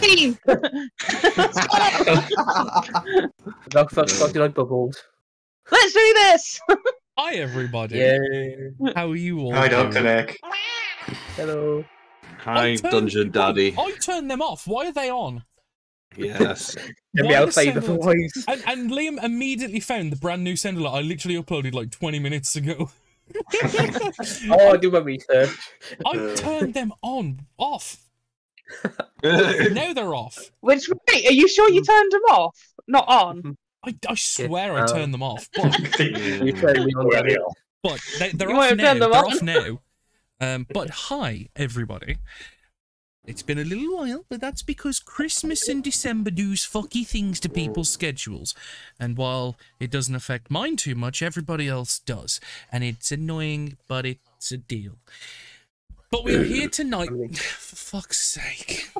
Leave! Fuck, you like bubbles? Let's do this! Hi, everybody. Yeah. How are you all Hi, doing? Dr. Nick. Hello. Hi, Dungeon Daddy. I turned them off. Why are they on? Yes. Get me Why outside the the sound voice. And Liam immediately found the brand new sound alert I literally uploaded like 20 minutes ago. Oh, I do my research. I turned them off. Now they're off. Which way? Are you sure you turned them off? Not on? I swear I turned them off. But, You turned me on, Daddy. but they're You off might have now. turned them They're on. off now. But hi, everybody. It's been a little while, but that's because Christmas and December does fucky things to people's schedules. And while it doesn't affect mine too much, everybody else does. And it's annoying, but it's a deal. But we're here tonight, for fuck's sake.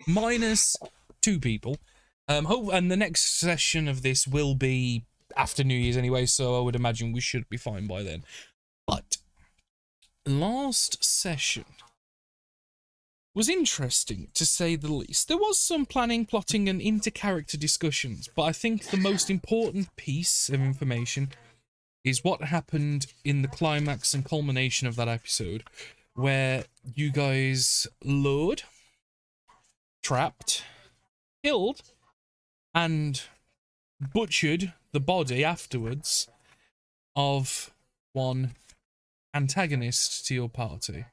Minus 2 people. And the next session of this will be after New Year's anyway, so I would imagine we should be fine by then. But last session was interesting, to say the least. There was some planning, plotting, and inter-character discussions, but I think the most important piece of information is what happened in the climax and culmination of that episode, where you guys lured, trapped, killed, and butchered the body afterwards of one antagonist to your party.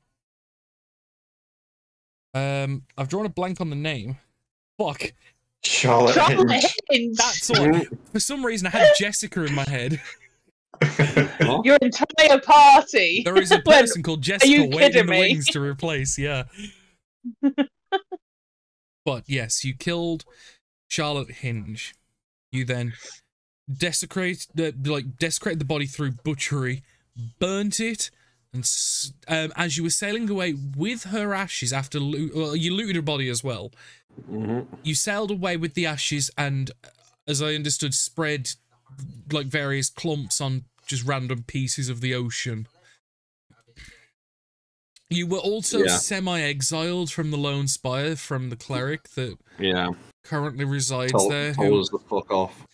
I've drawn a blank on the name. Fuck. Charlotte Hinge. That's all. For some reason, I had Jessica in my head. Your entire party. There is a person called Jessica you waiting kidding in the me? wings to replace, yeah. But yes, you killed Charlotte Hinge. You then desecrated the body through butchery, burnt it, and as you were sailing away with her ashes after you looted her body as well. You sailed away with the ashes and, as I understood, spread like various clumps on just random pieces of the ocean. You were also semi-exiled from the Lone Spire, from the cleric that currently resides there. Told us the fuck off.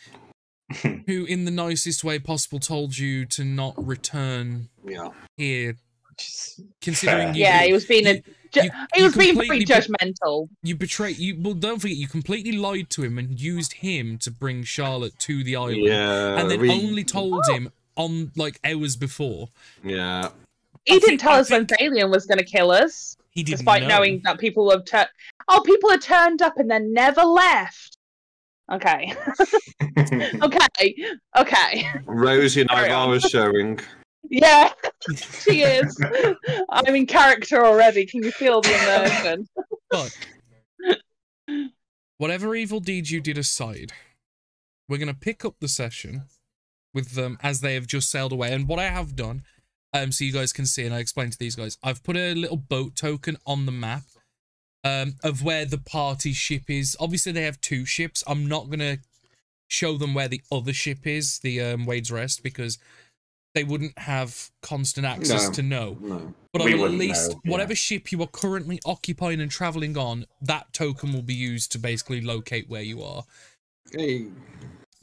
Who, in the nicest way possible, told you to not return here. Considering he was being he was being pretty judgmental. You betrayed. Well, don't forget, you completely lied to him and used him to bring Charlotte to the island. Yeah, and then only told him on like hours before. Yeah. He didn't tell us when Thalion was going to kill us. He didn't despite knowing that people have people had turned up and then never left. Okay. okay. Rosie and I was showing. Yeah, she is. I'm in character already. Can you feel the immersion? But whatever evil deeds you did aside, we're going to pick up the session with them as they have just sailed away. And what I have done, so you guys can see, and I explained to these guys, I've put a little boat token on the map of where the party ship is. Obviously, they have 2 ships. I'm not going to show them where the other ship is, the Wade's Rest, because they wouldn't have constant access to know. No. But I will at least, whatever ship you are currently occupying and travelling on, that token will be used to basically locate where you are. Hey.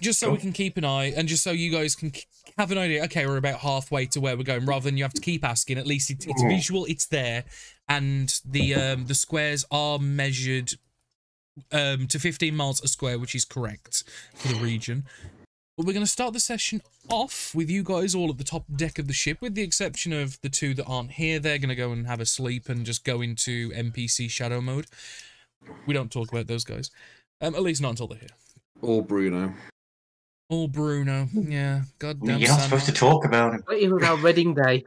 Just so we can keep an eye, and just so you guys can have an idea, okay, we're about halfway to where we're going, rather than you have to keep asking. At least it's visual, it's there, and the squares are measured to 15 miles a square, which is correct for the region. But we're going to start the session off with you guys all at the top deck of the ship, with the exception of the 2 that aren't here. They're going to go and have a sleep and just go into NPC shadow mode. We don't talk about those guys. At least not until they're here. Or Bruno. Or Bruno, yeah. Goddamn. You're not supposed to talk about him. What even about wedding day?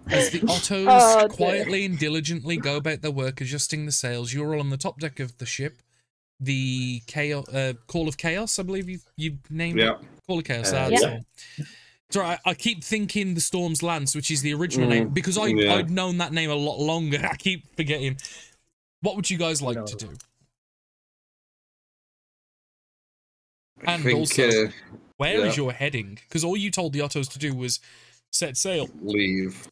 As the Ottos quietly and diligently go about their work adjusting the sails, you're all on the top deck of the ship. The Call of Chaos, I believe you've named it. Call of Chaos, that's all. Sorry, I keep thinking the Storm's Lance, which is the original name, because I'd known that name a lot longer. I keep forgetting. What would you guys like to do? And also, where is your heading? Because all you told the Ottos to do was set sail. Leave.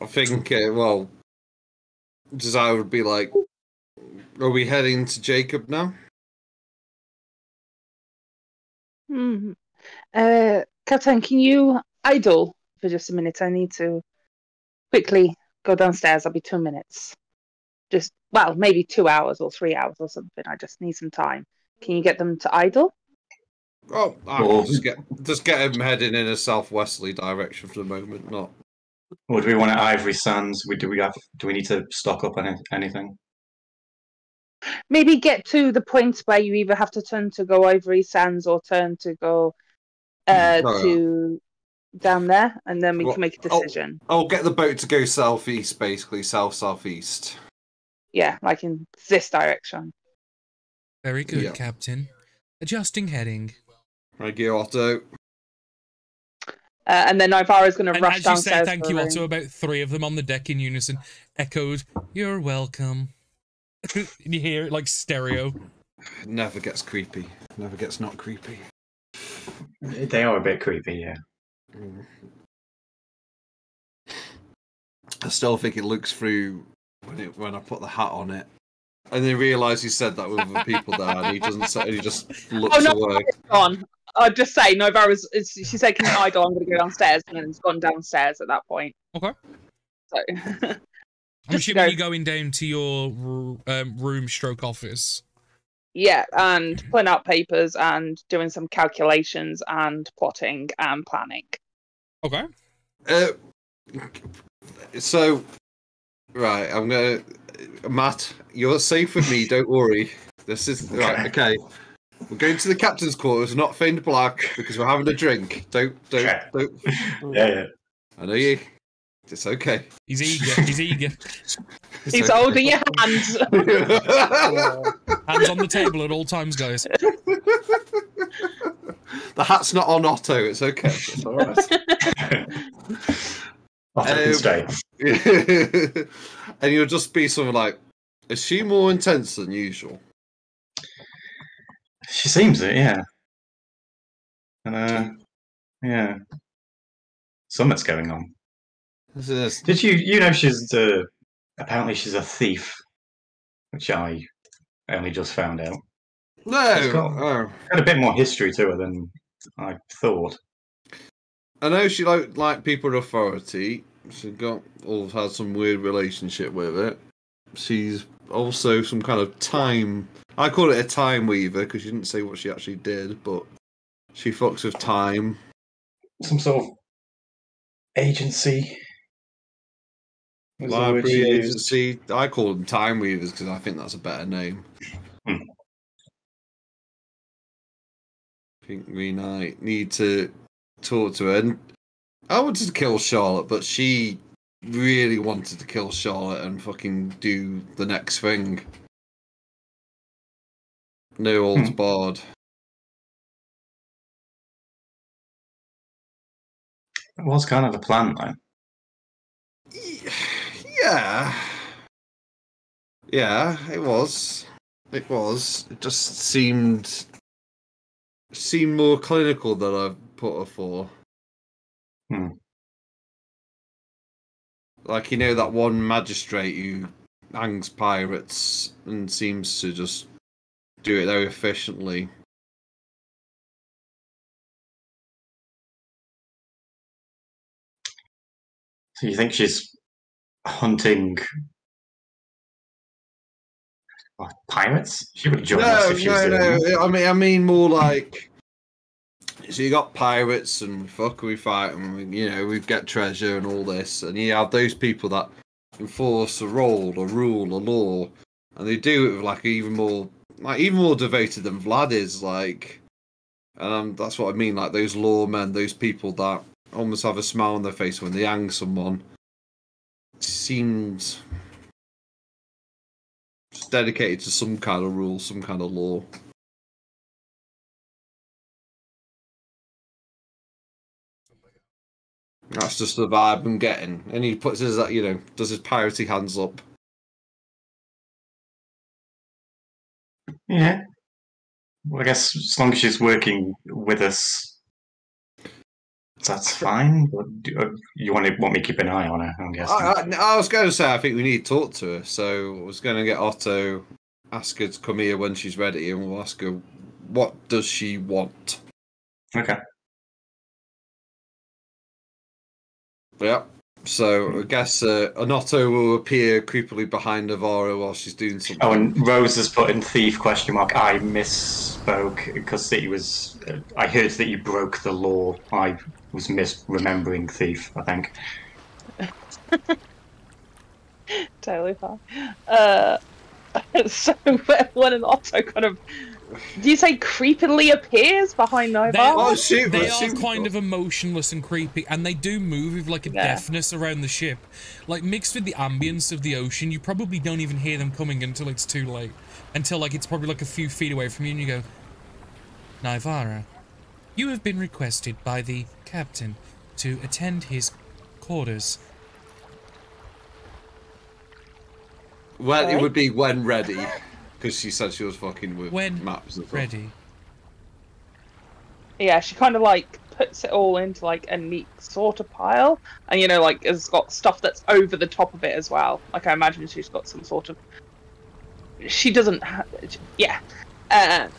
I think, well, Desire would be like, are we heading to Jacob now? Captain, can you idle for just a minute? I need to quickly go downstairs. I'll be 2 minutes. Just, well, maybe 2 hours or 3 hours or something. I just need some time. Can you get them to idle? Oh, I Or- can just get him heading in a southwesterly direction for the moment. Not. Or do we want at Ivory Sands? Do we need to stock up on anything? Maybe get to the point where you either have to turn to go Ivory Sands or turn to go to down there, and then we can make a decision. I'll get the boat to go southeast, basically southeast. Yeah, like in this direction. Very good, Yeah. Captain. Adjusting heading. Thank you, Otto. And then Ivara's going to And rush as you downstairs. say thank you, Otto, about 3 of them on the deck in unison echoed, "You're welcome." And you hear it like stereo. Never gets creepy. Never gets not creepy. They are a bit creepy, yeah. I still think it looks through when I put the hat on it. And they realise he said that with other people there, and he doesn't say, he just looks away. It's gone. I'll just say, she said, "Can you idle? I'm going to go downstairs," and then it's gone downstairs at that point. Okay. So, I'm assuming you're going down to your room stroke office. Yeah, and pulling out papers and doing some calculations and plotting and planning. Okay. So, right, I'm gonna. Matt, you're safe with me. Don't worry. This is right. Okay, we're going to the captain's quarters, not Feigned Black, because we're having a drink. Don't. Yeah. I know you. It's okay. He's eager. He's eager. He's holding your hands. Hands on the table at all times, guys. The hat's not on Otto. It's okay. It's all right. Otto can stay. And you'll just be something like, is she more intense than usual? She seems it, yeah. And yeah, something's going on. Did you know she's apparently she's a thief, which I only just found out. She's got a bit more history to her than I thought. I know she like people with authority. She had some weird relationship with it. She's also some kind of time. I call it a time weaver because she didn't say what she actually did, but she fucks with time. Some sort of agency. Library agency. I call them time weavers because I think that's a better name. I think we need to talk to her. And I wanted to kill Charlotte, but she really wanted to kill Charlotte and fucking do the next thing. No holds barred. It was kind of the plan, though. Yeah, it was. It just seemed more clinical than I put her for. Like, you know, that one magistrate who hangs pirates and seems to just do it very efficiently. So you think she's hunting pirates? She would join us if she was doing that. I mean more like, so you got pirates and we fight and we get treasure and all this, and you have those people that enforce a rule, a law, and they do it with like even more devoted than Vlad is, like, and that's what I mean, like those lawmen, those people that almost have a smile on their face when they hang someone. Seems dedicated to some kind of rule, some kind of law. That's just the vibe I'm getting. And he puts his, does his piratey hands up. Yeah. Well, I guess as long as she's working with us That's fine. But you want me to keep an eye on her? I'm guessing. I was going to say I think we need to talk to her. So I was going to get Otto, ask her to come here when she's ready, and we'll ask her what does she want. Okay. Yeah. So I guess an Otto will appear creepily behind Navarro while she's doing something. Oh, and Rose has put in thief ? I misspoke because it was. I heard that you broke the law. I was misremembering thief. I think. Totally fine. So when an Otto kind of, do you say creepily appears behind Navarro? They are kind of emotionless and creepy, and they do move with like a deafness around the ship, like mixed with the ambience of the ocean. You probably don't even hear them coming until it's too late, until like it's probably like a few feet away from you, and you go, Naivara, you have been requested by the captain to attend his quarters. Well, it would be when ready, because she said she was fucking with maps and stuff. Ready. Yeah, she kind of like puts it all into like a neat sort of pile, and you know, like has got stuff that's over the top of it as well. Like I imagine she's got some sort of. She doesn't.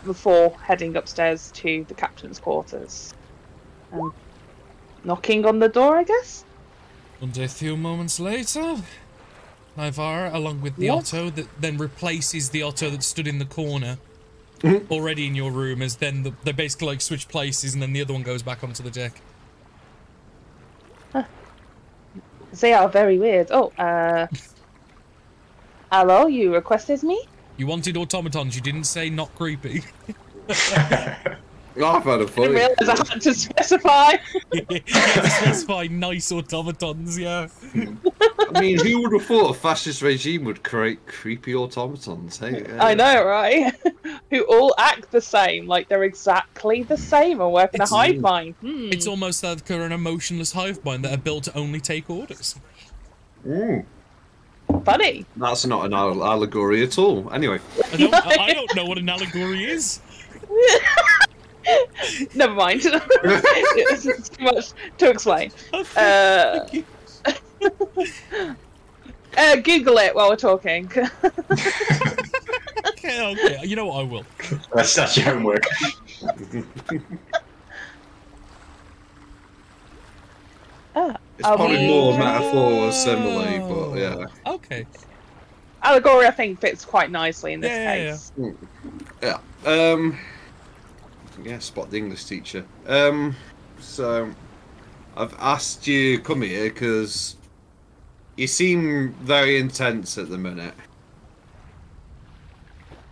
Before heading upstairs to the captain's quarters, and knocking on the door, I guess. And a few moments later, Naivara, along with the Otto that then replaces the Otto that stood in the corner already in your room, as then they basically like switch places, and then the other one goes back onto the deck. Huh. They are very weird. Oh, hello, you requested me? You wanted automatons, you didn't say not creepy. I've had a funny. I didn't realise I had to specify. You had to specify nice automatons, yeah. I mean, who would have thought a fascist regime would create creepy automatons? Hey, I know, right? Who all act the same, like they're exactly the same and work in a hive mind. It's almost like an emotionless hive mind that are built to only take orders. Funny. That's not an allegory at all. Anyway. I don't know what an allegory is. Never mind. It's too much to explain. Google it while we're talking. Okay. You know what? I will. That's your homework. It's probably more metaphor or simile, but yeah. Okay. Allegory, I think, fits quite nicely in this case. Yeah, spot the English teacher. So I've asked you to come here because you seem very intense at the minute.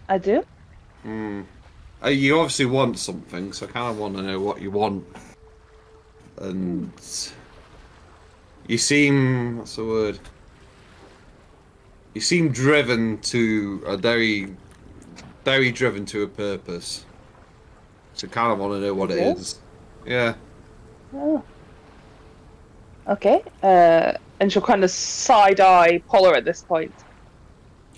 I do? You obviously want something, so I kind of want to know what you want. And you seem, what's the word? You seem driven to very driven to a purpose. So kind of want to know what it is. Yeah. Oh. Okay. And she'll kind of side-eye Polar at this point.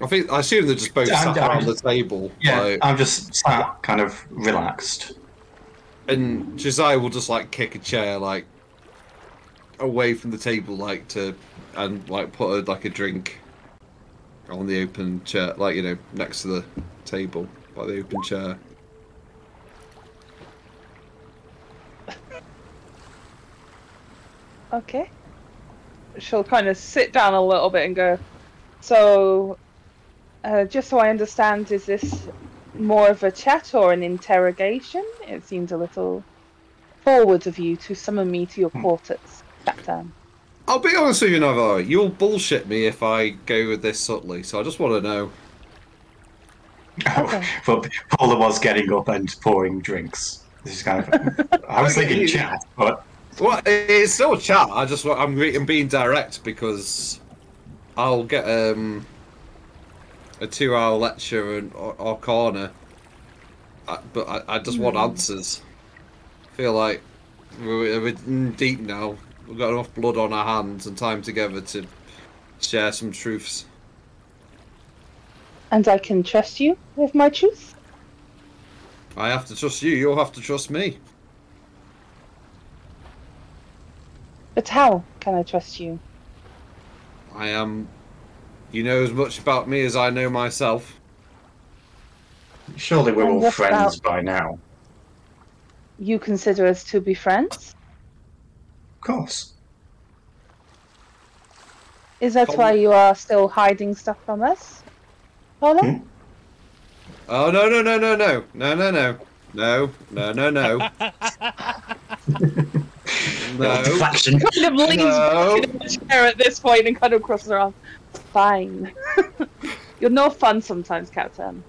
I assume they're just both sat around the table. Yeah, like, I'm just sat kind of relaxed. And Josiah will just like kick a chair like away from the table, and put like a drink on the open chair, like, you know, next to the table by the open chair. Okay. She'll kind of sit down a little bit and go, so, just so I understand, is this more of a chat or an interrogation? It seems a little forward of you to summon me to your quarters, Captain. I'll be honest with you, Navarro. You'll bullshit me if I go with this subtly, so I just want to know. Okay. But Paula was getting up and pouring drinks. This is kind of. I was thinking chat, but. Well, it's still a chat. I'm being direct because I'll get a 2-hour lecture or corner, but I just want answers. I feel like we're deep now. We've got enough blood on our hands and time together to share some truths. And I can trust you with my truth? I have to trust you. You'll have to trust me. But how can I trust you? I am. You know as much about me as I know myself. Surely we're And all what friends about- by now. You consider us to be friends? Of course. Is that why you are still hiding stuff from us, Paula? Hmm? Oh no no no no no no no no no no no no no. Deflection. Kind of leans No. back in the chair at this point and kind of crosses her arms. Fine. You're no fun sometimes, Captain.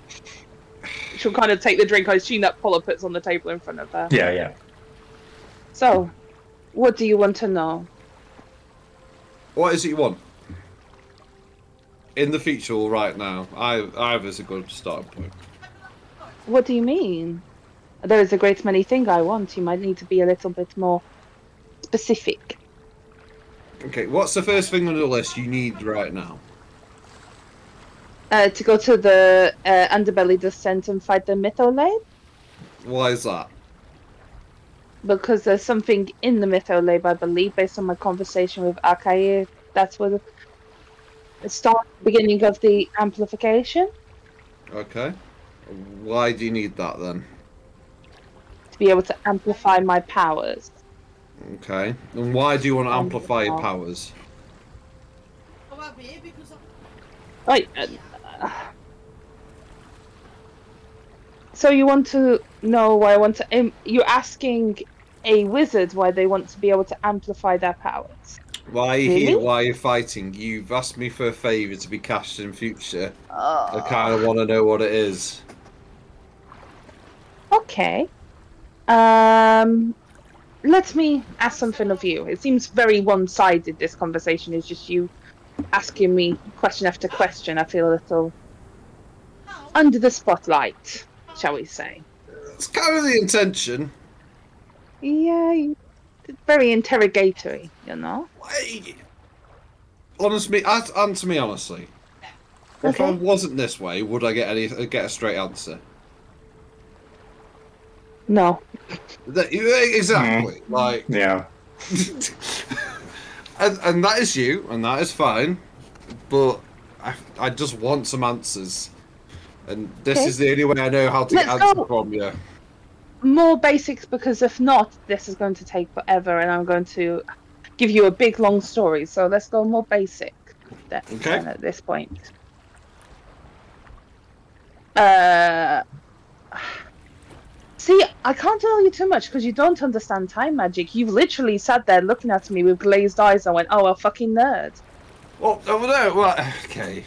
She'll kind of take the drink I assume that Paula puts on the table in front of her. Yeah, yeah. So, what do you want to know? What is it you want? In the future or right now? Either is a good starting point. What do you mean? There is a great many things I want. You might need to be a little bit more specific. Okay, what's the first thing on the list you need right now? To go to the Underbelly Descent and fight the Mytholab? Why is that? Because there's something in the Mytholab, I believe, based on my conversation with Akair. That's where the start, beginning of the amplification. Okay. Why do you need that then? To be able to amplify my powers. Okay. And why do you want to amplify your powers? Right. So you want to know why I want to... You're asking a wizard why they want to be able to amplify their powers. Why are you Really? here? Why are you fighting? You've asked me for a favour to be cashed in future. I kind of want to know what it is. Okay. Let me ask something of you. It seems very one-sided, this conversation. Is just you asking me question after question. I feel a little under the spotlight, shall we say. It's kind of the intention. Yeah, very interrogatory, you know? Honestly, answer me honestly. If I Okay. wasn't this way, would I get a straight answer? No. Exactly. Like, Yeah. and that is you, and that is fine. But I just want some answers, and this Okay. is the only way I know how to get Let's answers go. from you. More basics, because if not, this is going to take forever, and I'm going to give you a big, long story. So let's go more basic then, Okay. at this point. See, I can't tell you too much because you don't understand time magic. You've literally sat there looking at me with glazed eyes and went, "Oh, a fucking nerd." Well, no, well, okay.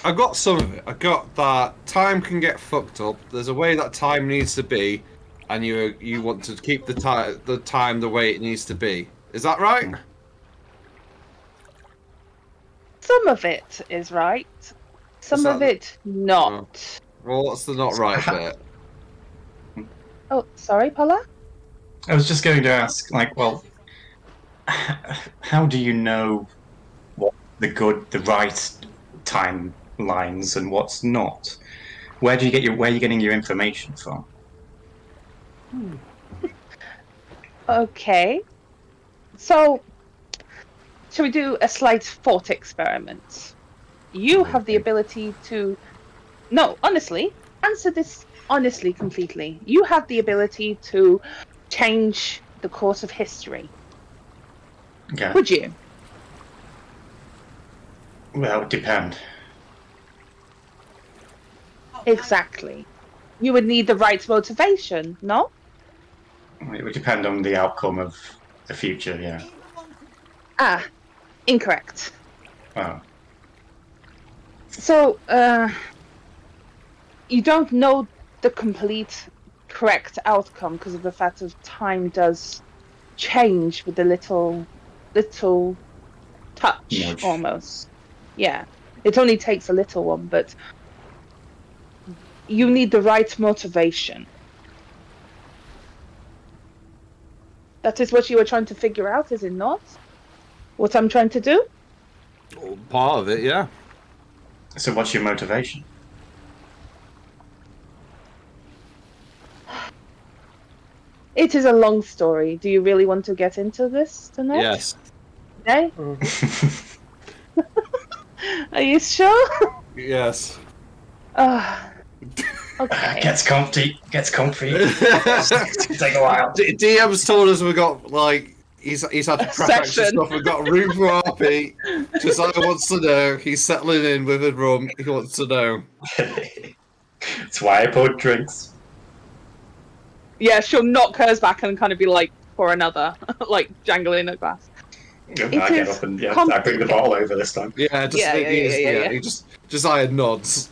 I got some of it. I got that time can get fucked up. There's a way that time needs to be, and you want to keep the time the way it needs to be. Is that right? Some of it is right. Some of it not. Well, what's the not right bit? Oh, sorry, Paula? I was just going to ask, like, well, how do you know what the right timelines and what's not? Where are you getting your information from? Okay. So, shall we do a slight thought experiment? You have the ability to... No, honestly, answer this honestly, completely. You have the ability to change the course of history. Okay. Would you? Well, it would depend. Exactly. You would need the right motivation, no? It would depend on the outcome of the future, yeah. Ah, incorrect. Oh. So, you don't know the complete correct outcome because of the fact of time does change with a little touch, Nudge. almost. Yeah, it only takes a little one, but you need the right motivation. That is what you were trying to figure out, is it not? What I'm trying to do? Well, part of it, yeah. So what's your motivation? It is a long story. Do you really want to get into this tonight? Yes. Okay. Are you sure? Yes. Okay. Gets comfy. Take a while. DM's told us we got like he's had to prep extra Session. stuff. We've got room for RP. Josiah wants to know. He's settling in with a rum. He wants to know. That's why I poured drinks. Yeah, she'll knock hers back and kind of be like, for another, like jangling a glass. I get up and I bring the bottle over this time. Yeah, he just Josiah nods.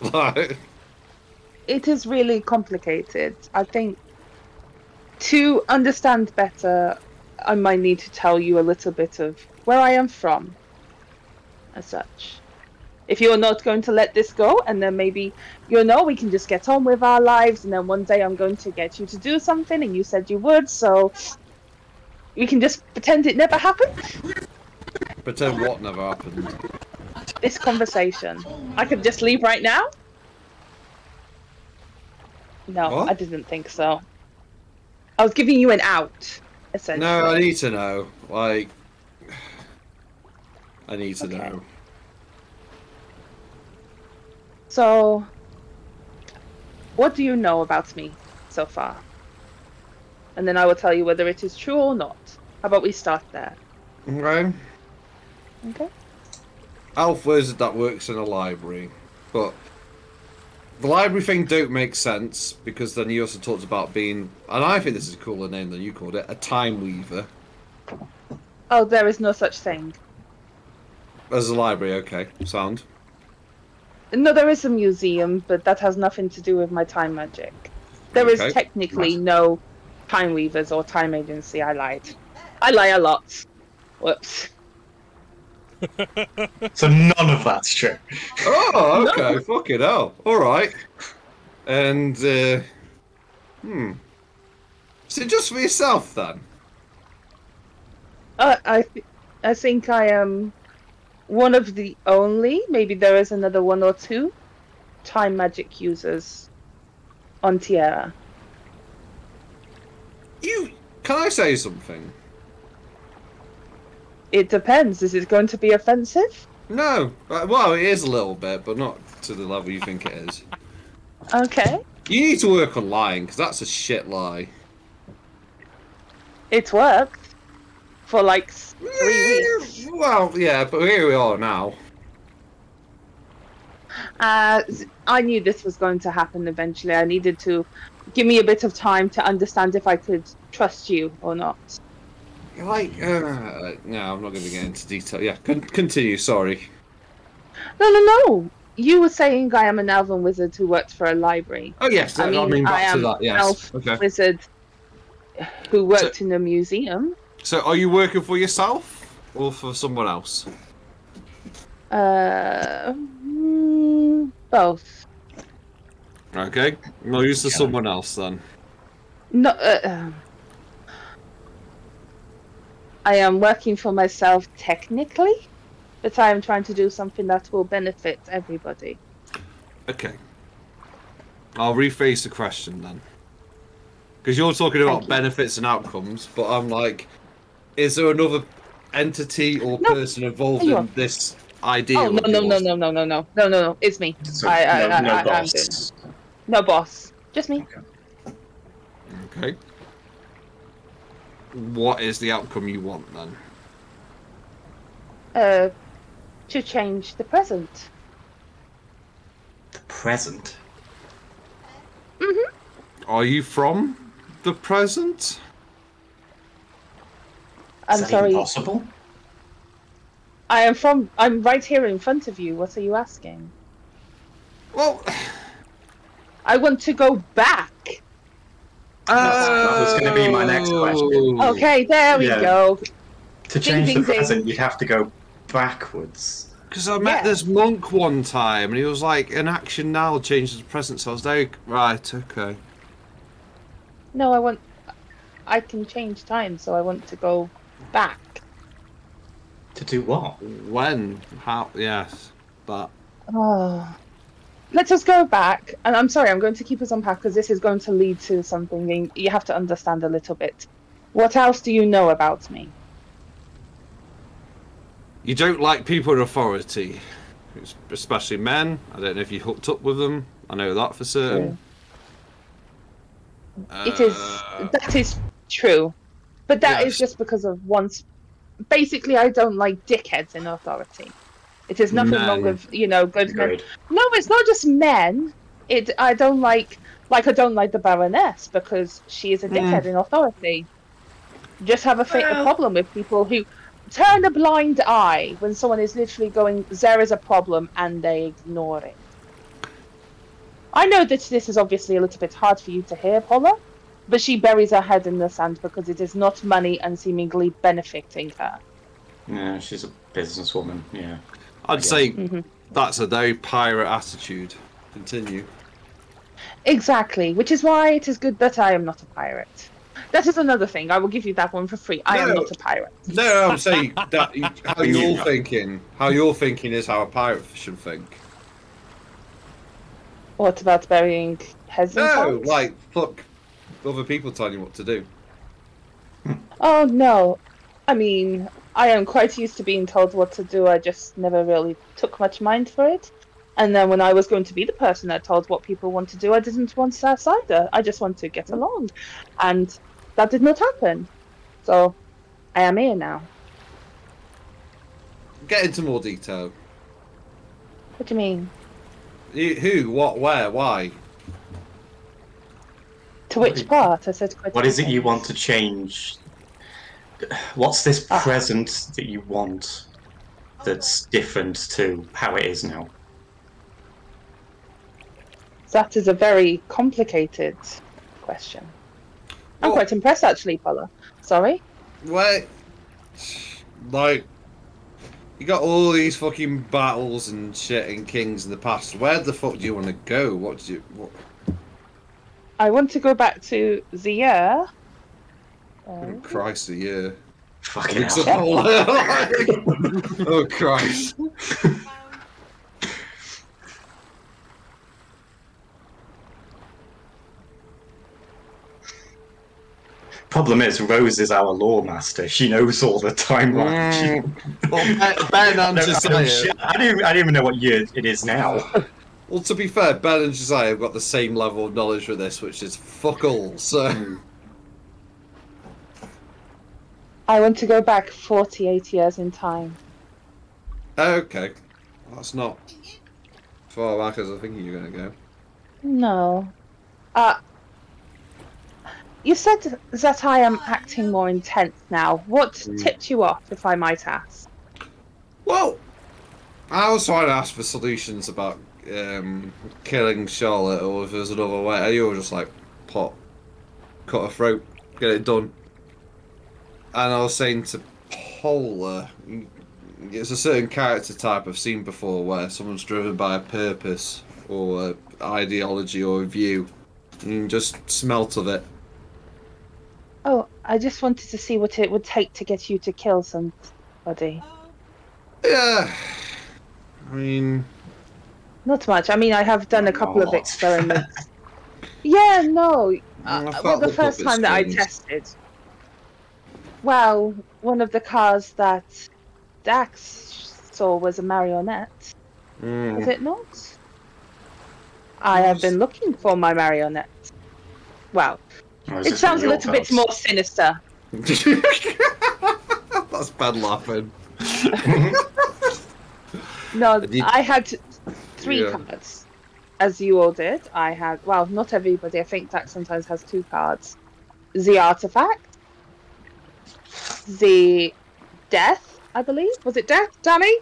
It is really complicated. I think to understand better, I might need to tell you a little bit of where I am from, as such. If you're not going to let this go, and then maybe, we can just get on with our lives, and then one day I'm going to get you to do something, and you said you would, so we can just pretend it never happened. Pretend what never happened? This conversation. I could just leave right now? No, What? I didn't think so. I was giving you an out, essentially. No, I need to know. Like, I need to know. So, what do you know about me so far? And then I will tell you whether it is true or not. How about we start there? Okay. Okay. Alf wizard that works in a library, but the library thing don't make sense because then he also talks about being, and I think this is a cooler name than you called it, a time weaver. Oh, there is no such thing. As a library, okay, sound. No, there is a museum, but that has nothing to do with my time magic. There is Okay. technically no time weavers or time agency. I lied. I lie a lot. Whoops. So none of that's true. Oh, okay, fucking hell. Alright. And, Is it just for yourself then? I think I am one of the only, maybe there is another one or two, time magic users on Tierra. Can I say something? It depends. Is it going to be offensive? No. Well, it is a little bit, but not to the level you think it is. Okay. You need to work on lying, because that's a shit lie. It's worked for like 3 weeks. Well, yeah, but here we are now. I knew this was going to happen eventually. I needed to give me a bit of time to understand if I could trust you or not. Like, no, I'm not going to get into detail. Yeah, continue, sorry. No. You were saying I am an elven wizard who works for a library. Oh, yes, I mean I back am to that, yes. an elf Okay. wizard who worked in a museum. So, are you working for yourself or for someone else? Both. Okay, no use to someone else then. No, I am working for myself technically, but I am trying to do something that will benefit everybody. Okay. I'll rephrase the question then. Because you're talking about benefits and outcomes, but I'm like, is there another entity or person involved in this idea? Oh, no, it's me. So I'm boss. doing. No boss, just me. Okay. What is the outcome you want then? To change the present. The present? Mm-hmm. Are you from the present? I'm sorry. Impossible? I'm right here in front of you. What are you asking? Well, I want to go back. That was going to be my next question. Okay, there we go. To change Ding, the ding, present, ding. you'd have to go backwards. Because I met this monk one time, and he was like, "An action now changes the present." So I was like, "Right, okay." No, I can change time, so I want to go back. To do what? When? How? Yes, but Oh. let us go back. And I'm sorry, I'm going to keep us on path because this is going to lead to something and you have to understand a little bit. What else do you know about me? You don't like people in authority, especially men. I don't know if you hooked up with them. I know that for certain. That is true. But that is just because of once. Basically, I don't like dickheads in authority. It is nothing wrong with, good men. No, it's not just men. I don't like I don't like the Baroness because she is a dickhead in authority. Just have a problem with people who turn a blind eye when someone is literally going, there is a problem, and they ignore it. I know that this is obviously a little bit hard for you to hear, Paula, but she buries her head in the sand because it is not money and seemingly benefiting her. Yeah, she's a businesswoman, yeah. I'd say that's a very pirate attitude. Continue. Exactly, which is why it is good that I am not a pirate. That is another thing. I will give you that one for free. I am not a pirate. No, I'm saying that how you're thinking is how a pirate should think. What about burying heads in No, sand? fuck other people telling you what to do. Oh, no. I mean, I am quite used to being told what to do. I just never really took much mind for it. And then when I was going to be the person that told what people want to do, I didn't want to either. I just want to get along. And that did not happen. So, I am here now. Get into more detail. What do you mean? Who, what, where, why? To which part? I said quite. What is it you want to change? What's this present that you want that's different to how it is now? That is a very complicated question. I'm quite impressed, actually, Paula. Sorry? Wait. You got all these fucking battles and shit and kings in the past. Where the fuck do you want to go? What? I want to go back to the year. Oh, Christ, the year. Fucking hell. Oh, Christ. Problem is, Rose is our lore master. She knows all the timeline. Ben and Josiah. I don't even know what year it is now. Well, to be fair, Ben and Josiah have got the same level of knowledge with this, which is fuck all, so... I want to go back 48 years in time. Okay. That's not far back as I think you're going to go. No. You said that I am acting more intense now. What tipped you off, if I might ask? Well, I was trying to ask for solutions about killing Charlotte, or if there's another way. You were just like, cut her throat, get it done. And I was saying to Paula, it's a certain character type I've seen before where someone's driven by a purpose or an ideology or a view, and you can just smelt of it. Oh, I just wanted to see what it would take to get you to kill somebody. Yeah. I mean... Not much. I mean, I have done a couple of experiments. Yeah, no. Well, the first time that I tested... Well, one of the cars that Dax saw was a marionette. Is it not? I have been looking for my marionette. Well... It sounds a little bit more sinister. That's bad laughing. No, I had 3 cards, as you all did. I had, well, not everybody. I think that sometimes has 2 cards. The artifact, the death, I believe. Was it death, Danny?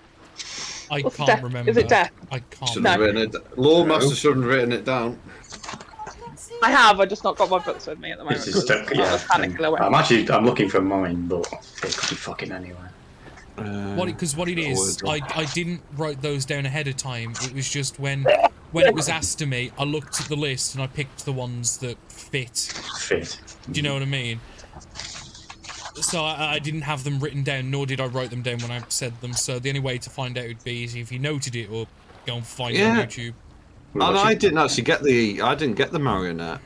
I can't remember. Is it death? I can't. Should have written it. Lore Master shouldn't have written it down. I have. I just not got my books with me at the moment. This is I'm looking for mine, but it could be fucking anywhere. Because what it is, I didn't write those down ahead of time. It was just when it was asked to me, I looked at the list and I picked the ones that fit. Do you know what I mean? So I didn't have them written down, nor did I write them down when I said them. So the only way to find out would be is if you noted it or go and find it on YouTube. And I didn't actually get I didn't get the marionette.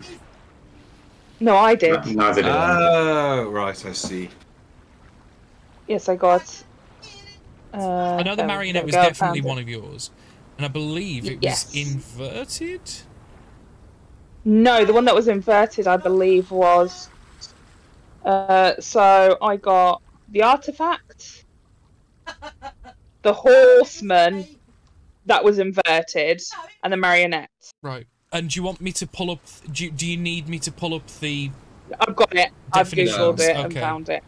No, I did. Neither did I. Oh, right, I see. Yes, I got. I know the marionette was definitely one of yours, and I believe it was inverted. No, the one that was inverted, I believe, was. So I got the artifact, the horseman that was inverted, and the marionette. Right. And do you want me to pull up? Do you need me to pull up the? I've got it. I've googled it and okay. found it.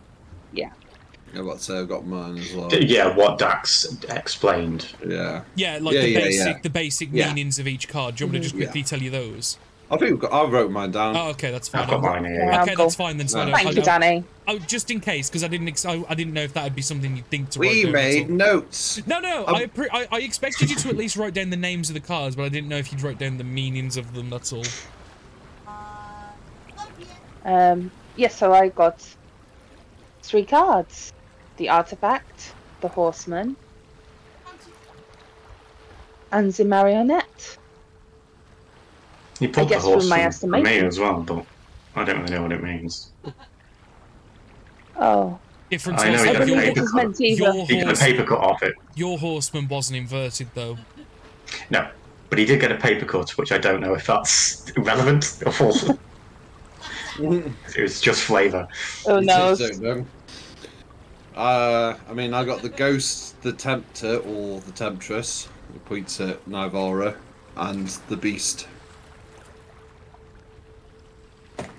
Yeah. Yeah, I've got mine as well. Yeah, what Dax explained. Yeah. Yeah, like the basic meanings of each card. Do you want me to just quickly tell you those? I think I wrote mine down. Oh, okay, that's fine. I've got mine here. Yeah, okay, that's fine then. So Thank you, Danny. Oh, just in case, because I didn't know if that would be something you'd think to write We down. made notes. No, I expected you to at least write down the names of the cards, but I didn't know if you'd write down the meanings of them. That's all. Yes, so I got 3 cards: the artifact, the horseman, and the marionette. You pulled the from my horse from me estimation. as well, but I don't really know what it means. Oh. Different. I know I believe it was meant to either. He got a paper cut off it. Your horseman wasn't inverted though. No, but he did get a paper cut, which I don't know if that's relevant or false. It was just flavour. Oh no. I mean, I got the ghost, the tempter, or the temptress, who points at Nivara, and the beast.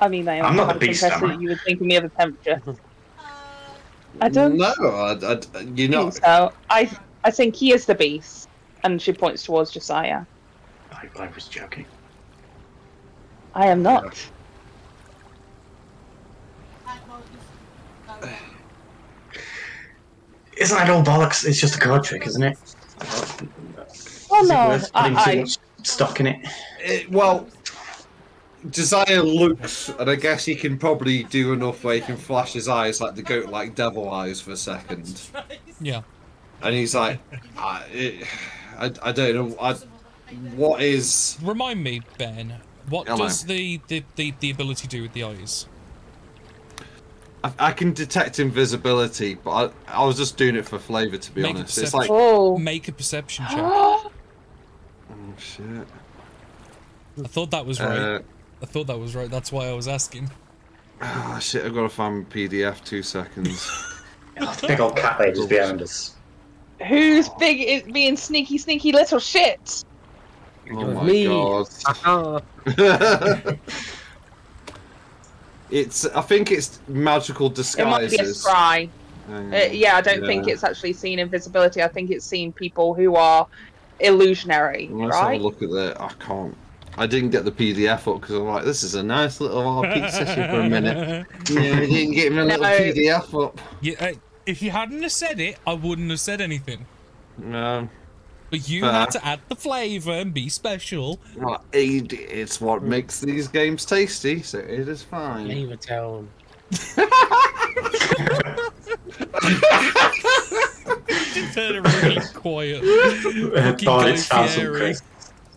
I mean, I'm not the beast, am I? You would think of me of a temperature. I don't. No, you're not. So I think he is the beast, and she points towards Josiah. I was joking. I am not. Isn't that all bollocks? It's just a card trick, isn't it? Oh Is it no, worth putting too much stock in it? Well, Josiah looks, and I guess he can probably do enough where he can flash his eyes like the goat, like devil eyes for a second. Yeah. And he's like, I don't know. What is? Remind me, Ben. What does the ability do with the eyes? I can detect invisibility, but I was just doing it for flavour, to be honest. It's like make a perception check. Oh shit! I thought that was right. I thought that was right. That's why I was asking. Oh shit! I've got to find my PDF. 2 seconds. Big old cat ladies behind us. Who's big is being sneaky little shit? Oh my god! I think it's magical disguises. It might be a scry. Yeah, I don't think it's actually seen invisibility. I think it's seen people who are illusionary, Let's have a look at that. I can't. I didn't get the PDF up because I'm like, this is a nice little RP session for a minute. Yeah, I didn't get my little PDF up. Yeah, if you hadn't have said it, I wouldn't have said anything. No. But you had to add the flavour and be special. Well, it's what makes these games tasty, so it is fine. Can't even tell them. Turn it really quiet.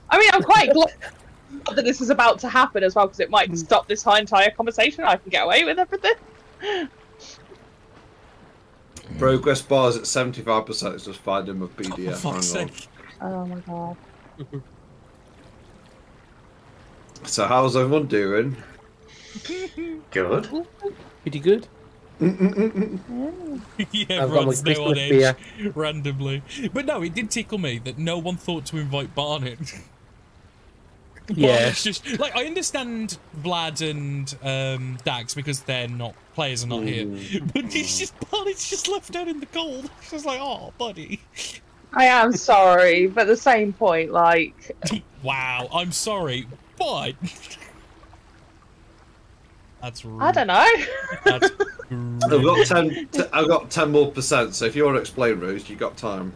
I mean, I'm quite glad that this is about to happen as well, because it might stop this whole entire conversation. I can get away with everything. Progress bars at 75%. It's just find him a PDF. For fuck's sake. Oh my god. So how's everyone doing? Good. Pretty good. Yeah, everyone's now on edge randomly. But no, it did tickle me that no one thought to invite Barnet. Yeah. Just, like, I understand Vlad and Dax because they're not players are not here, but Barnet's just left out in the cold. It's just like, oh, buddy. I am sorry, but at the same point, like. Wow, I'm sorry, but. That's rude. I don't know. That's rude. I've got 10 more %. So if you want to explain, Rose, you got time.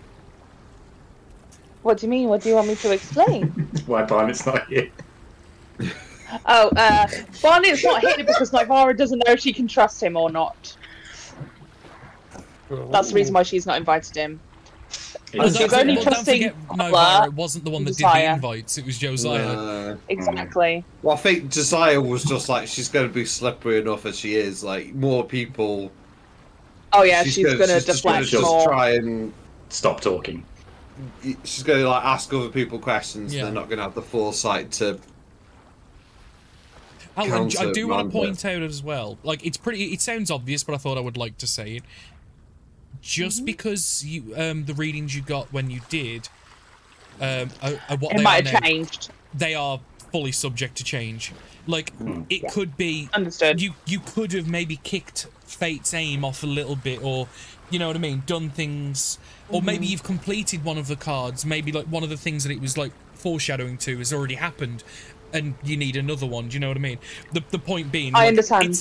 What do you mean? What do you want me to explain? Why Barnet's not here? Oh, Barnet's not here because Nivara doesn't know if she can trust him or not. That's the reason why she's not invited him. You've only don't trusting forget, Novara, it wasn't the one that did the invites, it was Josiah. Exactly. Well, I think Josiah was just like, she's going to be slippery enough as she is. Like, more people... Oh yeah, she's going to deflect just more. try and... Stop talking. She's going to, like, ask other people questions, Yeah. they're not going to have the foresight to... I do want to point out as well, like, it sounds obvious, but I thought I would like to say it. Just because you the readings you got when you did what it might have changed. They are fully subject to change. Like it could be understood. You could have maybe kicked Fate's aim off a little bit, or you know what I mean, done things, or maybe you've completed one of the cards. Maybe like one of the things that it was like foreshadowing to has already happened, and you need another one. Do you know what I mean? The point being, I like, understand.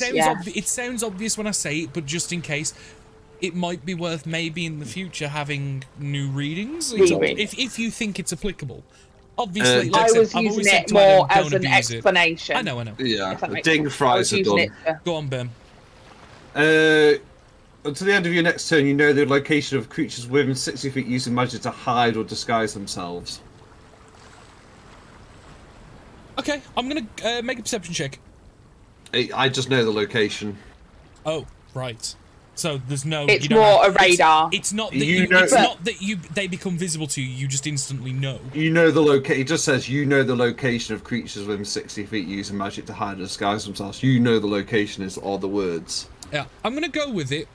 It sounds obvious when I say it, but just in case. It might be worth maybe in the future having new readings if you think it's applicable. Obviously, like I was using it more as an explanation. I know. Yeah, the ding fries are done. Go on, Ben. Until the end of your next turn, you know the location of creatures within 60 feet using magic to hide or disguise themselves. Okay, I'm gonna make a perception check. I just know the location. Oh, right. So there's no. It's more a radar. It's not that they become visible to you. You just instantly know. You know the location. It just says you know the location of creatures within 60 feet using magic to hide or disguise themselves. You know the location is all the words. Yeah, I'm gonna go with it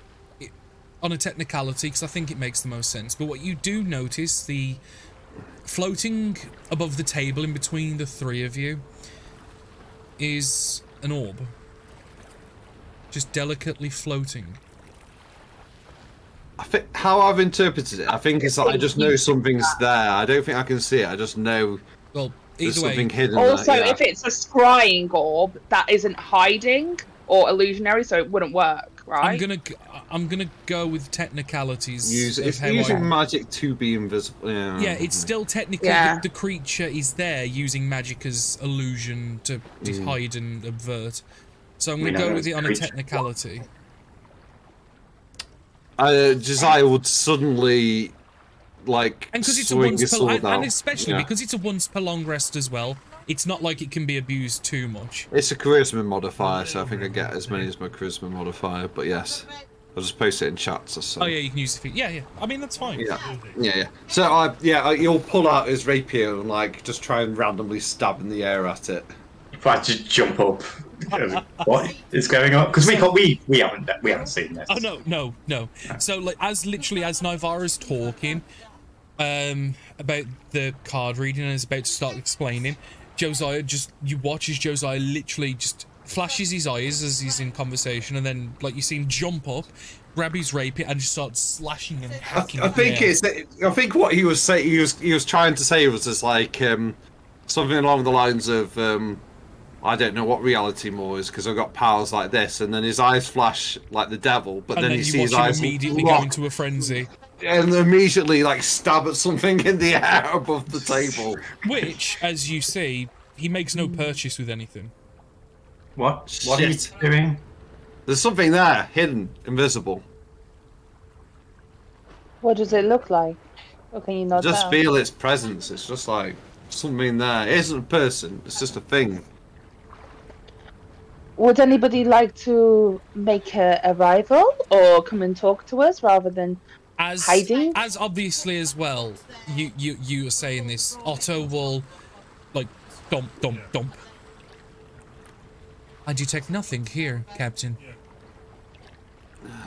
on a technicality because I think it makes the most sense. But what you do notice, the floating above the table in between the three of you is an orb, just delicately floating. I think how I've interpreted it, I think it's like I just know something's there. I don't think I can see it. I just know there's something hidden. Also, there, yeah. if it's a scrying orb, that isn't hiding or illusionary, so it wouldn't work, right? I'm gonna go with technicalities. It's using magic to be invisible. Yeah, it's still technically the creature is there using magic as illusion to hide and avert. So I'm gonna go with it on a technicality. Josiah would suddenly, like, and because it's a once per and especially because it's a once per long rest as well. It's not like it can be abused too much. It's a charisma modifier, so I think I get as many as my charisma modifier. But yes, I'll just post it in chats or so. Oh yeah, you can use the yeah. I mean that's fine. Yeah. So you'll pull out his rapier and like just try and randomly stab in the air at it. If I just jump up, what is going on? Because we haven't seen this. Oh no. So like as Nivara's talking about the card reading and is about to start explaining, Josiah you watch as Josiah literally just flashes his eyes as he's in conversation, and then like you see him jump up, grab his rapier, and just start slashing and hacking. I think what he was saying, he was trying to say was just like something along the lines of I don't know what reality more is because I've got powers like this, and then his eyes flash like the devil, but then you see his eyes immediately go into a frenzy. And immediately, like, stab at something in the air above the table. Which, as you see, he makes no purchase with anything. What are you doing? There's something there, hidden, invisible. What does it look like? Or can you not just feel its presence. It's just like something there. It isn't a person. It's just a thing. Would anybody like to make a rival or come and talk to us rather than hiding? As obviously as well, you are saying this. Otto will like dump. I detect nothing here, Captain.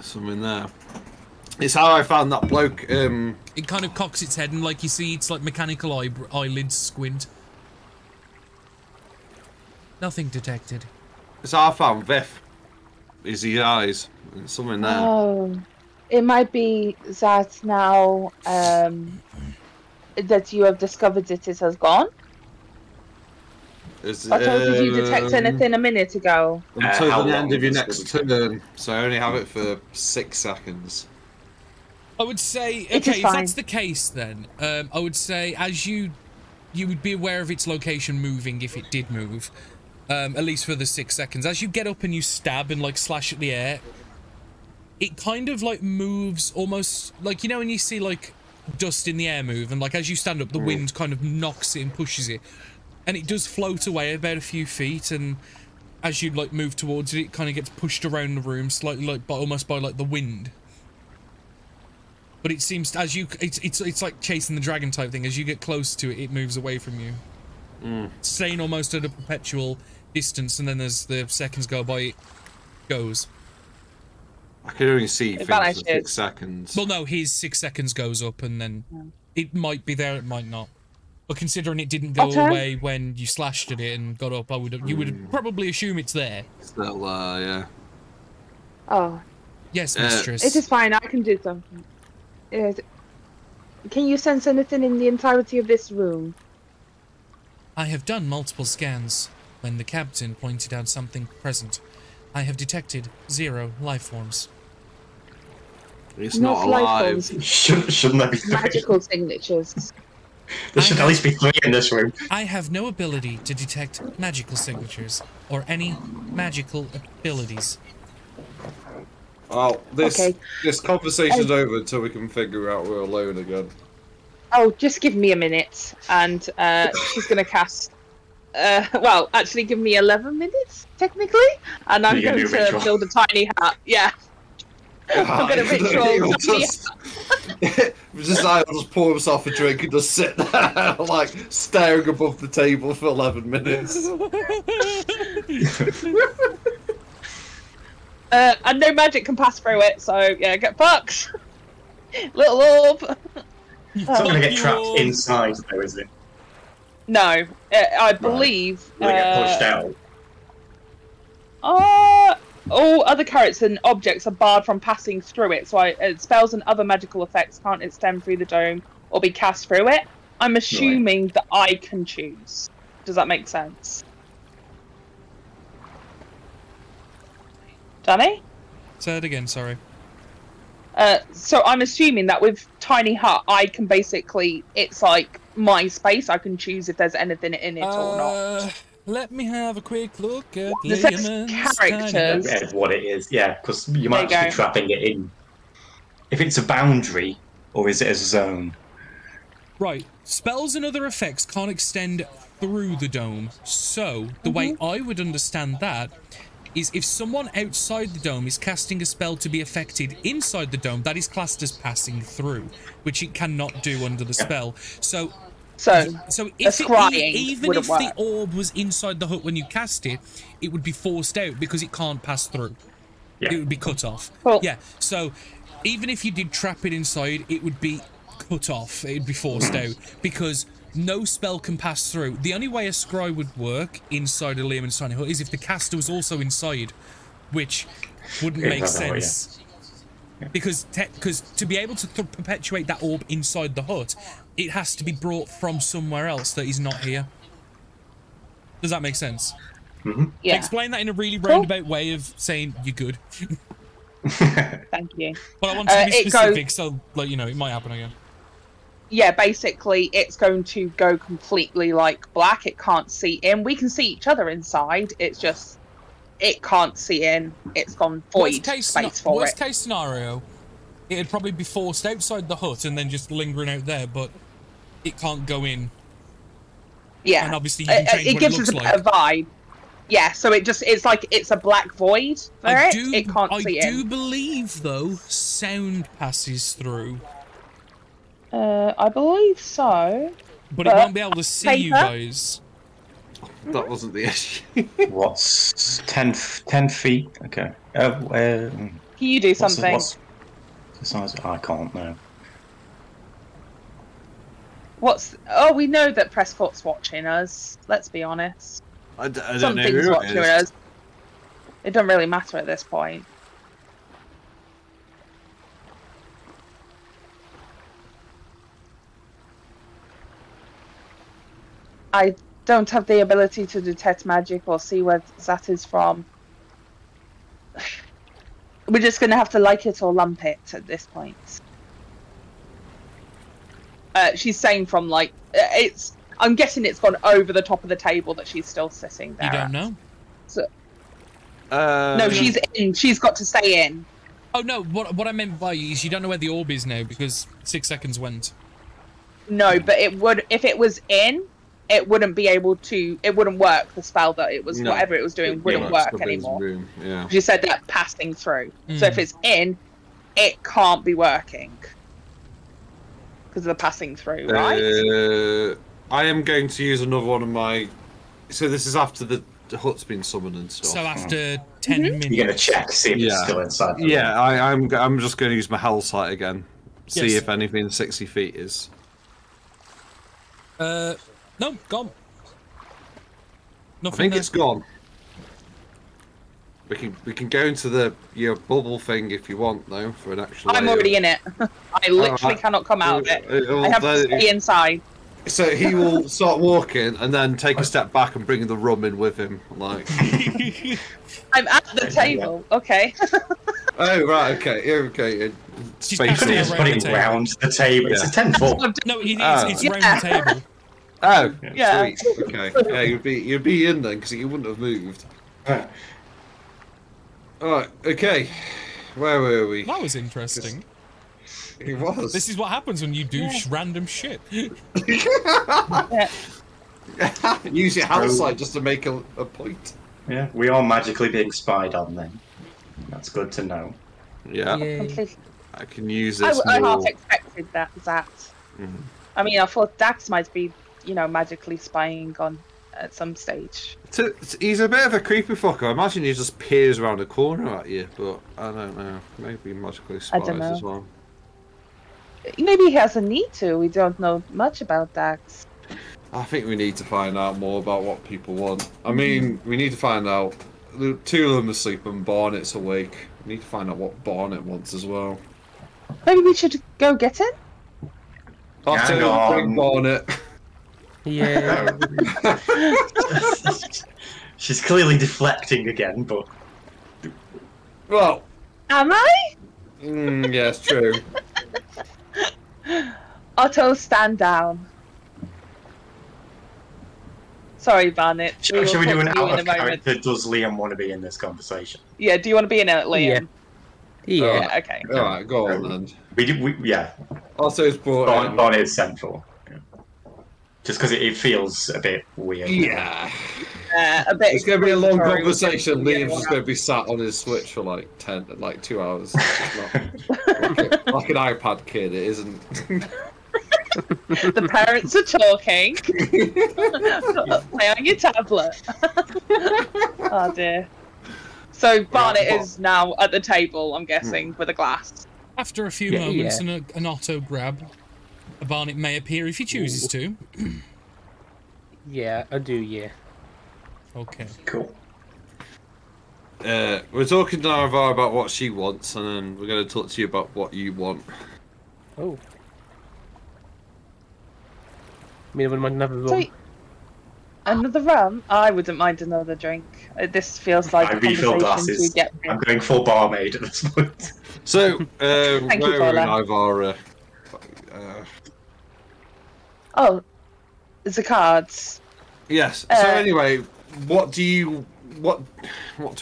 Something there. It's how I found that bloke. It kind of cocks its head and like you see it's like mechanical eyelids squint. Nothing detected. It's how I found Viff. Is his eyes. There's something there. Oh, it might be that now that you have discovered it has gone. Otto, did you detect anything a minute ago? Until the end of your next turn, so I only have it for 6 seconds. I would say, okay, if that's the case then, I would say as you would be aware of its location moving if it did move. At least for the 6 seconds. As you get up and you stab and like slash at the air, it kind of like moves almost like, you know, when you see like dust in the air move, and like as you stand up, the wind kind of knocks it and pushes it, and it does float away about a few feet. And as you like move towards it, it kind of gets pushed around the room slightly, like almost by like the wind. But it seems as you, it's like chasing the dragon type thing. As you get close to it, it moves away from you, staying almost at a perpetual distance. And then as the seconds go by, it goes. I can only see things for 6 seconds. Well, no, his 6 seconds goes up, and then it might be there, it might not. But considering it didn't go away when you slashed at it and got up, you would probably assume it's there. Still, yeah. Oh. Yes, mistress. It is fine. I can do something. Can you sense anything in the entirety of this room? I have done multiple scans. When the captain pointed out something present, I have detected 0 life forms. It's not alive. Shouldn't there be 3? Magical signatures. There should at least be 3 in this room. I have no ability to detect magical signatures or any magical abilities. Oh, this conversation's over until we can figure out we're alone again. Oh, just give me a minute, and she's going to cast... well, actually give me 11 minutes, technically, and I'm going to build a tiny hat. Yeah. I'm going to ritual just I'll just pour himself a drink and just sit there, like, staring above the table for 11 minutes. And no magic can pass through it, so yeah, get fucked. Little orb. It's not going to get trapped inside, though, is it? No, I believe. Will it get pushed out? All other characters and objects are barred from passing through it, so spells and other magical effects can't extend through the dome or be cast through it. I'm assuming that I can choose. Does that make sense? Danny? Say it again, sorry. So I'm assuming that with Tiny Hut, I can basically, it's like my space. I can choose if there's anything in it or not. Let me have a quick look at the characters. Yeah, what it is, yeah, because you might just be trapping it in. If it's a boundary, or is it a zone? Right, spells and other effects can't extend through the dome. So the way I would understand that is if someone outside the dome is casting a spell to be affected inside the dome, that is classed as passing through, which it cannot do under the spell. So if even if the orb was inside the hut when you cast it, it would be forced out because it can't pass through. Yeah. It would be cut off. Cool. Yeah, so even if you did trap it inside, it would be cut off. It would be forced out because no spell can pass through. The only way a scry would work inside a Leomund's tiny hut is if the caster was also inside, which wouldn't make sense. Yeah. Because to be able to perpetuate that orb inside the hut, it has to be brought from somewhere else that is not here. Does that make sense? Yeah. Explain that in a really roundabout way of saying you're good. Thank you. But I want to be specific, so like it might happen again. Yeah, basically, it's going to go completely like black. It can't see in. We can see each other inside. It's just it can't see in. It's gone void space for it. Worst case scenario, it'd probably be forced outside the hut and then just lingering out there, but it can't go in. Yeah, and obviously you can change it what gives it looks us a bit of vibe. Yeah, so it's like it's a black void for it. It can't see in. I do believe though sound passes through. I believe so. But it won't be able to see you guys. That wasn't the issue. What's 10 feet? Okay. Can you do something? What's the size? I can't know. Oh, we know that Prescott's watching us. Let's be honest. I don't know Something's who watching us. It doesn't really matter at this point. I don't have the ability to detect magic or see where that is from. We're just going to have to like it or lump it at this point. She's saying from like it's. I'm guessing it's gone over the top of the table that she's still sitting there. You don't know. So, no, she's in. She's got to stay in. Oh no, what I meant by is you don't know where the orb is now because 6 seconds went. No, but it would if it was in. It wouldn't be able to. It wouldn't work. The spell that it was, whatever it was doing, wouldn't work anymore. Room. Yeah. You said that passing through. So if it's in, it can't be working because of the passing through, right? I am going to use another one of my. So this is after the hut's been summoned and stuff. So after 10 minutes, you're gonna check, see if it's still inside. Yeah, I'm just going to use my hell sight again. See Yes. if anything 60 feet is. No, gone. Nothing I think there. it's gone. We can go into your bubble thing if you want though for an actual. I'm already in it. I literally cannot come out of it. I have to stay inside. So he will start walking and then take a step back and bring the rum in with him, like. I'm at the table. Okay. Oh right, okay, okay. Space It's putting round the table. It's a 10-4. No, it's round the table. Oh, Yeah. sweet. Okay, yeah, you'd be in then because you wouldn't have moved. Alright, okay. Where were we? That was interesting. It was. This is what happens when you do random shit. Use your house side just to make a point. Yeah, we are magically being spied on then. That's good to know. Yeah. Completely. I can use this. I half expected that. Mm-hmm. I mean, I thought Dax might be, magically spying on at some stage. He's a bit of a creepy fucker. I imagine he just peers around a corner at you, but I don't know. Maybe magically spies as well. Maybe he has a need to. We don't know much about Dax. I think we need to find out more about what people want. I mean, we need to find out. The two of them are asleep and Barnet's awake. We need to find out what Barnet wants as well. Maybe we should go get him? Hang on. Bring Barnet. Yeah. She's clearly deflecting again, but... Well... Am I? Yes, true. Otto, stand down. Sorry, Barnet. Shall we do an out of character? Does Liam want to be in this conversation? Yeah, do you want to be in it, Liam? Yeah. Okay. Alright, go on then. Yeah. Otto's brought in. Barnet is central. Just because it feels a bit weird. Yeah. A bit. It's going to be a long conversation. Liam's just going to be sat on his Switch for like 2 hours. It's not like an iPad kid, it isn't. The parents are talking. Play on your tablet. Oh dear. So Barnet is now at the table, I'm guessing, with a glass. After a few moments and an Otto grab, a Barnet may appear if he chooses to. Yeah, I do, yeah. Okay. Cool. We're talking to Narvar about what she wants, and then we're going to talk to you about what you want. Oh. I mean, I wouldn't mind another rum. Another rum? I wouldn't mind another drink. This feels like I refill glasses. we get. I'm going full barmaid at this point. So, Thank you, where are we, Paula. Narvar? Oh, the cards. Yes. So anyway, what do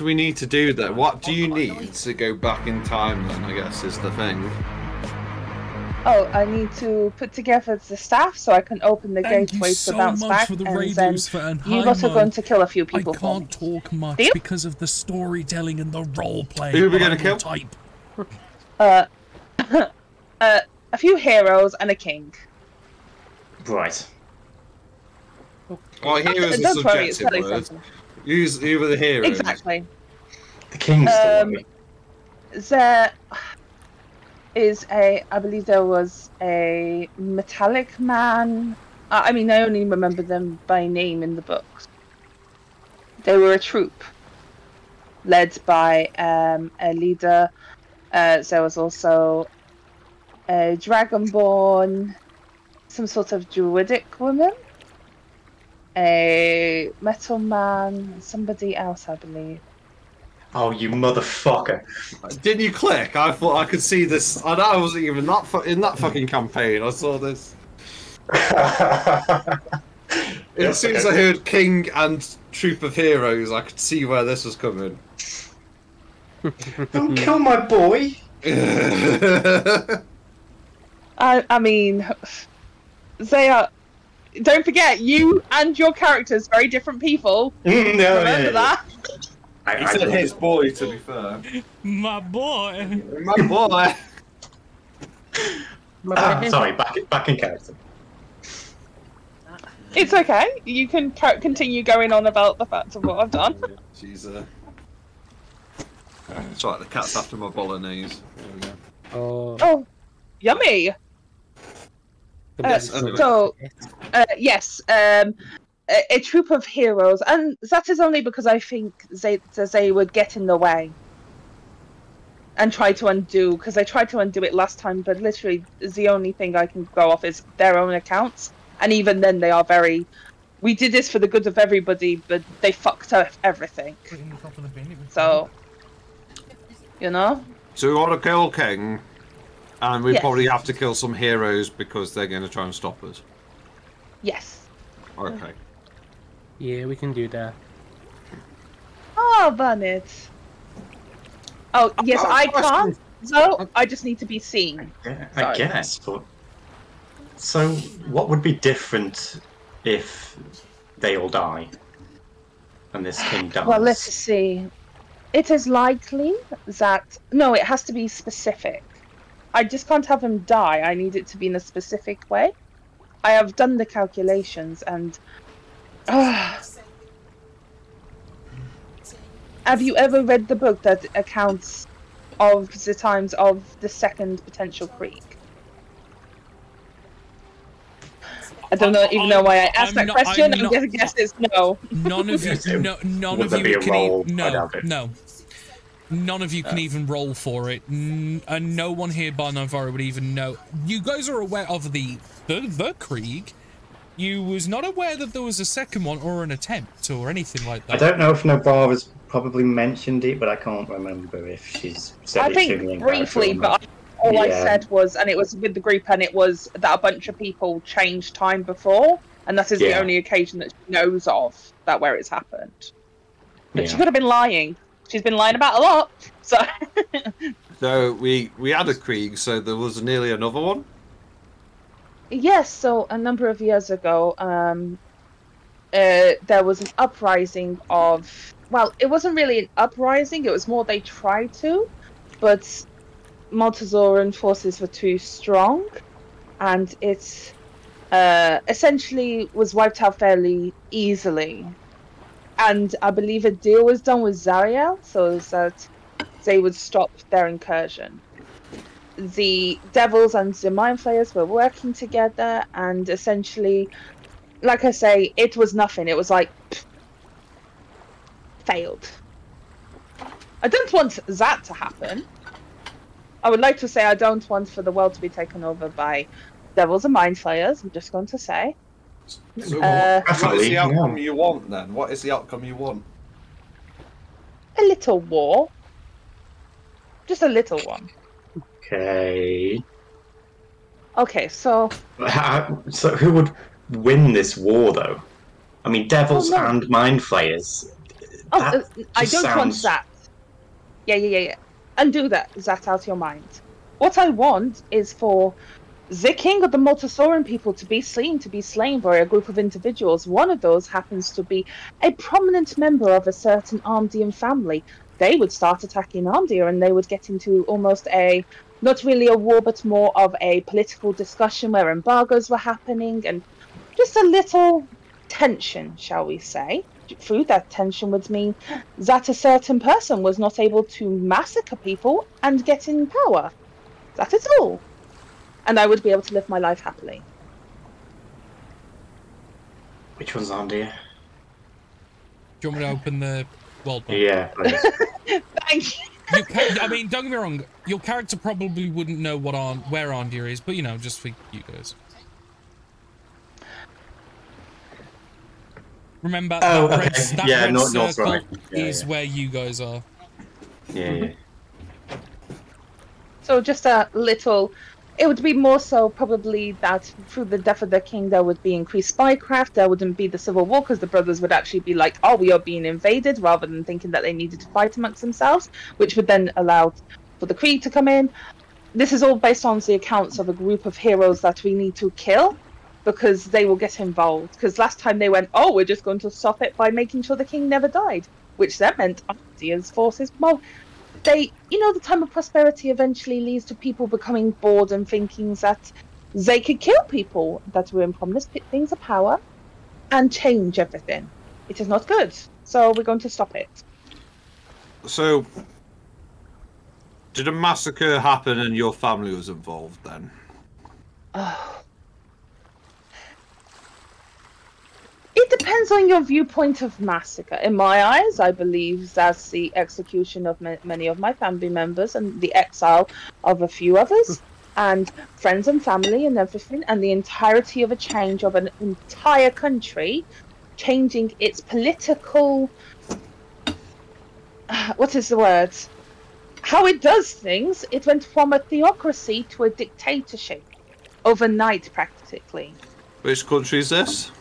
we need to do then? What do you need to go back in time then, I guess, is the thing. Oh, I need to put together the staff so I can open the Thank you gateway so to bounce much back, for the and raid then Lucifer, and you've hi, also Mo. going to kill a few people I for me. can't talk much Deal? because of the storytelling and the role-playing. Who are we but gonna I kill? will Type. A few heroes and a king. Right. Well, heroes is a Don't worry, it's subjective fairly word. simple. Who's who are the heroes? Exactly. The king's story. There is I believe there was a metallic man. I mean, I only remember them by name in the books. They were a troop led by a leader. There was also a dragonborn, some sort of druidic woman, a metal man, somebody else, I believe. Oh, you motherfucker. Didn't you click? I thought I could see this. I wasn't even in that fucking campaign. I saw this. As soon as I heard King and Troop of Heroes, I could see where this was coming. Don't kill my boy. I mean, they are. Don't forget, you and your characters very different people. Remember that. He said his boy. To be fair, my boy. My boy. Sorry, back in character. It's okay. You can continue going on about the facts of what I've done. She's it's like the cat's after my bolognese. There we go. Oh, yummy. Yes, a troop of heroes, and that is only because I think they would get in the way and try to undo, because I tried to undo it last time, but literally the only thing I can go off is their own accounts, and even then they are very, we did this for the good of everybody, but they fucked up everything. So, you know? So we want to kill King, and we probably have to kill some heroes because they're going to try and stop us. Yes. Okay. Yeah, we can do that. Oh, Bernard. Oh, yes, I can't. So I just need to be seen. Yeah, I guess, but... So, what would be different if they all die? And this king dies? Well, let's see. It is likely that... No, it has to be specific. I just can't have him die. I need it to be in a specific way. I have done the calculations and... Have you ever read the book that accounts of the times of the second potential creek? I don't even know why I asked that question. I'm going to guess it's no. None of you, none of you can none of you can even roll for it, and no one here by Navara would even know. You guys are aware of the Krieg. You was not aware that there was a second one or an attempt or anything like that. I don't know if Navara's probably mentioned it, but I can't remember if she's said it to me. I think briefly, but all I said was, and it was with the group, and it was that a bunch of people changed time before, and that is the only occasion that she knows of that where it's happened. But she could have been lying. She's been lying about a lot, so... So we had a Krieg, so there was nearly another one? Yes, so a number of years ago, there was an uprising of... Well, it wasn't really an uprising, it was more they tried to, but Maltazoran forces were too strong, and it essentially was wiped out fairly easily. And I believe a deal was done with Zariel so that they would stop their incursion. The Devils and the Mind Flayers were working together, and essentially, like I say, it was nothing. It was like, failed. I don't want that to happen. I would like to say I don't want for the world to be taken over by Devils and Mind Flayers, I'm just going to say. So what is the outcome you want then? What is the outcome you want? A little war. Just a little one. Okay. Okay, so... So who would win this war, though? I mean, Devils and Mind Flayers. I don't want that. Yeah. Undo that out of your mind. What I want is for the king of the Maltazoran people to be slain by a group of individuals. One of those happens to be a prominent member of a certain Armdian family. They would start attacking Armdia, and they would get into almost a, not really a war, but more of a political discussion where embargoes were happening, and just a little tension, shall we say. Through that tension would mean that a certain person was not able to massacre people and get in power. That is all. And I would be able to live my life happily. Which one's Armdia? Do you want me to open the world map? Yeah, please. Thank you. I mean, don't get me wrong, your character probably wouldn't know where Arndia is, but you know, just for you guys. Remember, that red circle is where you guys are. Yeah. So just a little... It would be more so probably that through the death of the king there would be increased spycraft, there wouldn't be the civil war because the brothers would actually be like, oh, we are being invaded, rather than thinking that they needed to fight amongst themselves, which would then allow for the Krieg to come in. This is all based on the accounts of a group of heroes that we need to kill because they will get involved. Because last time they went, oh, we're just going to stop it by making sure the king never died, which then meant Ardia's forces. Well, the time of prosperity eventually leads to people becoming bored and thinking that they could kill people that were in prominent things of power and change everything. It is not good. So we're going to stop it. So, did a massacre happen and your family was involved then? It depends on your viewpoint of massacre. In my eyes, I believe that's the execution of many of my family members and the exile of a few others, and friends and family and everything, and the entirety of a change of an entire country, changing its political... what is the word? How it does things. It went from a theocracy to a dictatorship overnight, practically. Which country is this?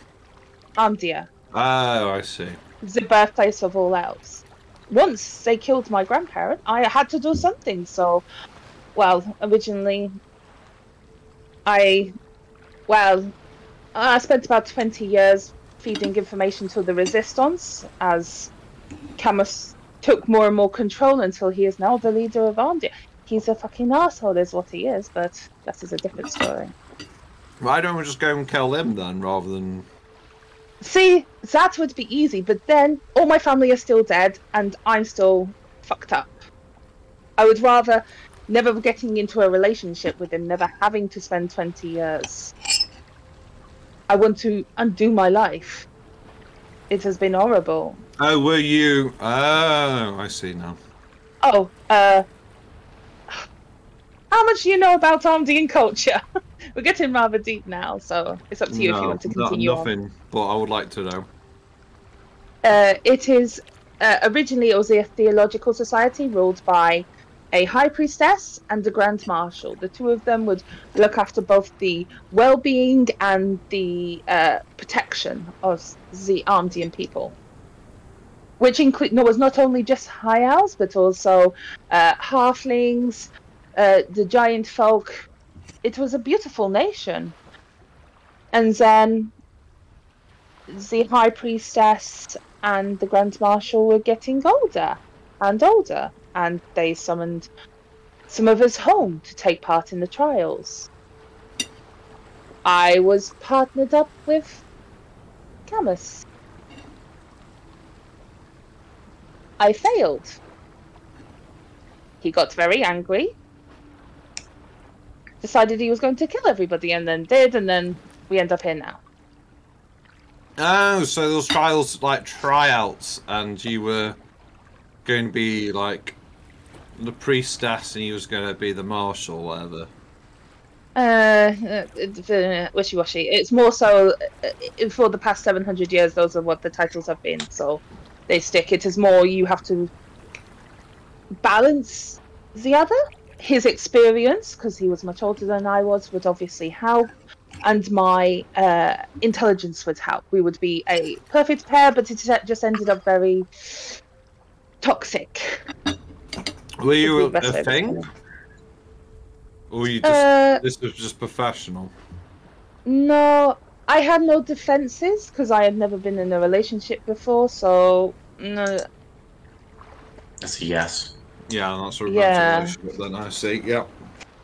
Ardia. Oh, I see. The birthplace of all else. Once they killed my grandparent, I had to do something. So, well, originally, I spent about 20 years feeding information to the resistance as Camus took more and more control until he is now the leader of Ardia. He's a fucking asshole is what he is, but that is a different story. Why don't we just go and kill him then, rather than... See, that would be easy, but then all my family are still dead, and I'm still fucked up. I would rather never getting into a relationship with him, never having to spend 20 years. I want to undo my life. It has been horrible. Oh, were you... Oh, I see now. Oh, how much do you know about Armdian culture? We're getting rather deep now, so it's up to you if you want to continue nothing, but I would like to know. It is... originally, it was a theological society ruled by a high priestess and a grand marshal. The two of them would look after both the well-being and the protection of the Armdian people. Which was not only just high elves, but also halflings, the giant folk. It was a beautiful nation. And then the high priestess and the grand marshal were getting older and older, and they summoned some of us home to take part in the trials. I was partnered up with Camus. I failed. He got very angry, decided he was going to kill everybody, and then did, and then we end up here now. Oh, so those trials, like tryouts, and you were going to be like the priestess and he was going to be the marshal, whatever. Wishy-washy. It's more so, for the past 700 years, those are what the titles have been, so they stick. It is more you have to balance the other. His experience, because he was much older than I was, would obviously help, and my intelligence would help. We would be a perfect pair, but it just ended up very toxic. Were you a thing? Or were you just, this was just professional? No, I had no defenses, because I had never been in a relationship before, so... No. That's a yes. Yeah, that's a romantic relationship then, I see, yeah.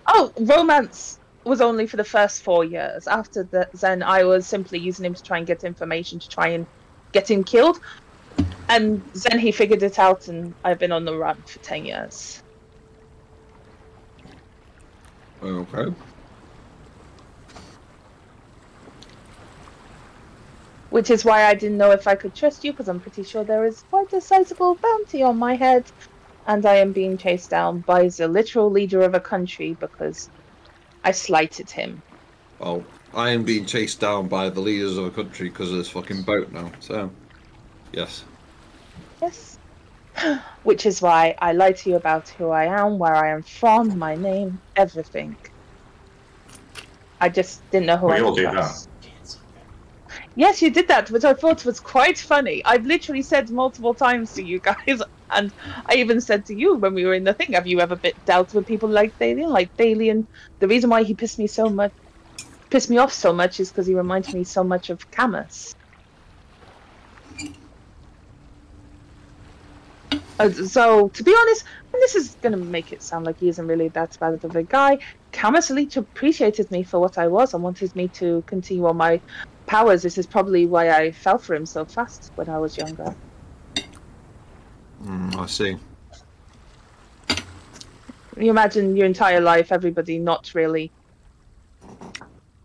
Oh, romance was only for the first 4 years. After that, then I was simply using him to try and get information to try and get him killed. And then he figured it out, and I've been on the run for 10 years. Okay. Which is why I didn't know if I could trust you, because I'm pretty sure there is quite a sizable bounty on my head. And I am being chased down by the literal leader of a country because I slighted him. Well, I am being chased down by the leaders of a country because of this fucking boat now, so... Yes. Yes. Which is why I lied to you about who I am, where I am from, my name, everything. I just didn't know who I was. Yes, you did that, which I thought was quite funny. I've literally said multiple times to you guys, and I even said to you when we were in the thing, have you ever dealt with people like Thalian? Like Thalian, the reason why he pissed me off so much is because he reminds me so much of Camus. So, to be honest, and this is going to make it sound like he isn't really that bad of a guy, Camus Leach appreciated me for what I was and wanted me to continue on my powers. This is probably why I fell for him so fast when I was younger. I see. You imagine your entire life, everybody not really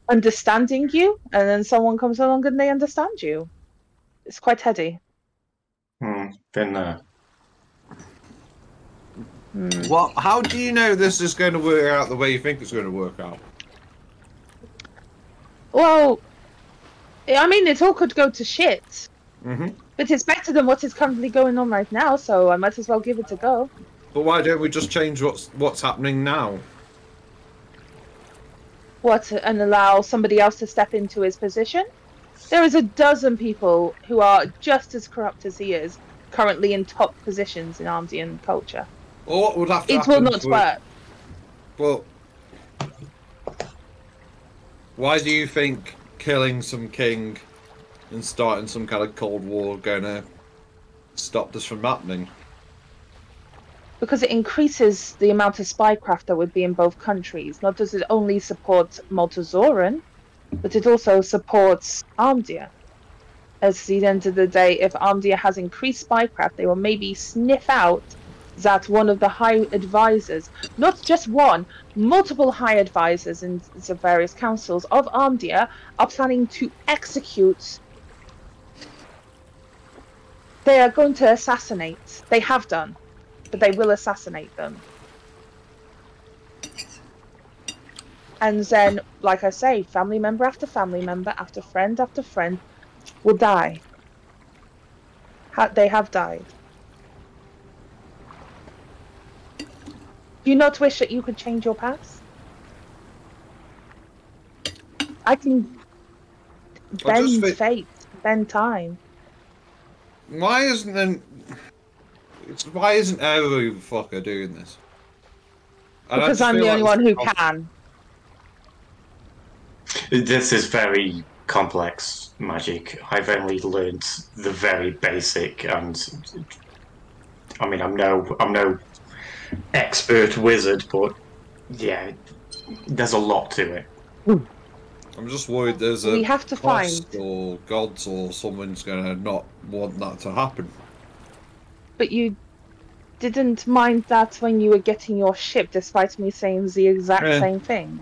understanding you, and then someone comes along and they understand you. It's quite heady. Been there. Well, how do you know this is going to work out the way you think it's going to work out? Well, I mean, it all could go to shit. Mm-hmm. But it's better than what is currently going on right now, so I might as well give it a go. But why don't we just change what's happening now? What, and allow somebody else to step into his position? There is a dozen people who are just as corrupt as he is, currently in top positions in Armdian culture. Well, what would have to happen? It will not work. Well, why do you think killing some king and starting some kind of Cold War gonna stop this from happening? Because it increases the amount of spycraft that would be in both countries. Not does it only support Maltazoran, but it also supports Armdia. At the end of the day, if Armdia has increased spycraft, they will maybe sniff out that one of the high advisors, not just one, multiple high advisors in the various councils of Armdia are planning to execute. They are going to assassinate. They have done, but they will assassinate them. And then, like I say, family member after family member, after friend will die. They have died. Do you not wish that you could change your past? I can bend fate, bend time. Why isn't every fucker doing this? Because I'm the only one who can. This is very complex magic. I've only learned the very basic, and I mean, I'm no expert wizard, but yeah, there's a lot to it. I'm just worried there's we have to find or gods or someone's gonna not want that to happen. But you didn't mind that when you were getting your ship, despite me saying the exact same thing.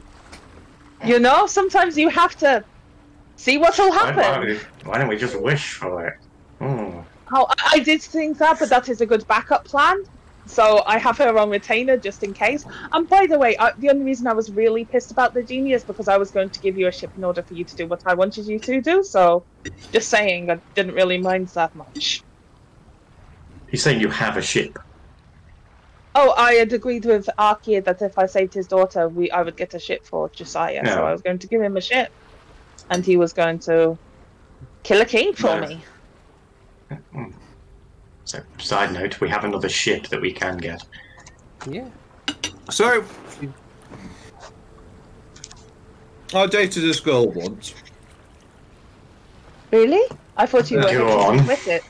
You know, sometimes you have to see what will happen. Why don't we just wish for it? Oh, I did think that, but that is a good backup plan. So I have her on retainer just in case. And by the way, the only reason I was really pissed about the genie is because I was going to give you a ship in order for you to do what I wanted you to do. So just saying, I didn't really mind that much. He's saying you have a ship. Oh, I had agreed with Arkia that if I saved his daughter, I would get a ship for Josiah. No. So I was going to give him a ship. And he was going to kill a king for me. So, side note, we have another ship that we can get. Yeah. So, I dated this girl once. Really? I thought you were with it.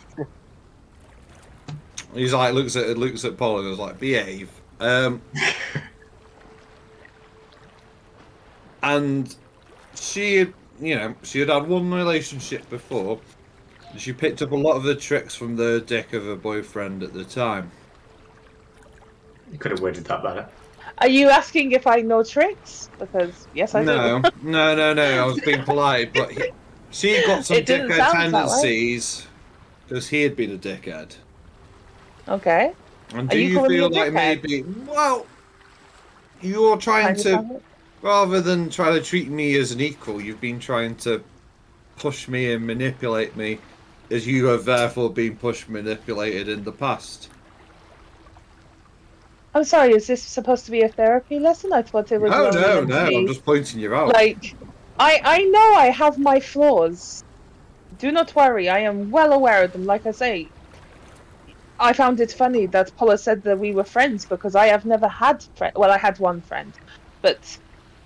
He's like, looks at Paul and goes like, behave. And she had had one relationship before. She picked up a lot of the tricks from the dick of her boyfriend at the time. You could have worded that better. Are you asking if I know tricks? Because yes, I do. No. I was being polite, but she got some dickhead tendencies because he had been a dickhead. Okay. And do you feel like maybe, well, you're trying to, rather than try to treat me as an equal, you've been trying to push me and manipulate me, as you have therefore been pushed and manipulated in the past? I'm sorry, is this supposed to be a therapy lesson? I thought it was. No, I'm just pointing you out. Like, I know I have my flaws, Do not worry, I am well aware of them. Like I say, I found it funny that Paula said that we were friends because I have never had friends. Well, I had one friend, but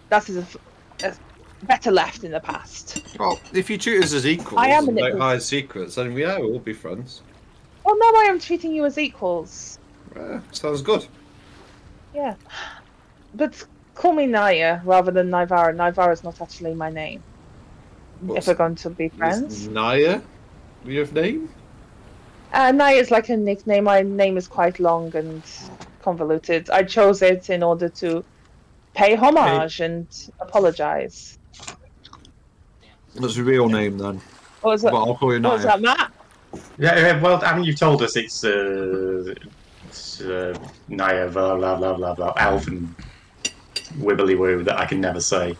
that is a better left in the past. Well, if you treat us as equals I am and don't hide secrets, then we'll be friends. Well, no, I am treating you as equals. Sounds good. Yeah. But call me Naya rather than Nivara. Nivara is not actually my name. If we're going to be friends. Is Naya your name? Naya is like a nickname. My name is quite long and convoluted. I chose it in order to pay homage and apologize. What's your real name then? What was that? But I'll call you Naya. What was that, Matt? Yeah, well, I mean, you've told us it's Naya, blah, blah, blah, blah, blah, Alvin wibbly woo that I can never say.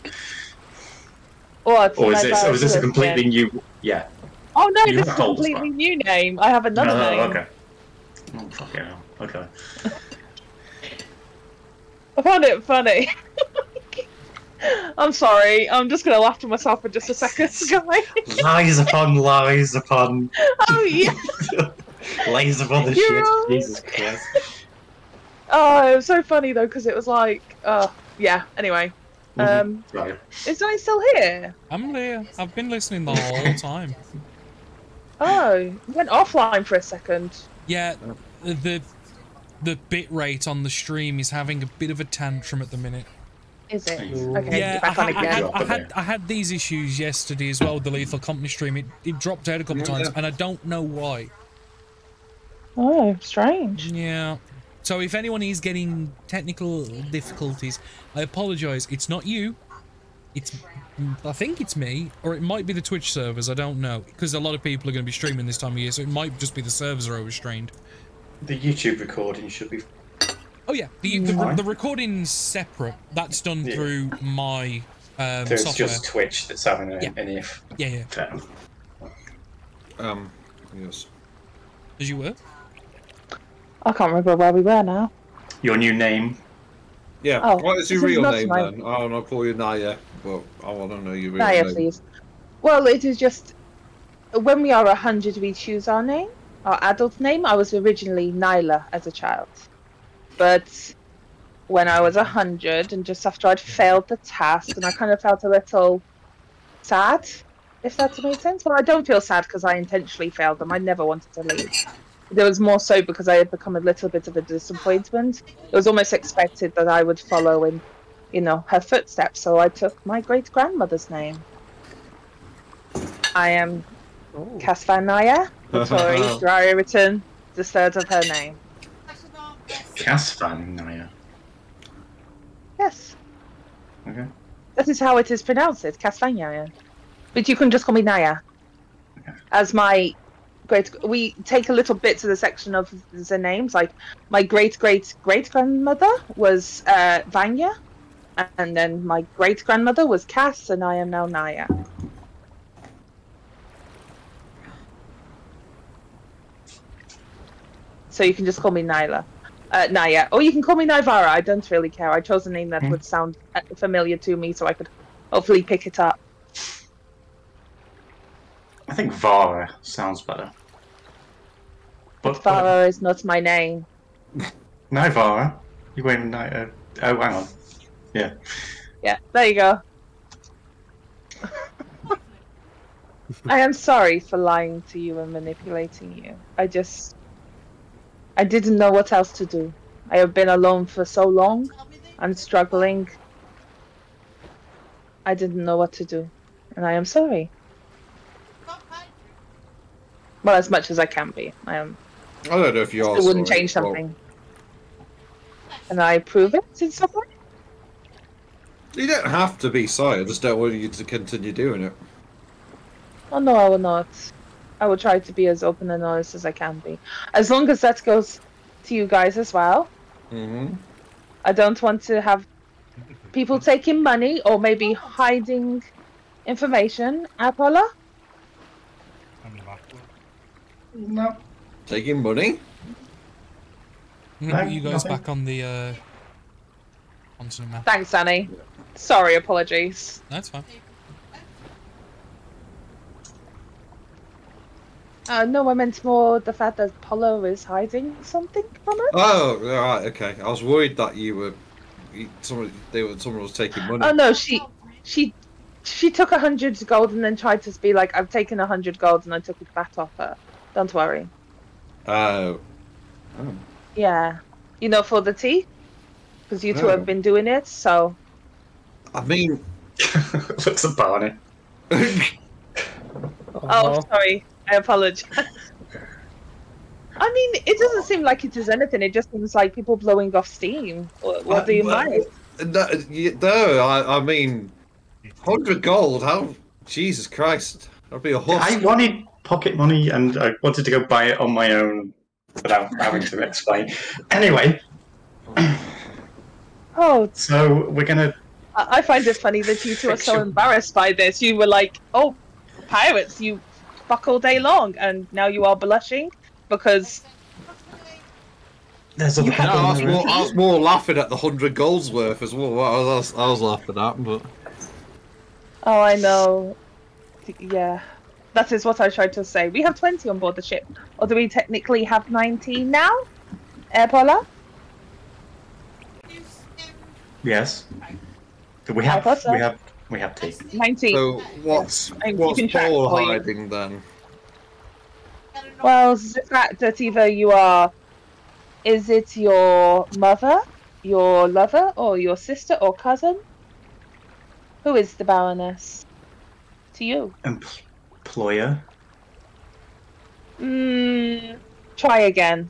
What? Or is this a completely new... Yeah. Oh no, this is a completely new name. I have another name. Okay. Oh, fucking hell. Okay. I found it funny. I'm sorry. I'm just gonna laugh to myself for just a second, guys. Lies upon lies upon. Oh yeah. Lies upon the shit. Right. Jesus Christ. Oh, it was so funny though, because it was like, yeah. Anyway, Right. is I still here? I'm here. I've been listening the whole time. Oh, you went offline for a second. Yeah, the bit rate on the stream is having a bit of a tantrum at the minute. Is it? Okay, yeah, back on again. I had these issues yesterday as well with the Lethal Company stream. It dropped out a couple times, and I don't know why. Oh, strange. Yeah. So if anyone is getting technical difficulties, I apologise. It's not you. I think it's me, or it might be the Twitch servers. I don't know, because a lot of people are going to be streaming this time of year, so it might just be the servers are overstrained. The YouTube recording should be. Oh yeah, the recording's separate. That's done through my so it's software. just Twitch that's having an if. Yeah. Yes. As you were. I can't remember where we were now. Your new name. Yeah. Oh, what is your real name then? I'll call you Naya, but I want to know your real Naya, name. please. Well, it is just when we are 100, we choose our name, our adult name. I was originally Nyla as a child, but when I was 100, and just after I'd failed the task, and I kind of felt a little sad, if that makes sense. Well, I don't feel sad because I intentionally failed them. I never wanted to leave. There was more so because I had become a little bit of a disappointment. It was almost expected that I would follow in, her footsteps. So I took my great-grandmother's name. I am Kasvanaya Vittori Dryerton, the third of her name. Kasvanaya. Yes. Okay. That is how it is pronounced. It's Kasvanaya. But you can just call me Naya. Okay. As my we take a little bit to the section of the names, like my great-great-great-grandmother was Vanya, and then my great-grandmother was Cass, and I am now Naya. So you can just call me Nyla. Naya. Or you can call me Nivara, I don't really care. I chose a name that would sound familiar to me so I could hopefully pick it up. I think Vara sounds better. But Vara is not my name. No, Vara. You went oh, hang on. Yeah. Yeah, there you go. I am sorry for lying to you and manipulating you. I didn't know what else to do. I have been alone for so long. I'm struggling. I didn't know what to do. And I am sorry. Well, as much as I can be. I don't know if you are. It wouldn't change something. Can I prove it in some way? You don't have to be sorry. I just don't want you to continue doing it. Oh no, I will not. I will try to be as open and honest as I can be. As long as that goes to you guys as well. Mm-hmm. I don't want to have people taking money or maybe hiding information. Apollo? No. Taking money? I'm gonna put you guys back on the onto the map. Thanks, Annie. Sorry, apologies. That's fine. No, I meant more the fact that Polo is hiding something from us. Oh, right, okay. I was worried that someone was taking money. Oh no, she took 100 gold and then tried to be like, I've taken 100 gold and I took it back off her. Don't worry. Oh. Yeah, for the tea, because you two have been doing it. So. I mean, looks a Barney. Oh, sorry. I apologize. I mean, it doesn't seem like it is anything. It just seems like people blowing off steam. What do you mind? No, I mean, 100 gold. How? Jesus Christ! That'd be a husk. I wanted pocket money, and I wanted to go buy it on my own without having to explain. Anyway. Oh. So we're gonna. I find it funny that you two are so embarrassed by this. You were like, "Oh, pirates! You fuck all day long," and now you are blushing because. There's other people. I was more laughing at the 100 gold's worth as well. I was laughing at, but. Oh, I know. Yeah, that is what I tried to say. We have 20 on board the ship, or do we technically have 19 now, Paula? Yes. We have. We have tea. 19. So what's Paul hiding then? Well, the fact that either you are. Is it your mother, your lover, or your sister or cousin? Who is the Baroness? To you. Employer. Try again.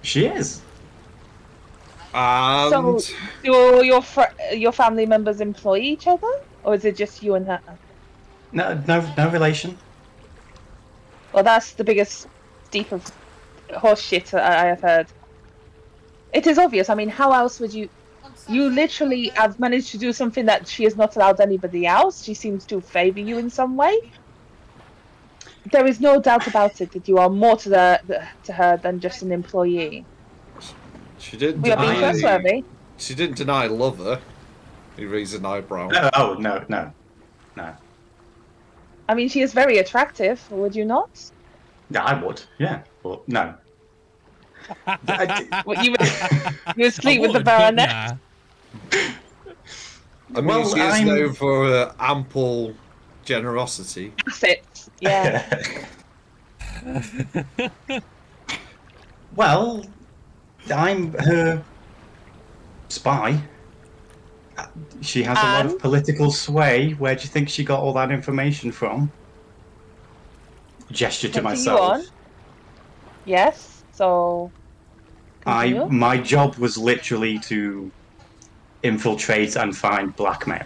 She is. So, do all your family members employ each other, or is it just you and her? No relation. Well, that's the biggest deep of horse shit I have heard. It is obvious. I mean, how else would you? You literally have managed to do something that she has not allowed anybody else. She seems to favor you in some way. There is no doubt about it that you are more to her than just an employee. She didn't. We are being trustworthy. She didn't deny lover. He raised an eyebrow. No. I mean, she is very attractive. Would you not? Yeah, I would. Yeah, but no. What, you would sleep with the Baroness? I mean, she is known for her ample generosity. Assets, yeah. Well, I'm her spy. She has a lot of political sway. Where do you think she got all that information from? Gesture to myself. Yes, so... Continue. My job was literally to infiltrate and find blackmail.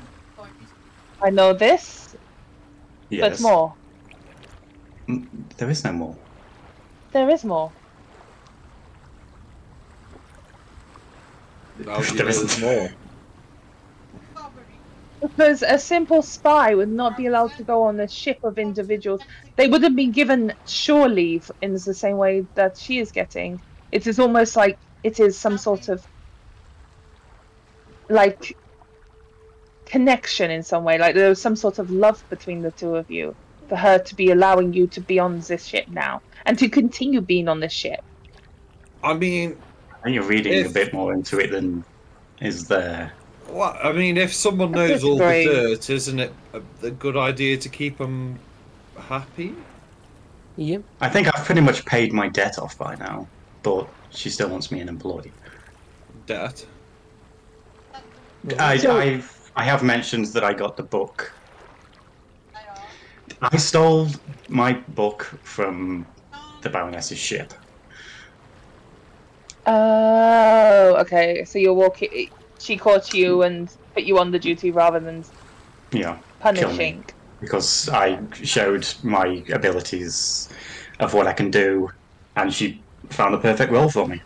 I know this. Yes. But more. There is no more. There is more. There is more. Because a simple spy would not be allowed to go on a ship of individuals. They would have been given shore leave in the same way that she is getting. It is almost like it is some sort of like connection in some way. Like there was some sort of love between the two of you for her to be allowing you to be on this ship now and to continue being on this ship. I mean, I think you're reading a bit more into it than is there. What? I mean, if someone knows all the dirt, isn't it a good idea to keep them happy? Yep. I think I've pretty much paid my debt off by now, but she still wants me an employee. Debt? I have mentioned that I got the book. I stole my book from the Baroness's ship. Oh, okay. So you're walking... She caught you and put you on the duty rather than punishing. Because I showed my abilities of what I can do, and she found the perfect role for me.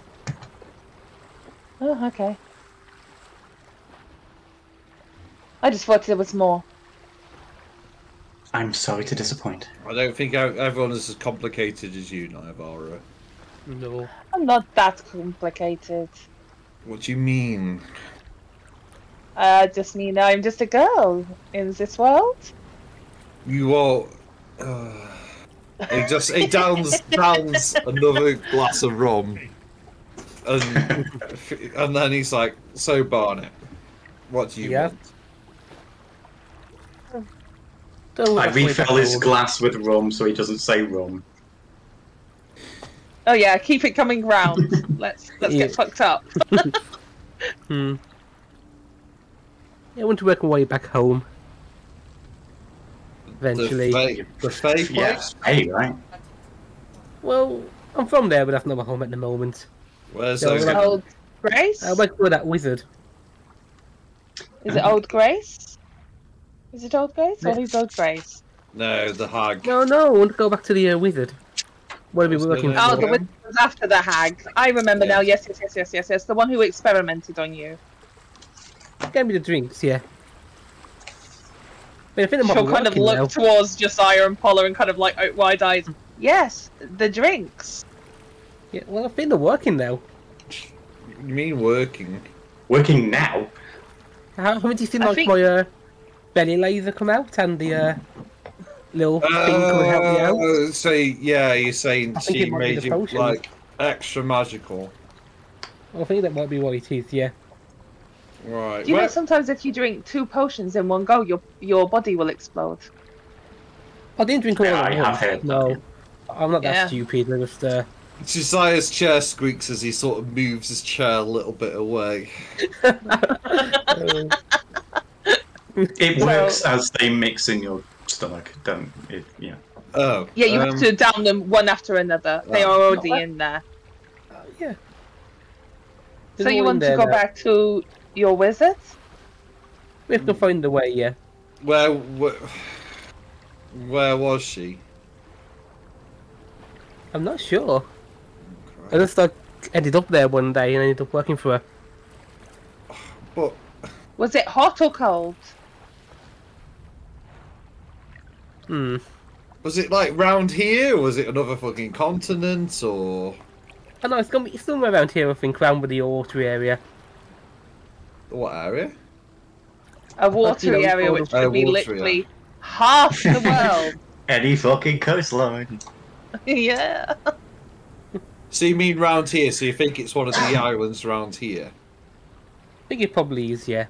Oh, okay. I just thought there was more. I'm sorry to disappoint. I don't think everyone is as complicated as you, Naivara. No. I'm not that complicated. What do you mean? I just mean I'm just a girl in this world. You are... He downs another glass of rum, and then he's like, "So Barnett, what do you want?" I refill his glass with rum so he doesn't say rum. Oh yeah, keep it coming round. Let's get fucked up. Yeah, I want to work my way back home. Eventually. The Fae place? Yes, hey, right. Well, I'm from there, but that's not my home at the moment. Where's So, those? Old Grace? I work for that wizard. Is it Old Grace? Is it Old Grace? Or who's Old Grace? No, the hag. No, I want to go back to the wizard. What are we working Oh, for? the wizard was after the hag. I remember now. Yes. The one who experimented on you. Gave me the drinks, yeah. But I think I'm She'll kind of look now. towards Josiah and Paula and kind of like wide eyes. Yes, the drinks. Yeah, well, I think they're working now. You mean working? Working now? How did you see like my belly laser come out and the little thing could help me out? So yeah, you're saying she it might be made the you potion. like extra magical. I think that might be what it is, yeah. Right. Do you know sometimes if you drink 2 potions in one go, your body will explode? I didn't drink all Yeah, at I have once. heard No, I'm not that Yeah. stupid. I just Josiah's chair squeaks as he sort of moves his chair a little bit away. It works as they mix in your stomach, don't it? Yeah. Oh. Yeah, you have to down them one after another. They are already in there. yeah. So you want to go back to your wizard? We have to find the way, yeah. Where was she? I'm not sure. I just ended up there one day and ended up working for her. But Was it hot or cold? was it like round here? Or was it another fucking continent? Or I know it's gonna be somewhere around here. I think around with the water area. what area? A watery area, which would be literally half the world. Any fucking coastline. Yeah. So you mean round here? So you think it's one of the islands round here? I think it probably is, yeah.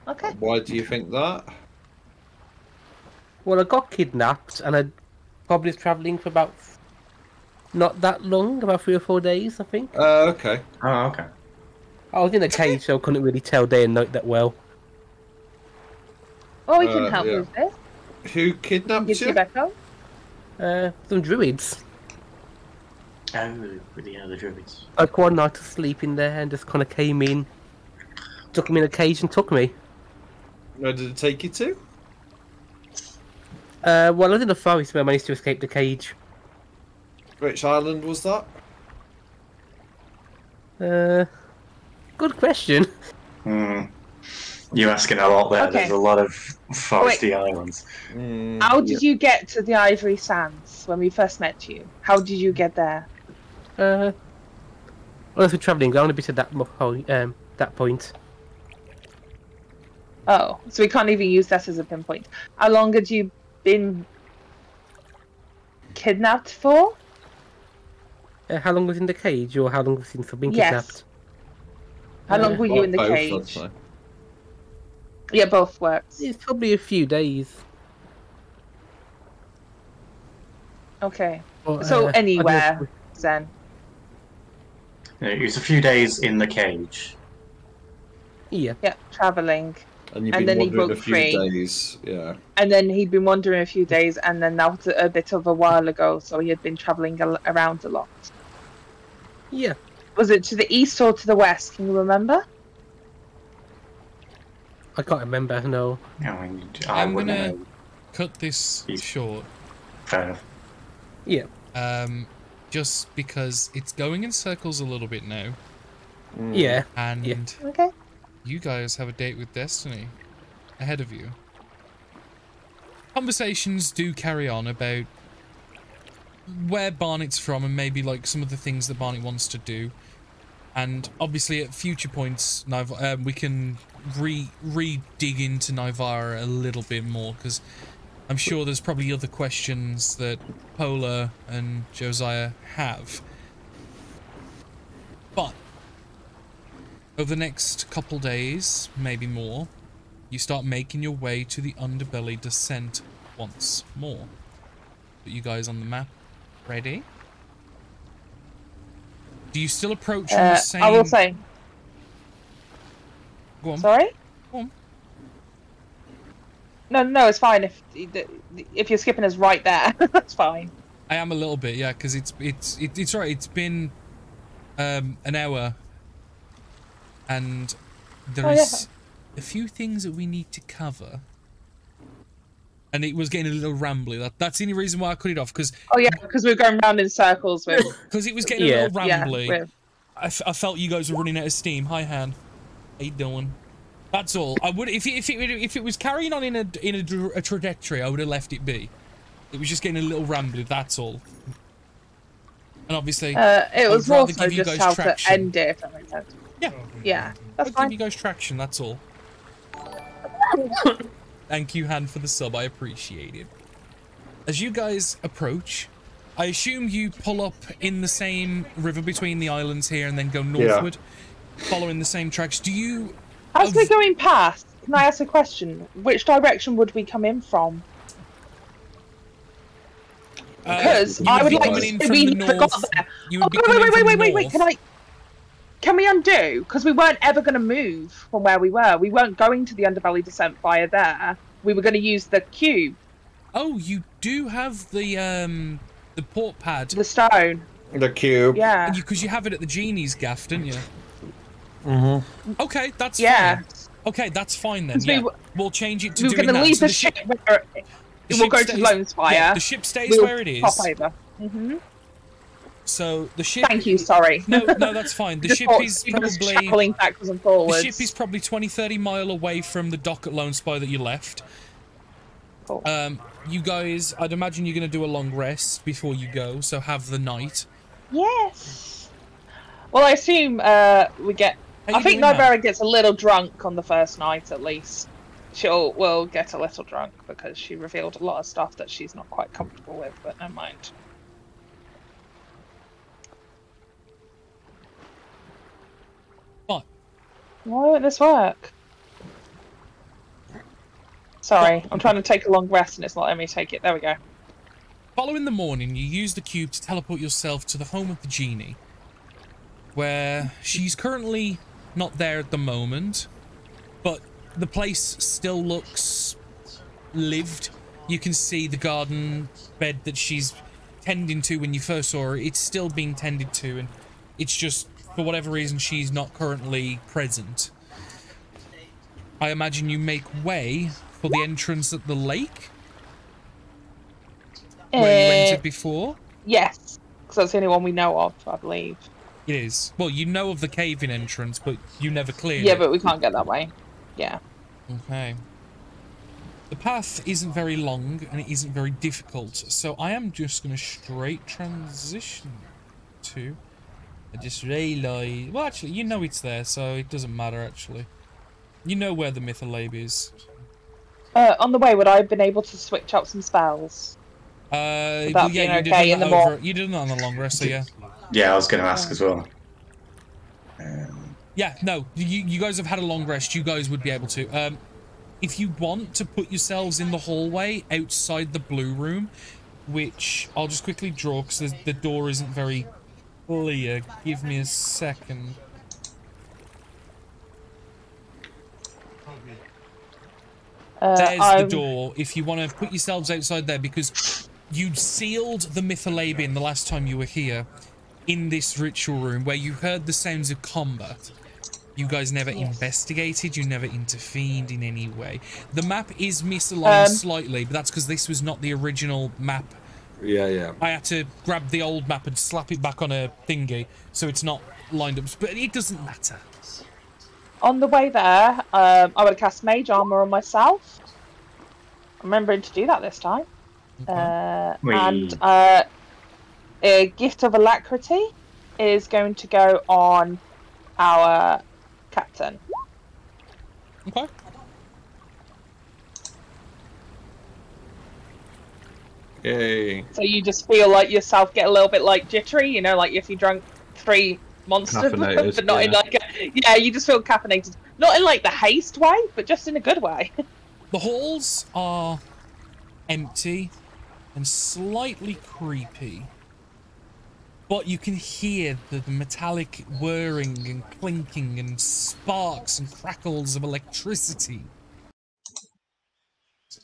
Okay. Why do you think that? Well, I got kidnapped and I probably was travelling for about not that long, about 3 or 4 days, I think. Okay. Oh, okay. I was in a cage, so I couldn't really tell day and night that well. Oh, we can help yeah. with this. Who kidnapped Give you? you back home. Some druids. Oh, the druids. I had one night to sleep in there and just kind of came in, took me in a cage and took me. Where did it take you to? Well, I was in the forest where I managed to escape the cage. Which island was that? Good question. You're asking a lot there. Okay. There's a lot of foresty islands. How did you get to the Ivory Sands when we first met you? How did you get there? Well, as we're travelling, I only been to that point. Oh, so we can't even use that as a pinpoint. How long had you been kidnapped for? How long was in the cage, or how long since I've been Yes. kidnapped? How long were you in the Both, I'd cage? say. Yeah, both works. It's probably a few days. Okay. But, So I anywhere, then. It was a few days in the cage. Yeah. Yeah, travelling. And you've And been then he wandering a broke few free. days. Yeah. And then he'd been wandering a few days, and then that was a bit of a while ago, so he had been travelling around a lot. Yeah. Was it to the east or to the west? Can you remember? I can't remember, no. I mean, I'm wouldn't gonna know. cut this short. Fair enough. Yeah. Just because it's going in circles a little bit now, Yeah. and Yeah. Okay. you guys have a date with Destiny ahead of you. Conversations do carry on about where Barnett's from and maybe like some of the things that Barnett wants to do. And obviously at future points, we can re-dig into Nivara a little bit more, because I'm sure there's probably other questions that Polar and Josiah have. But over the next couple days, maybe more, you start making your way to the underbelly descent once more. Put you guys on the map. Ready? Do you still approach on the same... I will say... Go on. Sorry? Go on. No, it's fine if you're skipping us right there. That's fine. I am a little bit, yeah, because it's right. It's been an hour, and there is a few things that we need to cover. And it was getting a little rambly. That's the only reason why I cut it off. Because because we were going round in circles with. Because it was getting a little rambly. Yeah, I felt you guys were running out of steam. Hi, Han. How you doing? That's all. I would if it was carrying on in a trajectory, I would have left it be. It was just getting a little rambly. That's all. And obviously, it was more so give just how traction. to end it. If that makes sense. Yeah, that's fine. Give you guys traction. That's all. Thank you, Han, for the sub. I appreciate it. As you guys approach, I assume you pull up in the same river between the islands here and then go northward, following the same tracks. Do you... As we're going past, can I ask a question? Which direction would we come in from? Because I would like to say we never got there. Wait, can we undo? Because we weren't ever going to move from where we were. We weren't going to the underbelly descent via there. We were going to use the cube. Oh, you do have the port pad. The stone. The cube. Yeah. Because you have it at the genie's gaff, didn't you? Mm-hmm. Okay, that's fine. Okay, that's fine then. Yeah. We'll change it to doing that. We're going to leave the ship where we'll go to Lone Spire. Yeah, the ship stays where it is. Pop over. Mm-hmm. So the ship. Thank you. Sorry. No, that's fine. The ship is probably traveling backwards and forwards. The ship is probably 20-30 miles away from the dock at Lone Spire that you left. Cool. You guys, I'd imagine you're going to do a long rest before you go, so have the night. Yes. Well, I assume we get. I think Nybera gets a little drunk on the first night, at least. Will get a little drunk because she revealed a lot of stuff that she's not quite comfortable with, but never mind. What? Why won't this work? Sorry, I'm trying to take a long rest and it's not letting me take it. There we go. Following the morning, you use the cube to teleport yourself to the home of the genie, where she's currently not there at the moment, but the place still looks lived. You can see the garden bed that she's tending to when you first saw her. It's still being tended to, and it's just, for whatever reason, she's not currently present. I imagine you make way for the entrance at the lake? Where you entered before? Yes, because that's the only one we know of, I believe. It is. Well, you know of the cave-in entrance, but you never cleared it. Yeah, but we can't get that way. Yeah. Okay. The path isn't very long, and it isn't very difficult, so I am just going to straight transition to... I just realised... Well, actually, you know it's there, so it doesn't matter, actually. You know where the Mytholabe is. On the way, would I have been able to switch up some spells? Well, yeah, you did that on the long rest, so yeah. Yeah, I was going to ask as well. Yeah, no, you guys have had a long rest. You guys would be able to. If you want to put yourselves in the hallway outside the blue room, which I'll just quickly draw because the door isn't very clear. Give me a second. There's the door. If you want to put yourselves outside there, because you sealed the Mytholabe in the last time you were here, in this ritual room where you heard the sounds of combat. You guys never investigated, you never intervened in any way. The map is misaligned slightly, but that's because this was not the original map. Yeah. I had to grab the old map and slap it back on a thingy, so it's not lined up, but it doesn't matter. On the way there, I would have cast Mage Armor on myself. I'm remembering to do that this time. And a Gift of Alacrity is going to go on our captain. Okay. Yay. So you just feel like yourself get a little bit like jittery, you know, like if you drank 3 Monster, but not in like you just feel caffeinated. Not in like the haste way, but just in a good way. The halls are empty and slightly creepy, but you can hear the metallic whirring and clinking and sparks and crackles of electricity.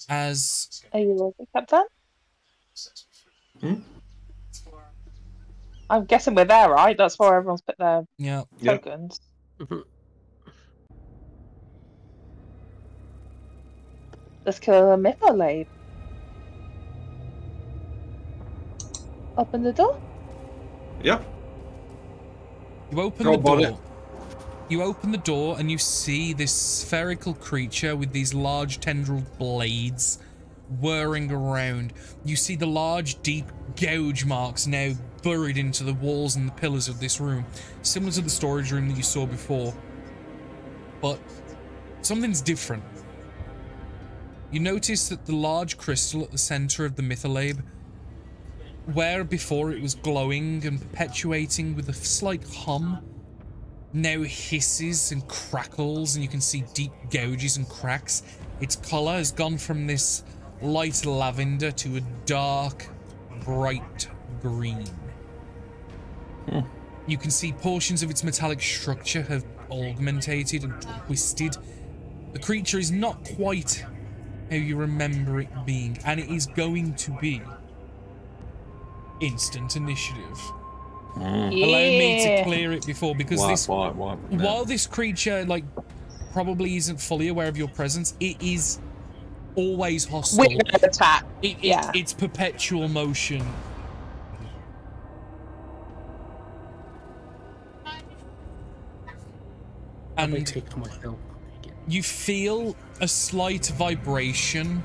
As... Are you ready, Captain? I'm guessing we're there, right? That's where everyone's put their tokens. Yep. Let's kill a Mytholade. Open the door? Yep. You open the door. You open the door and you see this spherical creature with these large tendril blades whirring around. You see the large, deep gouge marks now buried into the walls and the pillars of this room, similar to the storage room that you saw before. But something's different. You notice that the large crystal at the center of the Mytholabe, where before it was glowing and perpetuating with a slight hum, now hisses and crackles, and you can see deep gouges and cracks. Its color has gone from this light lavender to a dark, bright green. You can see portions of its metallic structure have augmentated and twisted. The creature is not quite how you remember it being, and it is going to be instant initiative. Allow me to clear it before, because while this creature like probably isn't fully aware of your presence, it is always hostile. With attack. It's perpetual motion. And you feel a slight vibration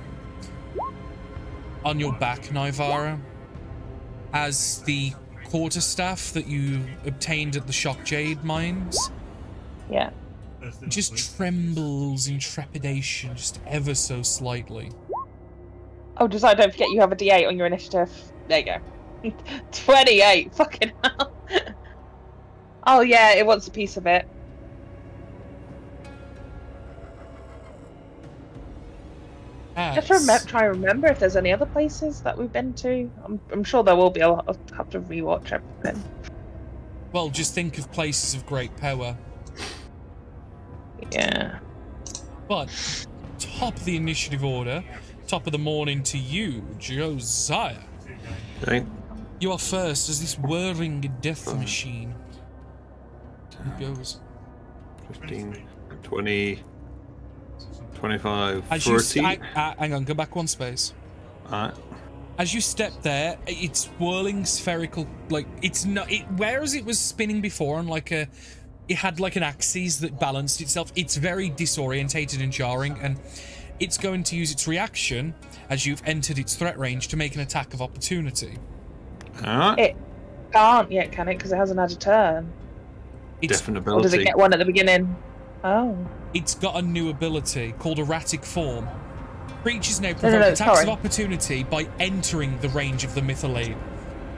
on your back, Nivara, as the quarterstaff that you obtained at the Shock Jade mines just trembles in trepidation, just ever so slightly. Oh, just don't forget you have a D8 on your initiative. There you go. 28. Fucking hell. Oh yeah, it wants a piece of it. Just try and remember if there's any other places that we've been to. I'm sure there will be. I'll have to rewatch everything. Well, just think of places of great power. Yeah. But top of the initiative order, top of the morning to you, Josiah. Okay. You are first as this whirring death machine. It goes 15, 20, 25, as 30. Hang on, go back one space. Alright. As you step there, it's whirling spherical, like, it's not, whereas it was spinning before on like a, it had like an axis that balanced itself, it's very disorientated and jarring, and it's going to use its reaction as you've entered its threat range to make an attack of opportunity. Alright. It can't yet, can it? Because it hasn't had a turn. Different ability. Or does it get one at the beginning? Oh. It's got a new ability called Erratic Form. Creatures now provoke attacks of opportunity by entering the range of the Mytholabe.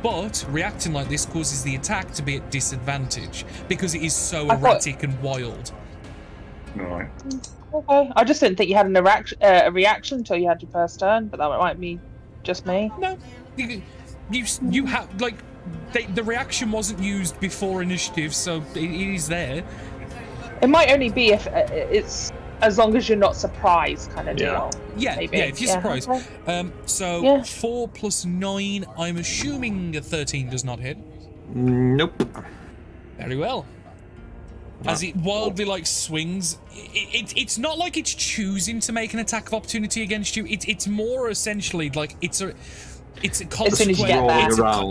But reacting like this causes the attack to be at disadvantage because it is so erratic and wild. Right. Okay. I just didn't think you had a reaction until you had your first turn, but that might be just me. No. You have, like, the reaction wasn't used before initiative, so it is there. It might only be if it's as long as you're not surprised, kind of deal. Yeah, maybe. Yeah, if you're surprised. Okay. So 4 plus 9, I'm assuming a 13 does not hit. Nope. Very well. As it wildly like swings, it's not like it's choosing to make an attack of opportunity against you. It's more essentially like it's a consequence.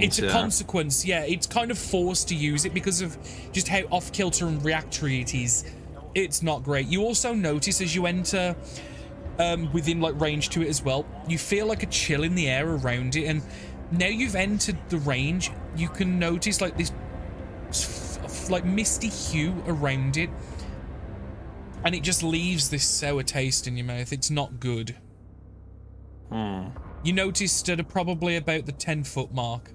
It's a consequence. Yeah, it's kind of forced to use it because of just how off kilter and reactory it is. It's not great. You also notice as you enter within like range to it as well, you feel like a chill in the air around it, and now you've entered the range, you can notice like this like misty hue around it, and it just leaves this sour taste in your mouth. It's not good. You noticed at probably about the 10-foot mark.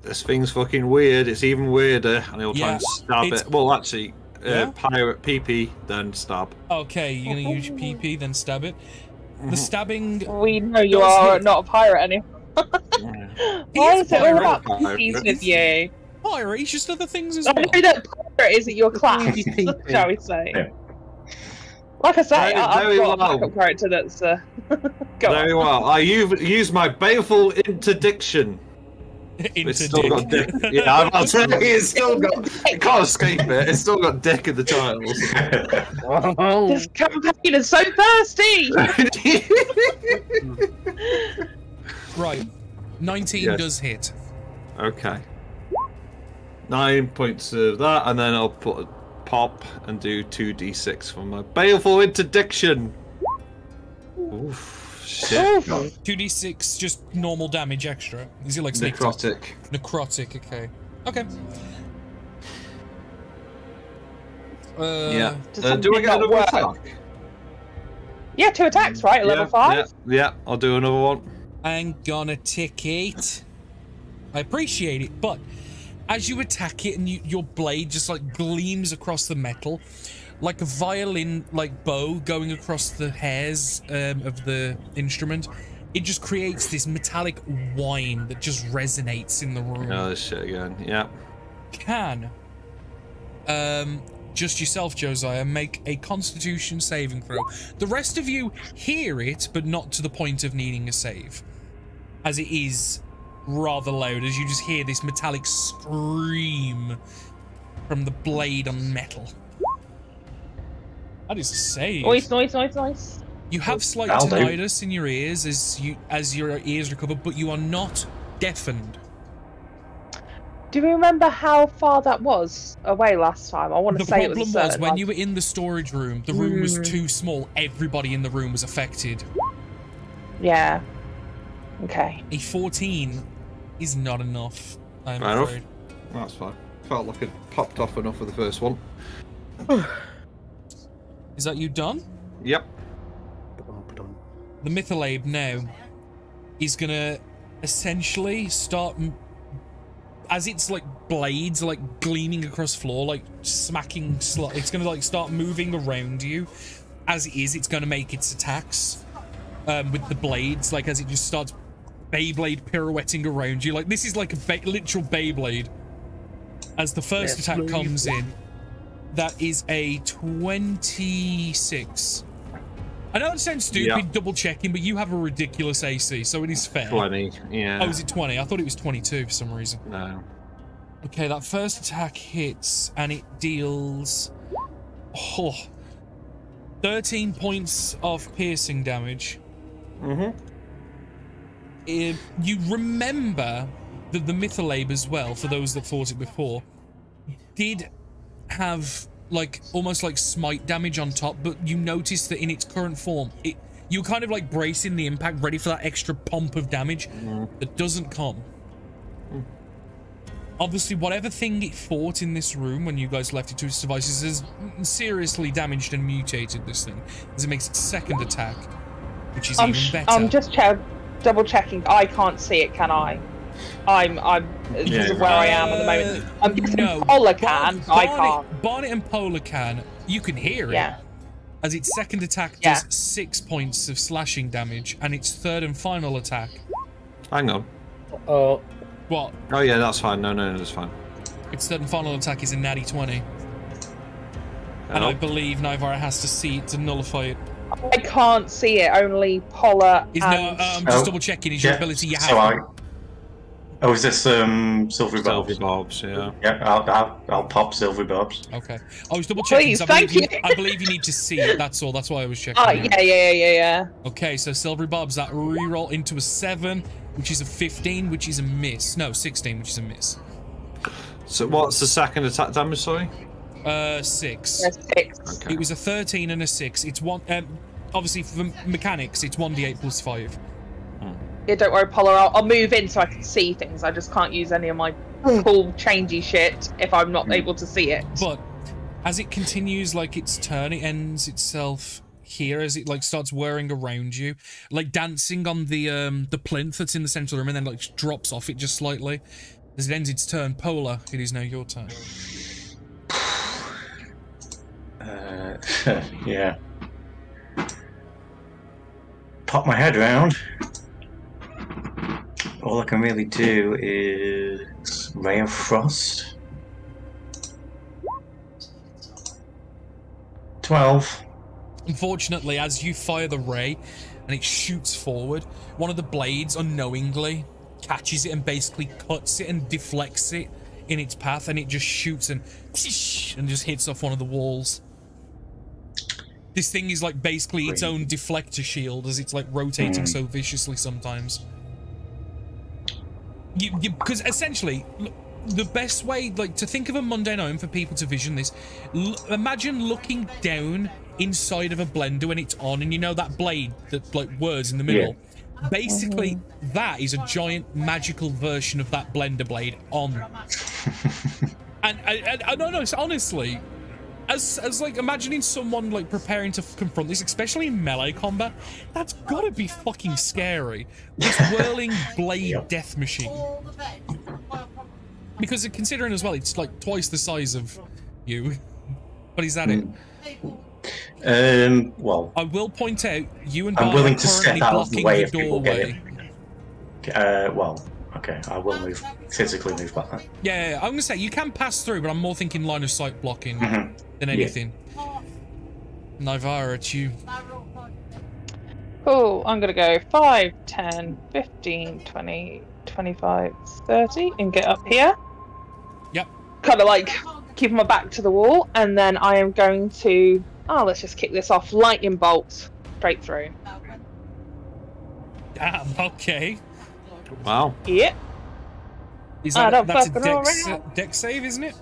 This thing's fucking weird. It's even weirder, and he'll try Yeah, and stab it's- it. Well, actually, Yeah? pirate PP, then stab. Okay, you're gonna use your PP, then stab it. The stabbing. We know you does are hit. not a pirate anymore. Why is is it all about pirate. PCs with you? Pirate, he's just other things as I well. know that pirate isn't your class, shall we say. Yeah. Like I say, I've Very got a well. backup character that's... go Very on. well. I used my baleful interdiction. It's still got dick. Yeah, I'll tell you, it's still got. You can't escape it. It's still got dick in the titles. This campaign is so thirsty! Right. 19 Yes. does hit. Okay. 9 points of that, and then I'll put a pop and do 2d6 for my baleful interdiction. Oof. Shit. 2d6, just normal damage extra. Is it like sneak attack? Necrotic. Necrotic, okay. Okay. Yeah. Does Do I something get not another work? attack? Yeah, 2 attacks, right? At level 5? Yeah, I'll do another one. I'm gonna tick it. I appreciate it, but as you attack it and your blade just like gleams across the metal, like a violin like bow going across the hairs of the instrument, it just creates this metallic whine that just resonates in the room. Oh, this shit again. Yeah. Can just yourself, Josiah, make a Constitution saving throw. The rest of you hear it, but not to the point of needing a save, as it is rather loud, as you just hear this metallic scream from the blade on metal. That is a save. Noise, noise, noise, noise. You have slight That'll do. tinnitus in your ears as your ears recover, but you are not deafened. Do you remember how far that was away last time? I want to The say it was a problem was certain when one. you were in the storage room, the room was too small. Everybody in the room was affected. Yeah. Okay. A 14 is not enough, I'm Fair enough. afraid. That's fine. Felt like it popped off enough for the first one. Is that you done? Yep. The Mythalabe now is gonna essentially start, as it's like blades like gleaming across floor, like smacking, it's gonna like start moving around you. As it is, it's gonna make its attacks with the blades, like as it just starts Beyblade pirouetting around you. Like this is like a literal Beyblade. As the first attack comes in, that is a 26. I know it sounds stupid, double checking, but you have a ridiculous AC, so it is fair. 20, yeah. Oh, is it 20? I thought it was 22 for some reason. No. Okay, that first attack hits, and it deals 13 points of piercing damage. You remember that the Mythalabe as well, for those that fought it before, did have like almost like smite damage on top, but you notice that in its current form, you're kind of like bracing the impact, ready for that extra pump of damage that doesn't come. Obviously, whatever thing it fought in this room when you guys left it to its devices has seriously damaged and mutated this thing, as it makes its second attack, which is even better. I'm just double checking. I can't see it, can I? Because of where I am at the moment. I'm guessing no, Polar can. I can't. Bonnet and Polar can. You can hear it. Yeah. As its second attack does 6 points of slashing damage, and its third and final attack. Hang on. What? Oh yeah, that's fine. No, that's fine. Its third and final attack is a natty 20. And I believe Nivara has to see it to nullify it. I can't see it. Only Polar and... I'm just double checking. Is your ability you have? Oh, is this Silvery Bobs? Silvery Bobs, yeah. Yeah, I'll pop Silvery Bobs. Okay. I was double checking. Please, thank you. I believe you need to see it. That's all. That's why I was checking. Oh, yeah. Okay, so Silvery Bobs, that reroll into a 7, which is a 15, which is a miss. No, 16, which is a miss. So what's the second attack damage, sorry? 6. Yeah, 6. Okay. It was a 13 and a 6. It's one. Obviously, for mechanics, it's 1d8 plus 5. Yeah, don't worry, Polar. I'll move in so I can see things. I just can't use any of my cool, changey shit if I'm not able to see it. But as it continues like its turn, it ends itself here as it like starts whirring around you, like dancing on the plinth that's in the center of the room, and then like drops off it just slightly. As it ends its turn, Polar, it is now your turn. Yeah. Pop my head around. All I can really do is Ray of Frost. 12. Unfortunately, as you fire the ray and it shoots forward, one of the blades unknowingly catches it and basically cuts it and deflects it in its path, and it just shoots and just hits off one of the walls. This thing is like basically its own deflector shield as it's like rotating so viciously sometimes. Because essentially, the best way like to think of a mundane item for people to vision this, imagine looking down inside of a blender when it's on, and you know that blade that like whirs in the middle. Yeah. Basically, that is a giant magical version of that blender blade on. and I don't know, honestly, as like imagining someone like preparing to confront this, especially in melee combat, that's gotta be fucking scary. This whirling blade death machine. Because considering as well, it's like twice the size of you, but he's at it. Well, I will point out you and I'm Bart willing are to currently step out of the blocking way the if people get doorway. it. Well, okay, I will move physically move back. Yeah, I'm gonna say you can pass through, but I'm more thinking line of sight blocking than anything. Nivara, it's you. Cool, I'm gonna go 5, 10, 15, 20, 25, 30 and get up here. Yep. Kind of like keep my back to the wall, and then I am going to, let's just kick this off. Lightning bolt straight through. Damn, okay. Wow. Yep. Is that, that's a dex save, isn't it?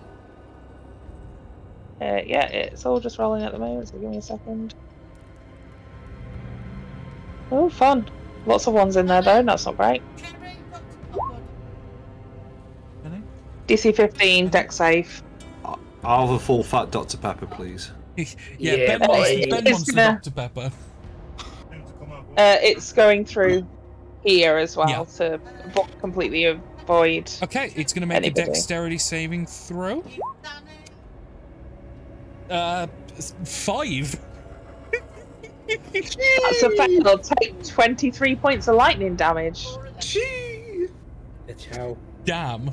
Yeah, it's all just rolling at the moment, so give me a second. Oh, fun. Lots of ones in there, though. That's not great. DC 15, dex save. I'll have a full fat Dr. Pepper, please. Ben wants the Dr. Pepper. It's going through here as well to completely avoid. Okay, it's going to make a dexterity saving throw. 5. That's a fail. I'll take 23 points of lightning damage. Gee. Damn.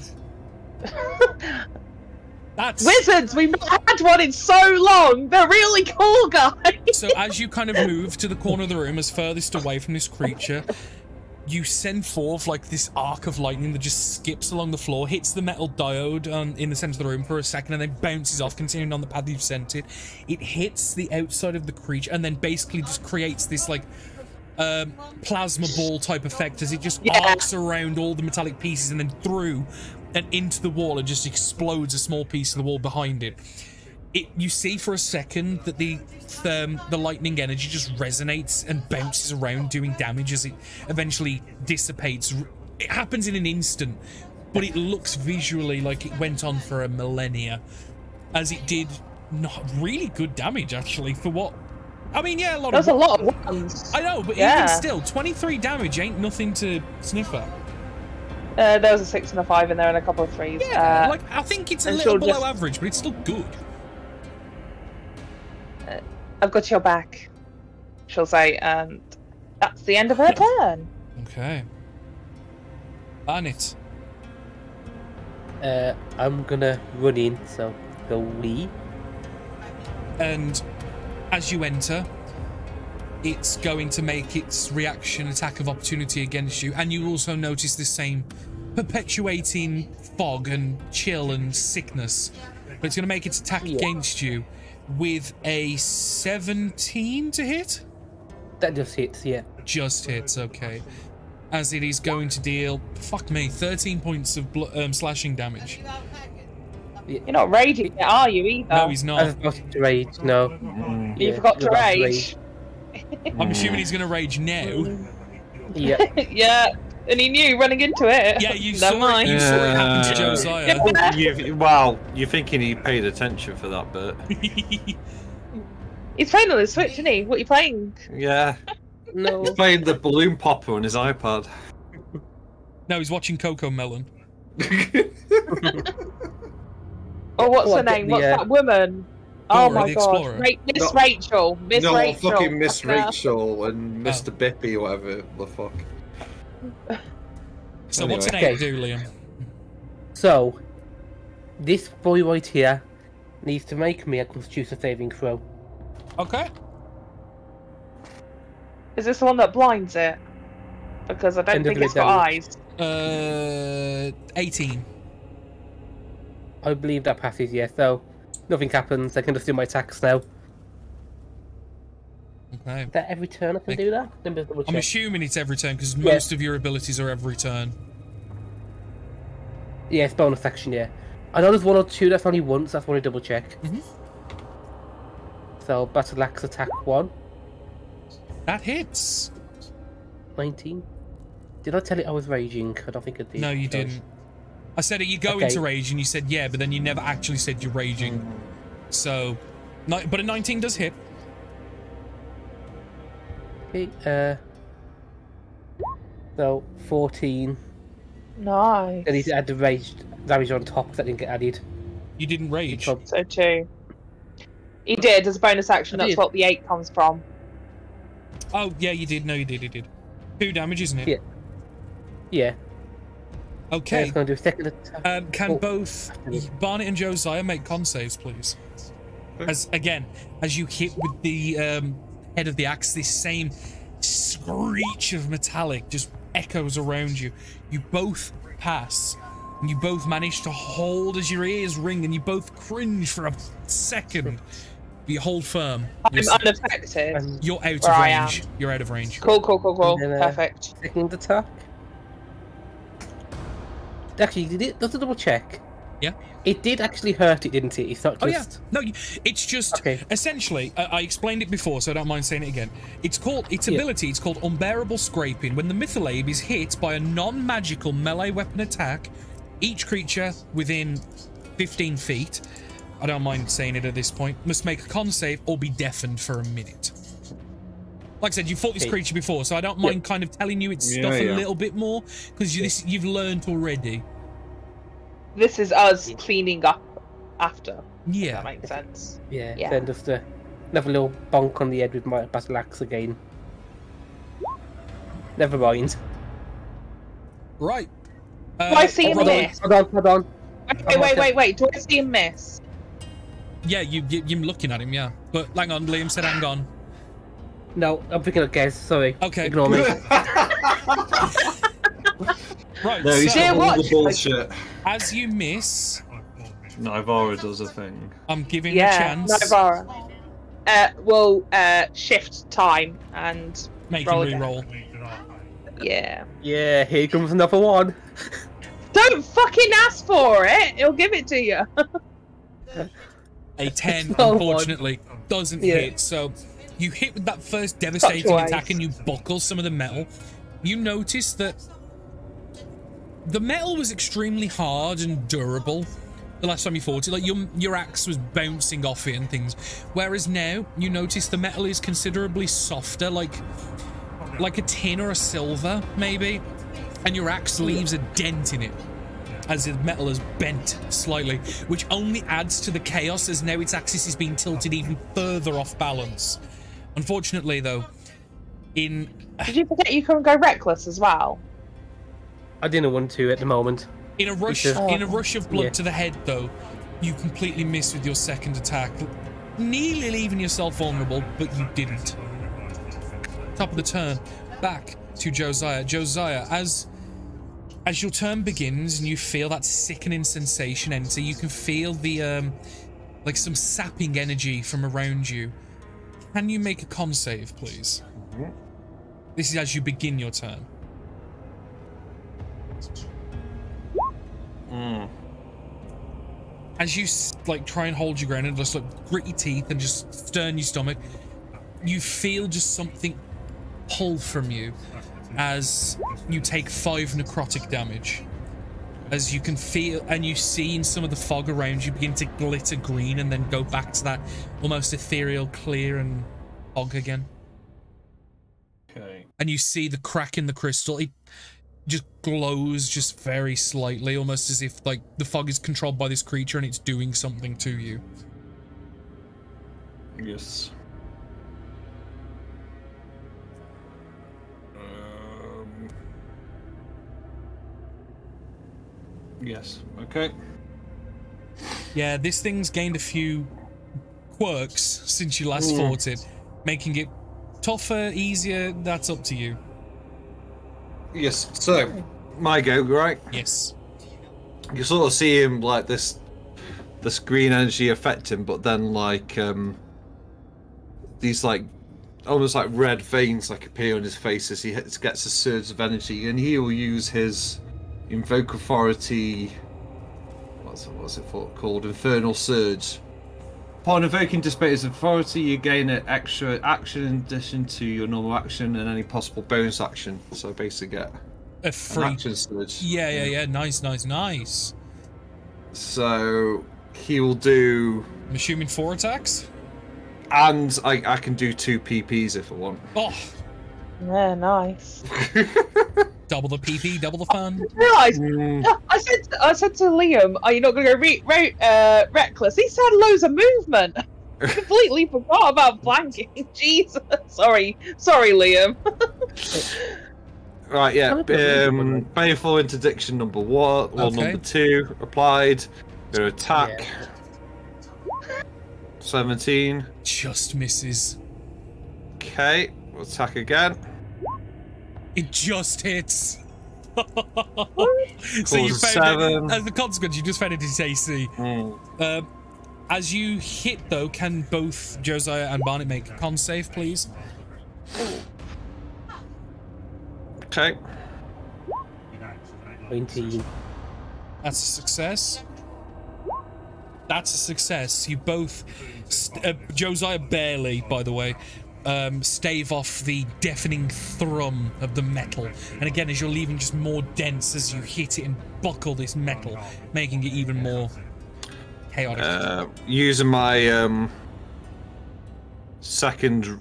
That's wizards. We've not had one in so long. They're really cool, guys. So as you kind of move to the corner of the room, as furthest away from this creature, you send forth like this arc of lightning that just skips along the floor, hits the metal diode in the center of the room for a second, and then bounces off, continuing on the path you've sent it. It hits the outside of the creature, and then basically just creates this like plasma ball type effect as it just arcs around all the metallic pieces and then through and into the wall and just explodes a small piece of the wall behind it. You see for a second that the lightning energy just resonates and bounces around, doing damage as it eventually dissipates. It happens in an instant, but it looks visually like it went on for a millennia, as it did not really good damage actually for what. I mean, yeah, There's a lot of ones. I know, but even still, 23 damage ain't nothing to sniff at. There was a 6 and a 5 in there and a couple of 3s. Yeah, like I think it's a little below average, but it's still good. I've got your back, she'll say, and that's the end of her turn. Okay. Barnett. I'm gonna run in, so go we. And as you enter, it's going to make its reaction attack of opportunity against you, and you also notice the same perpetuating fog and chill and sickness. But it's going to make its attack against you with a 17 to hit? That just hits, yeah. Just hits, okay. As it is going to deal, fuck me, 13 points of slashing damage. You're not raging yet, are you, either? No, he's not. I forgot to rage, no. You forgot to rage. I'm assuming he's going to rage now. Yeah. Yeah, and he knew running into it. Yeah, you saw it happen to Josiah. Wow, you're thinking he paid attention for that bit. He's playing on his Switch, isn't he? What are you playing? Yeah. No. He's playing the balloon popper on his iPad. No, he's watching Coco Melon. Oh, what's her name? What's that woman? Oh Dora my the god. Explorer. Miss Rachel. Miss no, Rachel. fucking Miss Fuck her. Rachel and Mr. Bippy, whatever the fuck. So Anyway. what's an egg do, Liam? So, this boy right here needs to make me a Constitution saving throw. Okay. Is this the one that blinds it? Because I don't End of think the it's got damage. eyes. 18. I believe that passes, yeah, so nothing happens. I can just do my attacks now. Okay. Is that every turn I can do that? Let me double I'm check. assuming it's every turn because most of your abilities are every turn. Yeah, it's bonus action, yeah. I know there's one or two that's only once, that's one to double check. So, Battle Axe attack 1. That hits. 19. Did I tell it I was raging? I don't think I did. No, you didn't. I said it, you go into rage and you said yeah, but then you never actually said you're raging. So, but a 19 does hit. Okay, so 14. Nice. I need to add the rage damage on top that didn't get added. You didn't rage. So too. He did as a bonus action. I That's did. what the 8 comes from. Oh, yeah, you did. No, you did. You did. 2 damage, isn't it? Yeah. Yeah. Okay. It's going to do a second attack. Can both Barnett and Josiah make con saves, please? As you hit with the head of the axe, this same screech of metallic just echoes around you. You both pass, and you both manage to hold as your ears ring, and you both cringe for a second. But you hold firm. I'm unaffected. You're out where of I am. range. You're out of range. Cool. Then, Perfect. Second attack. Actually, did it? Does a double check? Yeah. It did actually hurt it, didn't it? It's not just... Oh yeah, no, it's just essentially. I explained it before, so I don't mind saying it again. It's called ability. It's called unbearable scraping. When the Mytholeib is hit by a non-magical melee weapon attack, each creature within 15 feet, I don't mind saying it at this point, must make a con save or be deafened for a minute. Like I said, you fought this creature before, so I don't mind kind of telling you its stuff a little bit more because you've learned already. This is us cleaning up after. Yeah. That makes sense. Yeah. Yeah. Then just another little bonk on the head with my battle axe again. Never mind. Right. Do I see him miss? Hold on. Wait. Do I see him miss? Yeah, you're looking at him, yeah. But hang on, Liam said hang on. No, I'm picking up Gez, sorry. Okay. Ignore me. Right, No, he's so, got all the bullshit. as you miss, Nivara does a thing. I'm giving you a chance. Nivara. We'll shift time and Make roll him again. re-roll. Yeah. Yeah, here comes another one. Don't fucking ask for it. He'll give it to you. A 10, No unfortunately, doesn't hit. So you hit with that first devastating Touch-wise. attack and you buckle some of the metal. You notice that the metal was extremely hard and durable the last time you fought it. Like your axe was bouncing off it and things. Whereas now you notice the metal is considerably softer, like a tin or a silver, maybe. And your axe leaves a dent in it as the metal is bent slightly, which only adds to the chaos as now its axis is being tilted even further off balance. Unfortunately, though, Did you forget you can go reckless as well? I didn't want to at the moment. in a rush of blood to the head, though, you completely missed with your second attack, nearly leaving yourself vulnerable, but you didn't. Top of the turn, back to Josiah. Josiah, as your turn begins and you feel that sickening sensation enter, you can feel the like some sapping energy from around you. Can you make a con save, please? This is as you begin your turn. As you try and hold your ground and just grit your teeth and just stern your stomach, you feel just something pull from you as you take 5 necrotic damage. as you can feel and you see in some of the fog around you begin to glitter green and then go back to that almost ethereal clear and fog again. Okay. And you see the crack in the crystal. It just glows just very slightly, almost as if like the fog is controlled by this creature and it's doing something to you. Yes. Yes. Okay. Yeah, this thing's gained a few quirks since you last fought it, making it tougher, easier. That's up to you. Yes. So, my go, right? Yes. You sort of see him like this green energy affect him, but then like these like almost like red veins like appear on his face as he gets a surge of energy, and he will use his invoke authority. What's it called? Infernal Surge. Upon invoking Dissipator's authority, you gain an extra action in addition to your normal action and any possible bonus action. So basically get a free action surge. Yeah. Nice. So he will do. I'm assuming 4 attacks. And I can do 2 PPs if I want. Oh. Yeah, nice. Double the PP, double the fun. Realised, I said to Liam, "Are you not going to go reckless?" He said loads of movement. Completely forgot about flanking. Jesus, sorry, Liam. Right, yeah. Baleful Interdiction number 1, or number 2 applied. Your attack. Yeah. 17. Just misses. Okay, we'll attack again. It just hits. So you found it, as a consequence, you just found it its AC. As you hit, though, can both Josiah and Barnet make a con save, please? Okay. 19. That's a success. That's a success. You both, Josiah barely, by the way, stave off the deafening thrum of the metal. And again, as you're leaving just more dense as you hit it and buckle this metal, making it even more chaotic. Using my second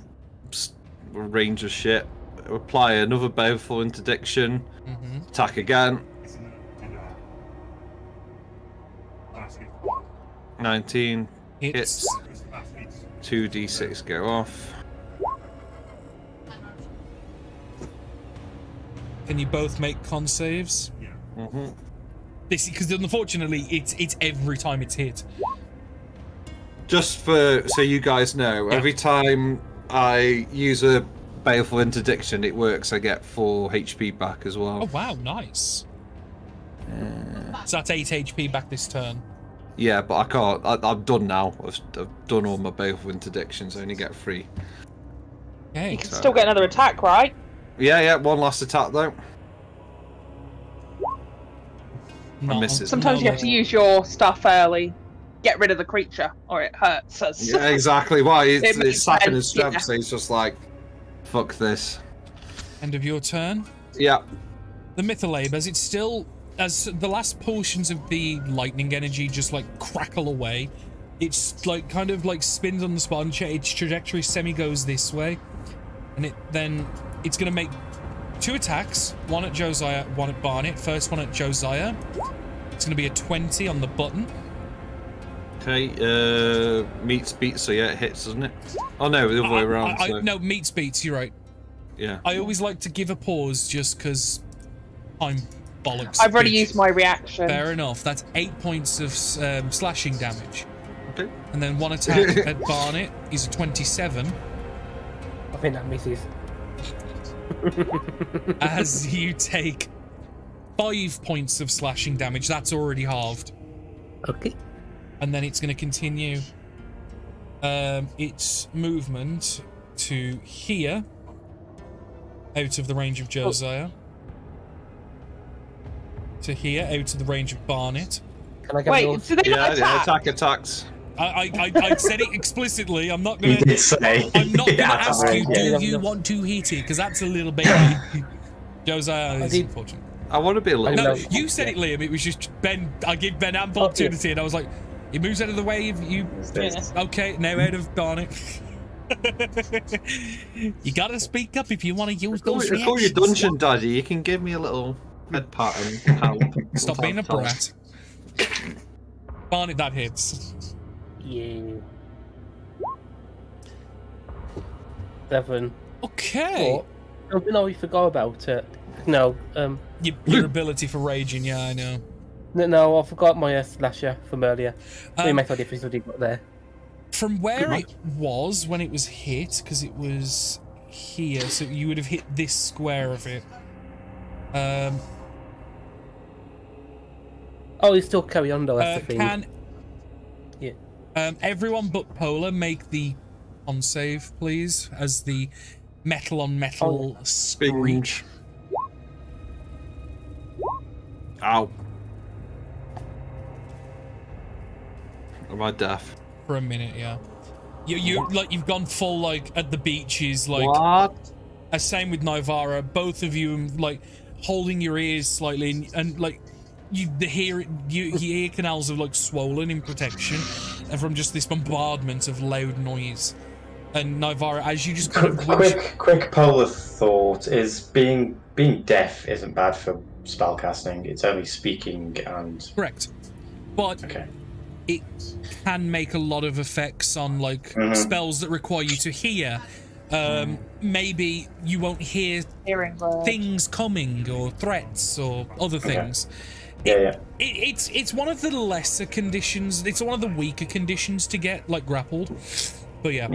range of shit, apply another baleful interdiction. Attack again. 19 hits. 2d6 go off. Can you both make con saves? This, because unfortunately it's every time it's hit. Just for so you guys know, every time I use a baleful interdiction, it works. I get 4 HP back as well. Oh wow, nice. So that's 8 HP back this turn. Yeah, but I can't. I'm done now. I've done all my baleful interdictions. I only get 3. Okay. You can still get another attack, right? Yeah. One last attack though. No. Misses. Sometimes you have to use your stuff early. Get rid of the creature, or it hurts us. Yeah, exactly. Why? It's sacking his strength, yeah. so he's just like, fuck this. End of your turn. Yeah. The Mythalabe, as it's still, as the last portions of the lightning energy just like crackle away, it's like kind of like spins on the sponge. Its trajectory semi goes this way, and it's gonna make 2 attacks, one at Josiah, one at Barnet. First one at Josiah. It's gonna be a 20 on the button. Okay, meets beats, so yeah, it hits, doesn't it? Oh no, the other way around. No, meets beats, you're right. Yeah. I always like to give a pause just because I'm bollocks. I've already used my reaction. Fair enough. That's 8 points of slashing damage. Okay. And then one attack at Barnet is a 27. I think that misses. As you take 5 points of slashing damage. That's already halved. Okay. And then it's going to continue its movement to here, out of the range of Josiah. To here, out of the range of Barnet. Can I get Wait, so they not attack? Attacks. I said it explicitly. I'm not going You did say. I'm not going to Yeah, ask you, yeah. do you want to hit it? Because that's a little bit... Josiah is unfortunate. I want to be a little. No, you said it, Liam. It was just Ben. I gave Ben ample opportunity, and I was like, "He moves out of the way. If you okay? Now out of Barnet." You gotta speak up if you want to use those reactions. I call you Dungeon Daddy. You can give me a little head pat and help. Stop being a brat. Barnet, that hits. Yeah. 7. Okay. Something I forgot about it. No. Your ability for raging. Yeah, I know. No, I forgot my slasher from earlier. We might have difference what you got there. From where it was when it was hit, because it was here, so you would have hit this square of it. Oh, you still carry on though, that's the thing. Yeah. Everyone but Polar make the on save, please, as the metal on metal screech. Ow. Am I deaf? For a minute, yeah. You like you've gone full like at the beaches, like what? Same with Nivara. Both of you like holding your ears slightly, and like your ear canals are like swollen in protection, and from just this bombardment of loud noise. And Nivara, as you just kind of quick polar thought is being deaf isn't bad for spellcasting. It's only speaking and correct, but it can make a lot of effects on like spells that require you to hear. Maybe you won't hear things coming or threats or other things. It's one of the lesser conditions. It's one of the weaker conditions to get like grappled. But yeah.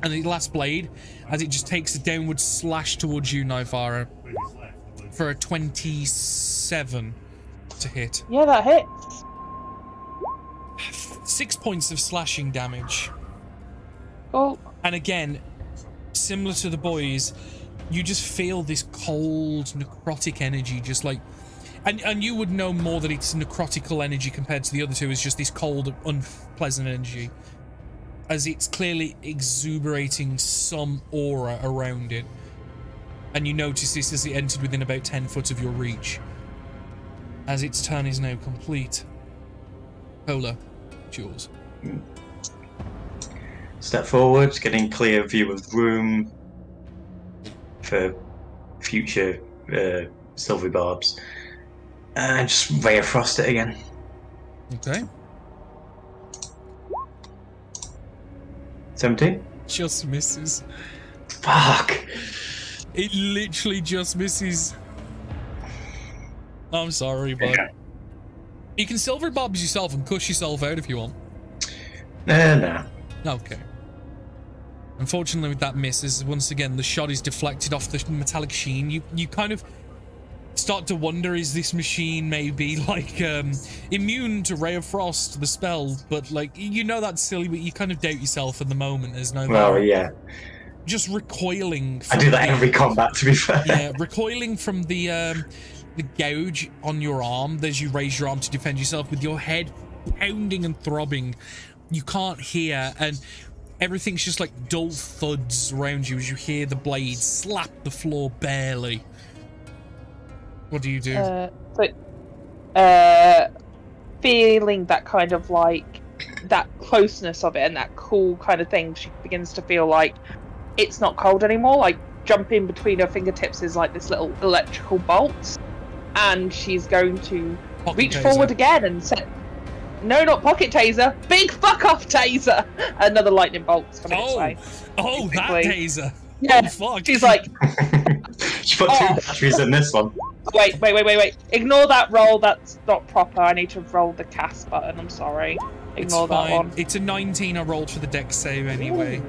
And the last blade, as it just takes a downward slash towards you, Nivara, for a 27 to hit. Yeah, that hits. 6 points of slashing damage. Oh. And again, similar to the boys, you just feel this cold, necrotic energy, just like... And you would know more that it's necrotical energy compared to the other two, is just this cold, unpleasant energy. As it's clearly exuberating some aura around it. And you notice this as it entered within about 10 foot of your reach. As its turn is now complete. Polar, it's yours. Step forward, getting clear view of the room for future silvery barbs. And just ray of frost it again. Okay. 17? Just misses. Fuck! It literally just misses. I'm sorry, bud. Okay. You can silver bobs yourself and cuss yourself out if you want. No. Okay. Unfortunately, with that misses, once again, the shot is deflected off the metallic sheen. You kind of start to wonder, is this machine maybe like immune to Ray of Frost, the spell? But like, you know that's silly, but you kind of doubt yourself at the moment. There's no. Well, yeah. Just recoiling. From I do that every combat, to be fair. Yeah, recoiling from the gouge on your arm as you raise your arm to defend yourself, with your head pounding and throbbing. You can't hear, and everything's just like dull thuds around you as you hear the blade slap the floor barely. What do you do? Feeling that kind of like that closeness of it and that cool kind of thing, she begins to feel like it's not cold anymore. Like jumping between her fingertips is like this little electrical bolt, and she's going to reach forward again and set. No, not pocket taser. Big fuck off taser. Another lightning bolt's coming its way. Oh, that taser. Yeah. Oh, fuck. She's like. She put 2 batteries in this one. Wait. Ignore that roll. That's not proper. I need to roll the cast button. I'm sorry. Ignore that one. It's a 19 I rolled for the dex save anyway.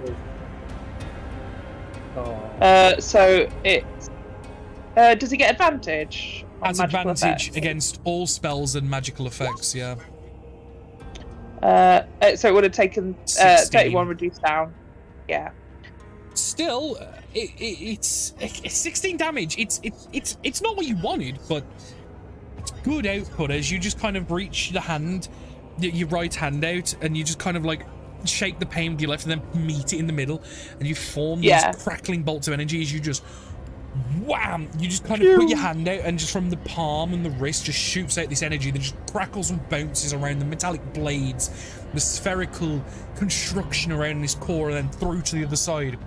So it's. Does he get advantage? Has advantage against all spells and magical effects, yeah. So it would have taken 31 reduced down. Yeah. Still, it's 16 damage. It's not what you wanted, but it's good output as you just kind of reach the hand, your right hand out, and you just kind of like shake the pain with your left and then meet it in the middle, and you form these crackling bolts of energy as you just wham! You just kind of put your hand out, and just from the palm and the wrist just shoots out this energy that just crackles and bounces around the metallic blades, the spherical construction around this core, and then through to the other side.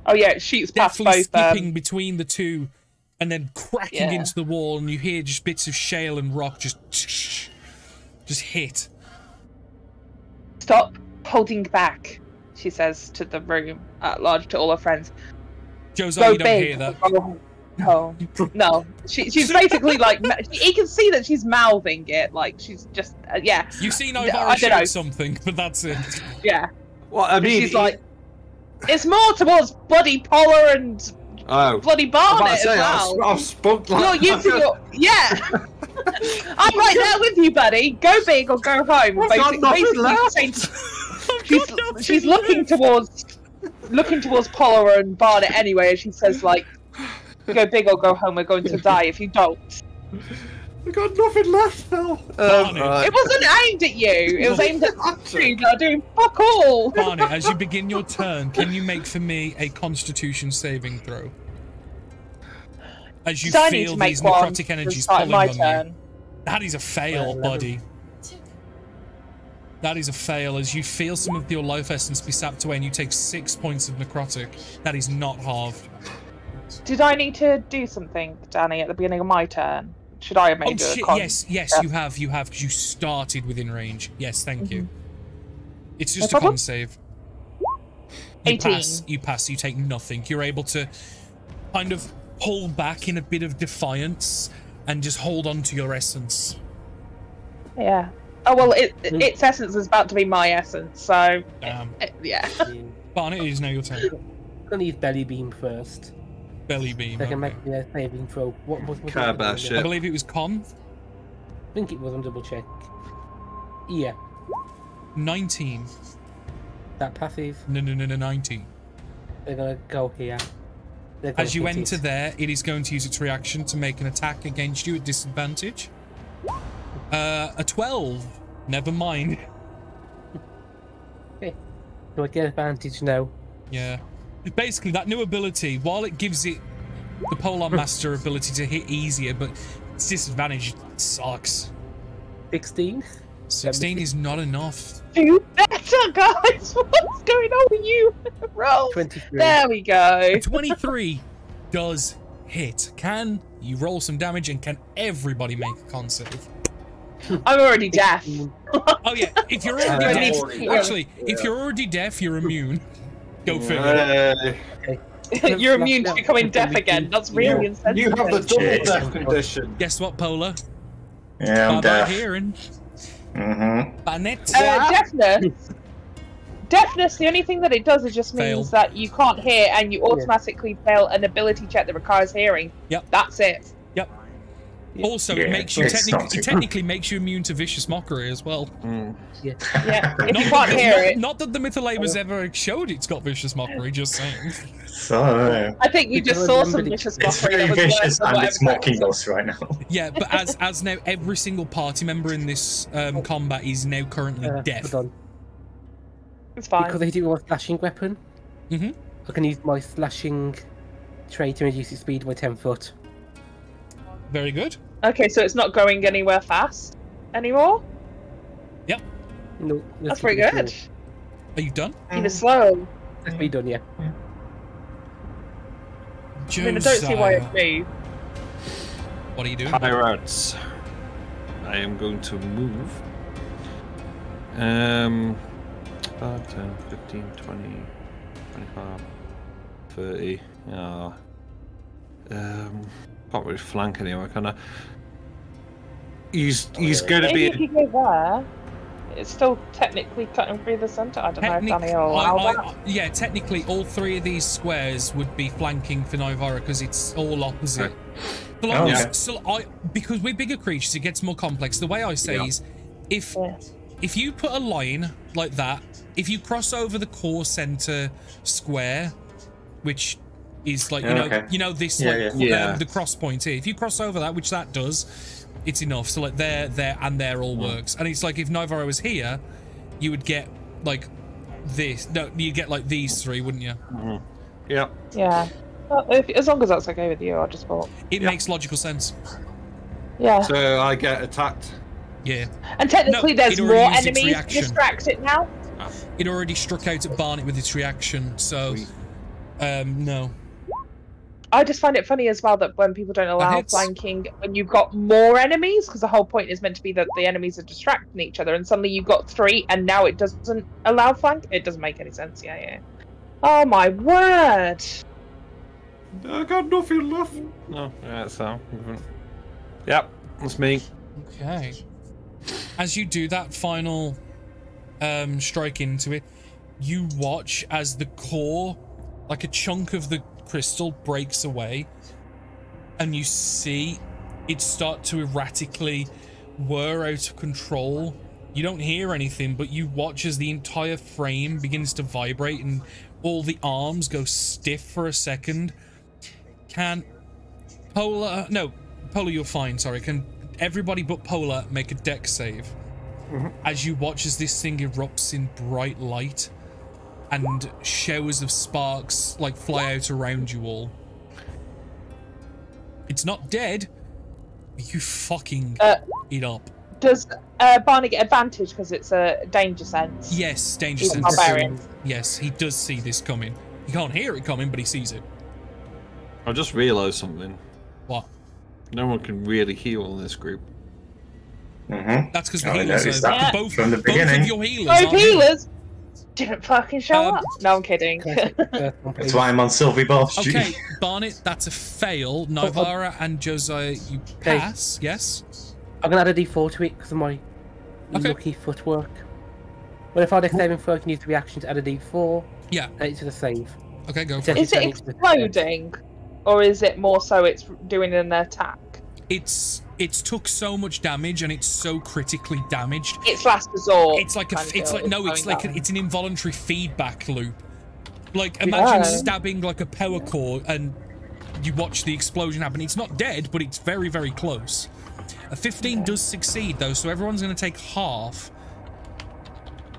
Oh yeah, it shoots past Definitely both. skipping between the two, and then cracking into the wall, and you hear just bits of shale and rock just hit. Stop holding back, she says to the room at large, to all her friends. Josiah, you don't hear that. Oh, no. She's basically like, you can see that she's mouthing it, like she's just, yeah. You see Nivara shout something, but that's it. Yeah. Well, I mean, she's like, it's more towards bloody Polar and bloody Barnet as well. I've spoke like yeah. I'm right there with you, buddy. Go big or go home. She's looking towards Polar and Barnet anyway, and she says like, go big or go home. We're going to die if you don't. I got nothing left, Phil. It wasn't aimed at you. It was aimed at you that are doing fuck all. Barney, as you begin your turn, can you make for me a Constitution saving throw? As you feel these necrotic energies pulling on you. That is a fail, buddy. That is a fail, as you feel some of your life essence be sapped away and you take 6 points of necrotic. That is not halved. Did I need to do something, Danny, at the beginning of my turn? Should I have made a con? Yes, you have, because you started within range. Yes, thank you. It's just a con save. 18. You pass, you take nothing. You're able to kind of pull back in a bit of defiance and just hold on to your essence. Yeah. Oh, well, its essence is about to be my essence, so... yeah. Barnett, it is now your turn. I'm going to use Belly Beam first. Belly Beam, I can make me a saving throw. What I believe it was con. I think it was, on double check. Yeah. 19. That passive? No, 19. They're going to go here. As you enter there, it is going to use its reaction to make an attack against you at disadvantage. A 12. Never mind. Okay. Do I get advantage now? Yeah. Basically, that new ability, while it gives it the Polar Master ability to hit easier, but its disadvantage sucks. 16? 16 is not enough. Do better, guys! What's going on with you? Roll. 23. There we go. 23 does hit. Can you roll some damage, and can everybody make a con save? I'm already deaf. Oh yeah, if you're already deaf, actually, if you're already deaf, you're immune. Go figure. You're immune to becoming deaf again. That's really insensitive. You have the double deaf condition. Guess what, Polar? Yeah, I'm deaf. Hearing. Barnett. Deafness. Deafness, the only thing that it does is just means that you can't hear and you automatically fail an ability check that requires hearing. Yep. That's it. Yep. Also, it makes you technically makes you immune to vicious mockery as well. Yeah. If you can't hear it. Not that the Mytholabers ever showed it's got vicious mockery, just saying. So I think you just saw some vicious mockery. It's very vicious and it's mocking us right now. Yeah, but as now every single party member in this combat is now currently deaf. It's fine. Because I do a slashing weapon, I can use my slashing trait to reduce its speed by 10 foot. Very good. Okay, so it's not going anywhere fast anymore? Yep. No, that's pretty good. Are you done? Even slow. Let's be done, yeah. I mean, I don't see why it moved. What are you doing? Pirates. I am going to move. 5, 10, 15, 20, 25, 30. Can't really flank anywhere, can I? He's going to be. If you go there, it's still technically cutting through the centre. I don't know if Danny will allow that. Yeah, technically, all 3 of these squares would be flanking for Nivara because it's all opposite. Because with bigger creatures, it gets more complex. The way I say is, if you put a line like that, if you cross over the core centre square, which is like you know this the cross point here. If you cross over that, which that does, it's enough. So like there and there all works. And it's like if Nivara was here, you would get like this. No, you'd get like these 3, wouldn't you? Yeah. Yeah. As long as that's okay with you, I just thought. It makes logical sense. Yeah. So I get attacked. Yeah. And technically, there's more enemies to distract it now. It already struck out at Barnet with its reaction, so no. I just find it funny as well that when people don't allow flanking, when you've got more enemies, because the whole point is meant to be that the enemies are distracting each other, and suddenly you've got 3, and now it doesn't allow flank. It doesn't make any sense. Yeah. Oh my word! I got nothing left. No, yeah, so. Yep, that's me. Okay. As you do that final strike into it, you watch as the core, like a chunk of the crystal, breaks away, and you see it start to erratically whir out of control. You don't hear anything, but you watch as the entire frame begins to vibrate and all the arms go stiff for a second. Can Polar... No, Polar, you're fine, sorry. Can everybody but Polar make a dex save? As you watch as this thing erupts in bright light and showers of sparks like fly out around you all. It's not dead. You fucking eat up. Does Barney get advantage because it's a danger sense? Yes, danger sense. Barbarian. Yes, he does see this coming. He can't hear it coming, but he sees it. I just realised something. What? No one can really heal in this group. That's because the healers are both from the beginning. Both of your healers. Both healers didn't fucking show up. No, I'm kidding. That's why I'm on Sylvie Boss. Okay, Barnet, that's a fail. Nivara and Josiah, you pass. Yes. I'm gonna add a D4 to it because of my lucky footwork. When I find a saving throw, I can use the reaction to add a D4. Yeah. And it's to the save. Okay, go for it. Is it exploding, or is it more so it's doing an attack? It's took so much damage and it's so critically damaged. It's last resort. It's like it's an involuntary feedback loop. Like imagine stabbing like a power core and you watch the explosion happen. It's not dead, but it's very, very close. A 15 does succeed though, so everyone's going to take half.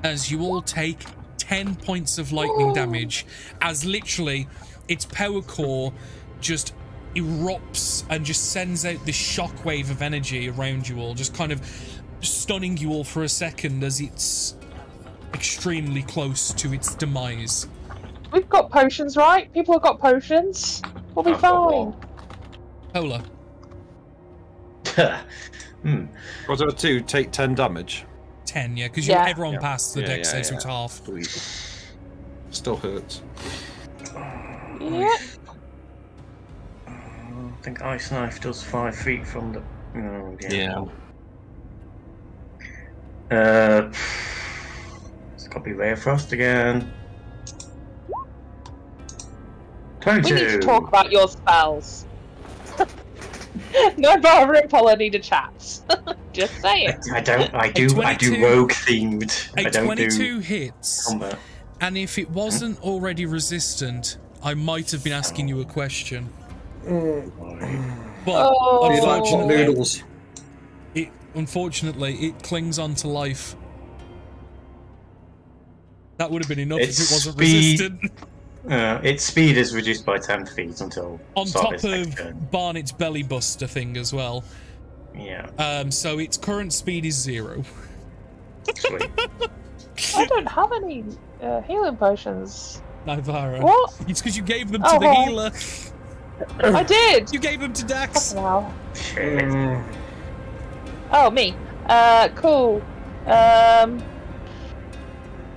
As you all take 10 points of lightning damage, as literally its power core just erupts and just sends out this shockwave of energy around you all, just kind of stunning you all for a second as it's extremely close to its demise. We've got potions, right? People have got potions. We'll be fine. Polar. Was it a 2? Take 10 damage? 10, yeah, because everyone passed the dex save, so it's half. Still hurts. Yeah. I think Ice Knife does 5 feet from the... It's got to be Ray of Frost again. 22. We need to talk about your spells. No, Barbara and Paula need a chat. Just saying. I do rogue themed. A I don't 22 do hits. combat. And if it wasn't already resistant, I might have been asking you a question. But unfortunately, it clings on to life. That would have been enough if it wasn't resistant. Its speed is reduced by 10 feet until on top of Barnet's belly buster thing as well. Yeah. So its current speed is 0. Sweet. I don't have any healing potions. Nivara. What? It's because you gave them to the healer. I did. You gave them to Dax. Wow. Oh, me. Cool.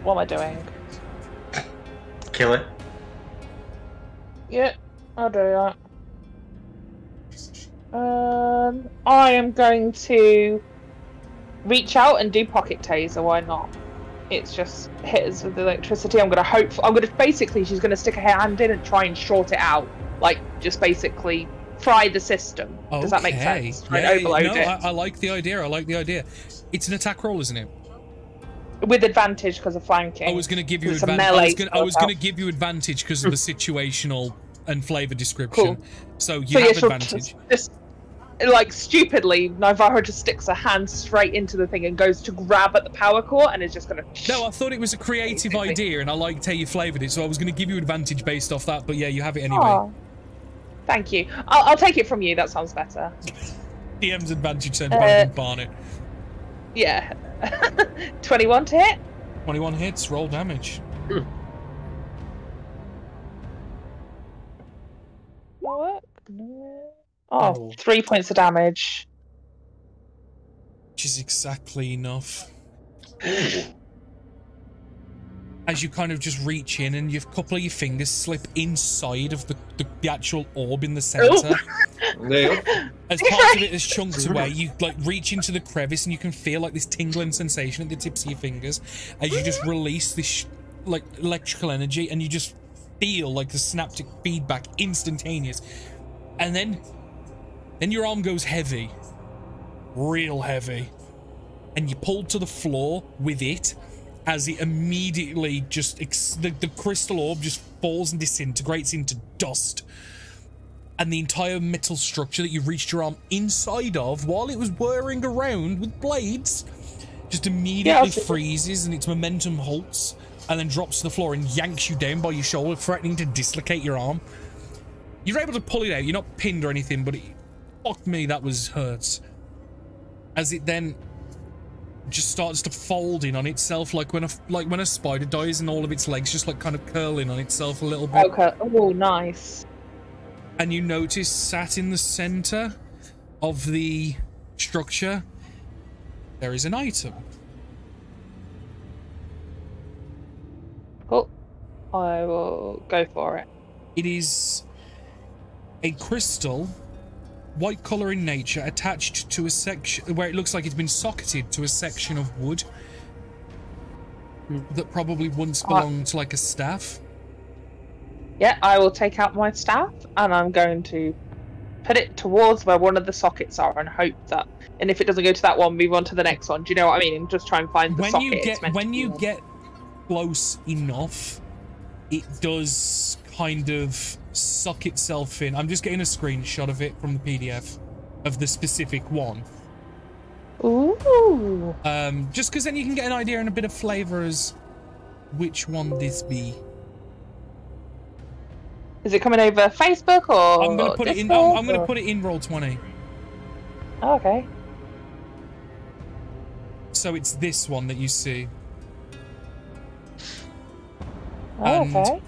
What am I doing? Kill it. Yeah, I'll do that. I am going to reach out and do pocket taser. Why not? It's just hit us with electricity. I'm gonna basically, she's gonna stick her hand in and try and short it out. Like, just basically fry the system. Okay. Does that make sense? Try and overload it. I like the idea. It's an attack roll, isn't it? With advantage because of flanking. I was going to give you advantage. I was going to give you advantage because of the situational and flavor description. Cool. So you have advantage. Just like stupidly, Nivara just sticks her hand straight into the thing and goes to grab at the power core and is just going to... No, I thought it was a creative idea and I liked how you flavored it, so I was going to give you advantage based off that, but yeah, you have it anyway. Thank you. I'll take it from you. That sounds better. DM's advantage turns better than Barnet. Yeah. 21 to hit. 21 hits. Roll damage. What? Oh, 3 points of damage. Which is exactly enough. Ooh. As you kind of just reach in and a couple of your fingers slip inside of the actual orb in the center. As part of it as chunks away, you like reach into the crevice and you can feel like this tingling sensation at the tips of your fingers as you just release this like electrical energy, and you just feel like the synaptic feedback instantaneous. And then your arm goes heavy, real heavy, and you pull to the floor with it. As it immediately just, the crystal orb just falls and disintegrates into dust. And the entire metal structure that you reached your arm inside of while it was whirring around with blades just immediately freezes, and its momentum halts and then drops to the floor and yanks you down by your shoulder, threatening to dislocate your arm. You're able to pull it out. You're not pinned or anything, but fuck me, that hurts. As it then just starts to fold in on itself, like when a spider dies and all of its legs just like kind of curl in on itself a little bit. Okay. Oh, nice. And you notice sat in the center of the structure, there is an item. Cool. I will go for it. It is a crystal, white color in nature, attached to a section where it looks like it's been socketed to a section of wood that probably once belonged to like a staff. Yeah, I will take out my staff and I'm going to put it towards where one of the sockets are and hope that, and if it doesn't go to that one, move on to the next one. Do you know what I mean? And just try and find the socket. When you get close enough, it does kind of suck itself in. I'm just getting a screenshot of it from the PDF of the specific one. Ooh. Just because then you can get an idea and a bit of flavor as which one this be. Is it coming over Facebook or? I'm gonna put it in. I'm gonna put it in Roll20. Oh, okay. So it's this one that you see. Oh, okay.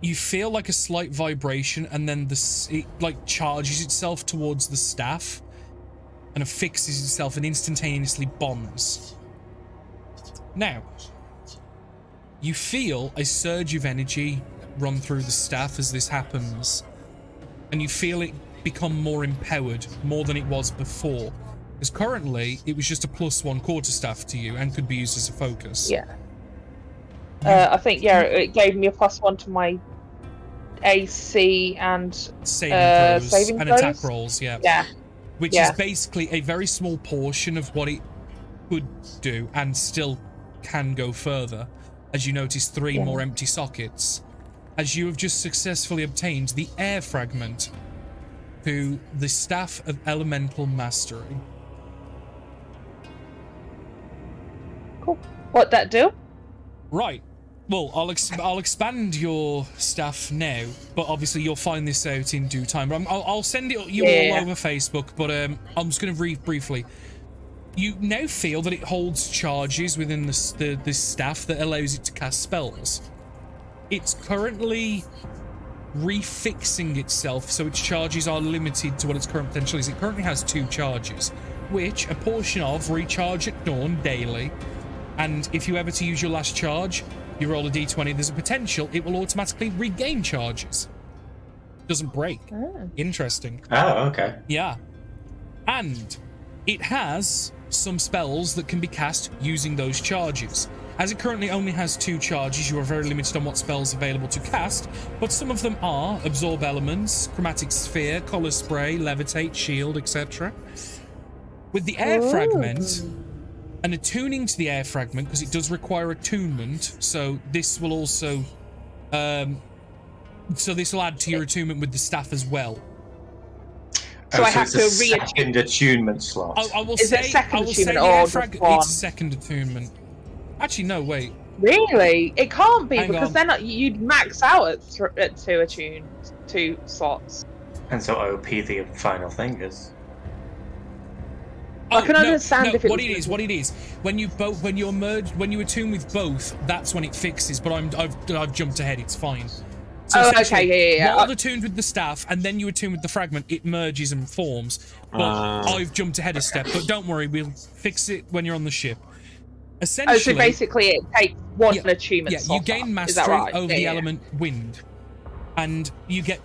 You feel like a slight vibration, and then it like charges itself towards the staff and affixes itself and instantaneously bonds. Now, you feel a surge of energy run through the staff as this happens, and you feel it become more empowered, more than it was before. Because currently, it was just a +1 quarterstaff to you and could be used as a focus. Yeah. I think, yeah, it gave me a +1 to my AC and saving throws and attack rolls, yeah. Yeah. Which is basically a very small portion of what it could do and still can go further, as you notice 3 more empty sockets, as you have just successfully obtained the air fragment to the Staff of Elemental Mastery. Cool. What'd that do? Right. Well, I'll expand your staff now, but obviously you'll find this out in due time. But I'll send it you all over Facebook, but I'm just going to read briefly. You now feel that it holds charges within the staff that allows it to cast spells. It's currently refixing itself, so its charges are limited to what its current potential is. It currently has 2 charges, which a portion of recharge at dawn daily, and if you ever to use your last charge, you roll a d20, there's a potential it will automatically regain charges. Doesn't break. Oh. Interesting. Oh, okay. Yeah. And it has some spells that can be cast using those charges. As it currently only has 2 charges, you are very limited on what spells available to cast, but some of them are Absorb Elements, Chromatic Sphere, Color Spray, Levitate, Shield, etc. With the Air Fragment, and attuning to the Air Fragment, because it does require attunement, so this will also so this will add to your attunement with the staff as well. So I have to second attunement slot. I will Is say, it second I will say attunement the or Air just Fragment, one? it's second attunement. Actually, no, wait. Really? It can't be, Hang because on. then you'd max out at 2 attuned, 2 slots. And so OP the final thing is. I can understand if it what was it is. What it is when you attune with both, that's when it fixes. But I've jumped ahead. It's fine. So okay, yeah. While attuned with the staff, and then you attune with the fragment, it merges and forms. But I've jumped ahead a step. But don't worry, we'll fix it when you're on the ship. Essentially, so basically, it takes one attunement. Yeah, you gain mastery over the element wind, and you get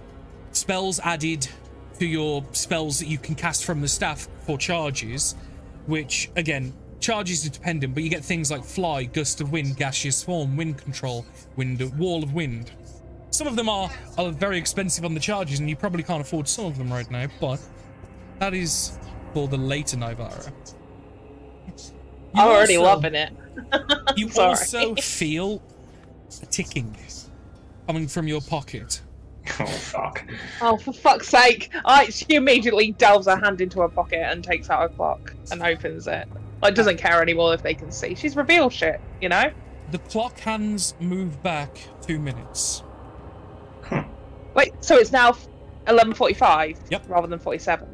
spells added to your spells that you can cast from the staff for charges, which again, charges are dependent, but you get things like fly, gust of wind, gaseous swarm, wind control, wall of wind. Some of them are very expensive on the charges, and you probably can't afford some of them right now, but that is for the later Nivara. I'm already loving it. You also feel a ticking coming from your pocket. Oh, fuck. Oh, for fuck's sake. She immediately delves her hand into her pocket and takes out a clock and opens it. Like, doesn't care anymore if they can see. She's revealed shit, you know? The clock hands move back 2 minutes. Wait, so it's now 11:45 rather than 47?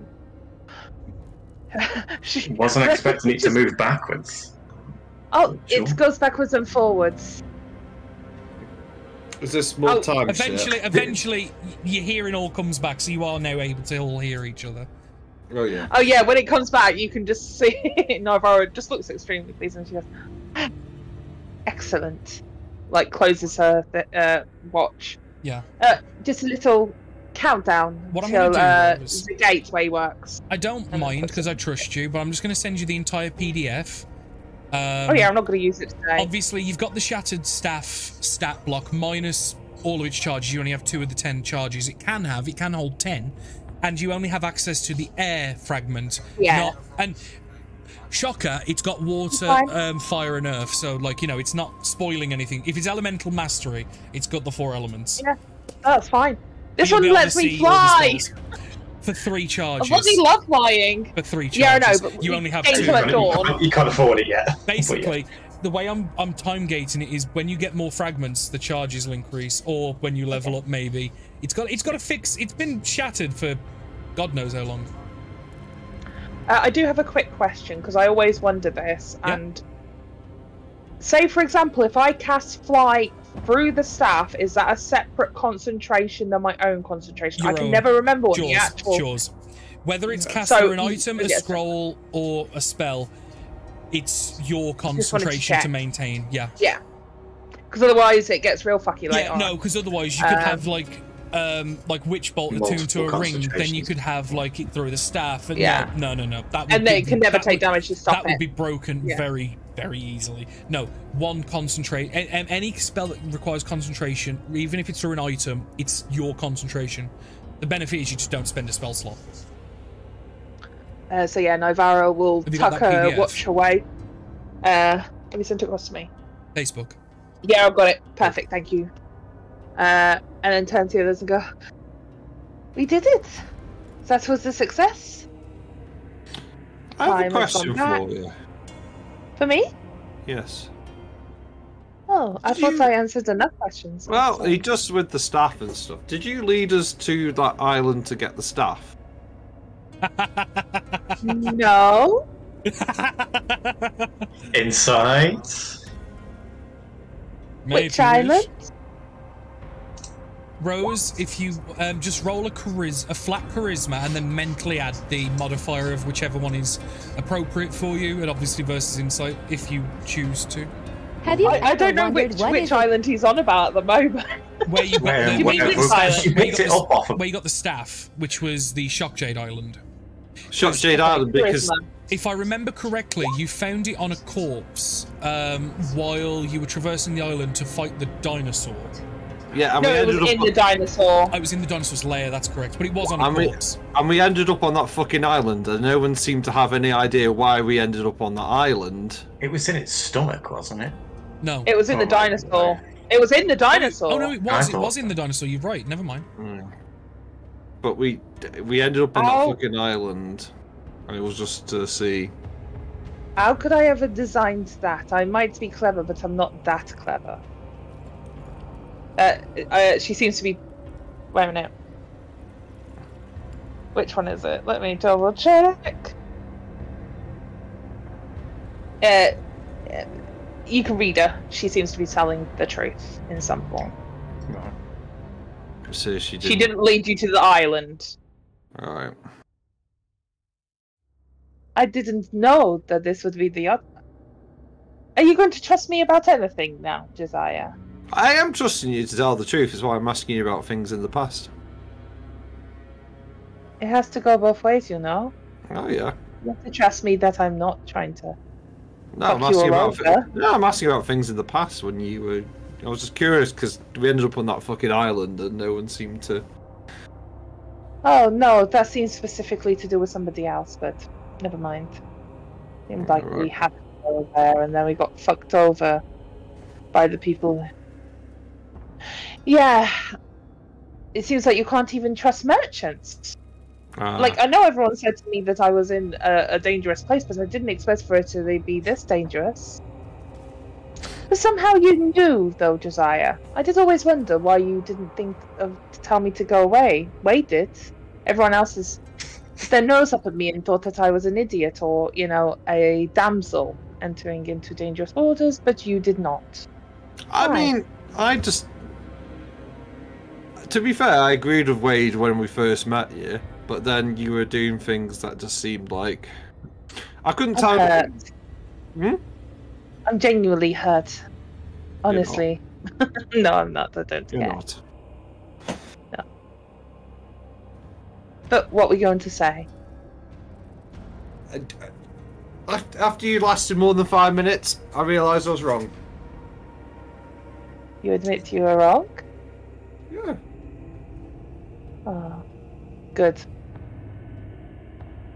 Wasn't expecting it to move backwards. Oh, it goes backwards and forwards. Is this more time? Eventually, your hearing all comes back, so you are now able to all hear each other. Oh yeah. Oh yeah, when it comes back, you can just see Navarro just looks extremely pleased, and she goes, "Excellent." Like closes her watch. Yeah. Just a little countdown what till I'm do is, the gate way works. I don't mind because I trust you, but I'm just going to send you the entire PDF. Oh yeah, I'm not going to use it today. Obviously, you've got the shattered staff stat block minus all of its charges. You only have 2 of the 10 charges it can hold 10, and you only have access to the air fragment. Yeah. And shocker, it's got water, fire, and earth. So, like, you know, it's not spoiling anything. If it's elemental mastery, it's got the 4 elements. Yeah, that's fine. This one lets me fly. For 3 charges. I bloody love flying. For 3 charges. Yeah, I know, but you only have 2. You can't afford it yet. Basically, the way I'm time gating it is when you get more fragments, the charges will increase, or when you level up, maybe it's got to fix. It's been shattered for God knows how long. I do have a quick question because I always wonder this. And say, for example, if I cast fly through the staff, is that a separate concentration than my own concentration? I can never remember what the actual. Jaws. Whether it's cast through an item, a scroll, or a spell, it's your concentration to maintain. Yeah. Yeah. Because otherwise, it gets real fucky later. No, because otherwise you could have like witch bolt attuned to a ring. Then you could have like it through the staff. And no. That would and then it can never take damage to stop it. That would be broken very, very easily. No, one concentrate. Any spell that requires concentration, even if it's through an item, it's your concentration. The benefit is you just don't spend a spell slot. So yeah, Navarro will tuck her watch away. Have you sent it across to me? Facebook. Yeah, I've got it. Perfect, thank you. And then turn to the others and go, "We did it! That was a success." I have a question for you. For me? Yes. Oh, I thought I answered enough questions. Well, just with the staff and stuff. Did you lead us to that island to get the staff? No. Insight. Which island? Rose, if you just roll a flat charisma and then mentally add the modifier of whichever one is appropriate for you, and obviously versus insight if you choose to. I don't know which island he's on about at the moment. Where you got where you got the staff, which was the Shockjade Island. Shockjade Island, because if I remember correctly, you found it on a corpse while you were traversing the island to fight the dinosaur. Yeah, and it was in the dinosaur. I was in the dinosaur's lair, that's correct, but it was on a corpse. And we ended up on that fucking island, and no one seemed to have any idea why we ended up on that island. It was in its stomach, wasn't it? No. It was in the dinosaur. It was in the dinosaur. Oh no, it was. It was in the dinosaur. You're right. Never mind. But we ended up on that fucking island, and it was just to see. How could I ever designed that? I might be clever, but I'm not that clever. She seems to be... Wait a minute. Which one is it? Let me double check. You can read her. She seems to be telling the truth in some form. Right. So she didn't lead you to the island. Alright. I didn't know that this would be the other. Are you going to trust me about anything now, Josiah? I am trusting you to tell the truth, is why I'm asking you about things in the past. It has to go both ways, you know. Oh, yeah. You have to trust me that I'm not trying to... No, I'm asking about things in the past when you were... I was just curious, because we ended up on that fucking island and no one seemed to... Oh, no, that seems specifically to do with somebody else, but never mind. Seemed like we had to go there and then we got fucked over by the people. Yeah. It seems like you can't even trust merchants. Like, I know everyone said to me that I was in a dangerous place, but I didn't expect for it to be this dangerous. But somehow you knew, though, Josiah. I did always wonder why you didn't think of to tell me to go away. Wade did. Everyone else is their nose up at me and thought that I was an idiot or, you know, a damsel entering into dangerous waters, but you did not. I mean, I just... To be fair, I agreed with Wade when we first met you, but then you were doing things that just seemed like... I couldn't tell... Hmm? I'm genuinely hurt. Honestly. No, I'm not. I don't care. You're not. No. But what were you going to say? After you lasted more than 5 minutes, I realised I was wrong. You admit you were wrong? Yeah. Oh, good.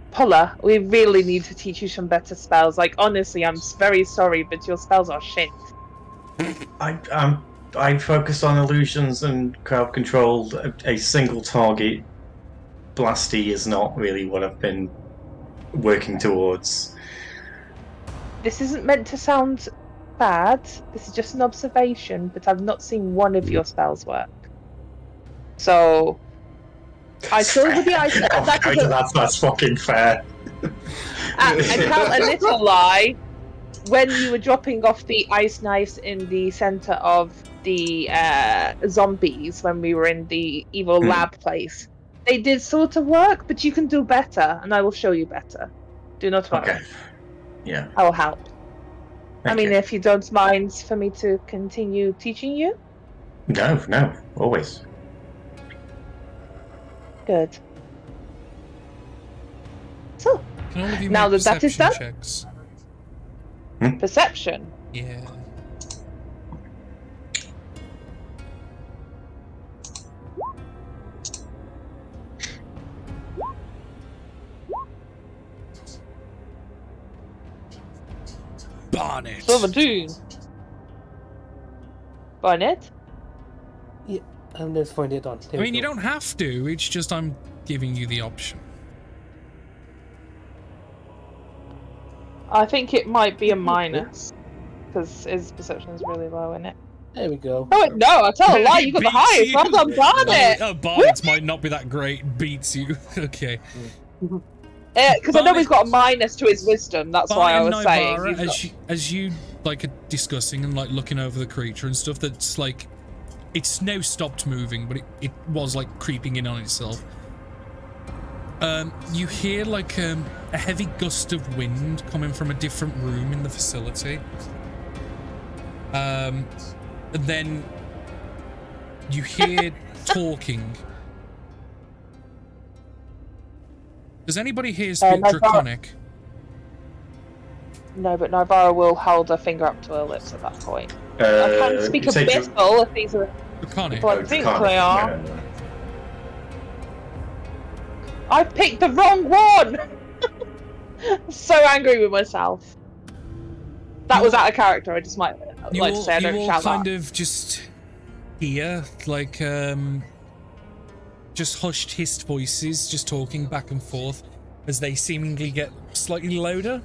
Paula, we really need to teach you some better spells. Like, honestly, I'm very sorry, but your spells are shit. I focus on illusions and crowd control. A single target blasty is not really what I've been working towards. This isn't meant to sound bad. This is just an observation, but I've not seen one of your spells work. So... I saw with the ice. That's fucking fair. I count a little lie. When you were dropping off the ice knives in the center of the zombies, when we were in the evil lab place, they did sort of work, but you can do better, and I will show you better. Do not worry. Okay. Yeah. I will help. I mean, if you don't mind for me to continue teaching you? No, always. Good. So, Can all of you now make that is done, checks? Perception. Yeah. Barnet. 17. Barnet? Yeah, and let's find it on. I mean, you don't have to. It's just I'm giving you the option. I think it might be a minus because his perception is really low in it. There we go. Oh wait, no! I tell a lie. You got the highest. Well done, Barnet. Barnet's might not be that great. Beats you. Okay. Because I know he's got a minus to his wisdom. That's why I was saying. As you like are discussing and like looking over the creature and stuff, that's like, it's now stopped moving, but it was like creeping in on itself. You hear like a heavy gust of wind coming from a different room in the facility. And then you hear talking. Does anybody here speak Draconic? No, but Nivara will hold her finger up to her lips at that point. I can speak Abyssal if these are Draconic. what I think they are. Yeah. I picked the wrong one! I'm so angry with myself. That was out of character. I just might like to say I don't shout that. You all kind of just hear, like, just hushed, hissed voices, just talking back and forth as they seemingly get slightly louder.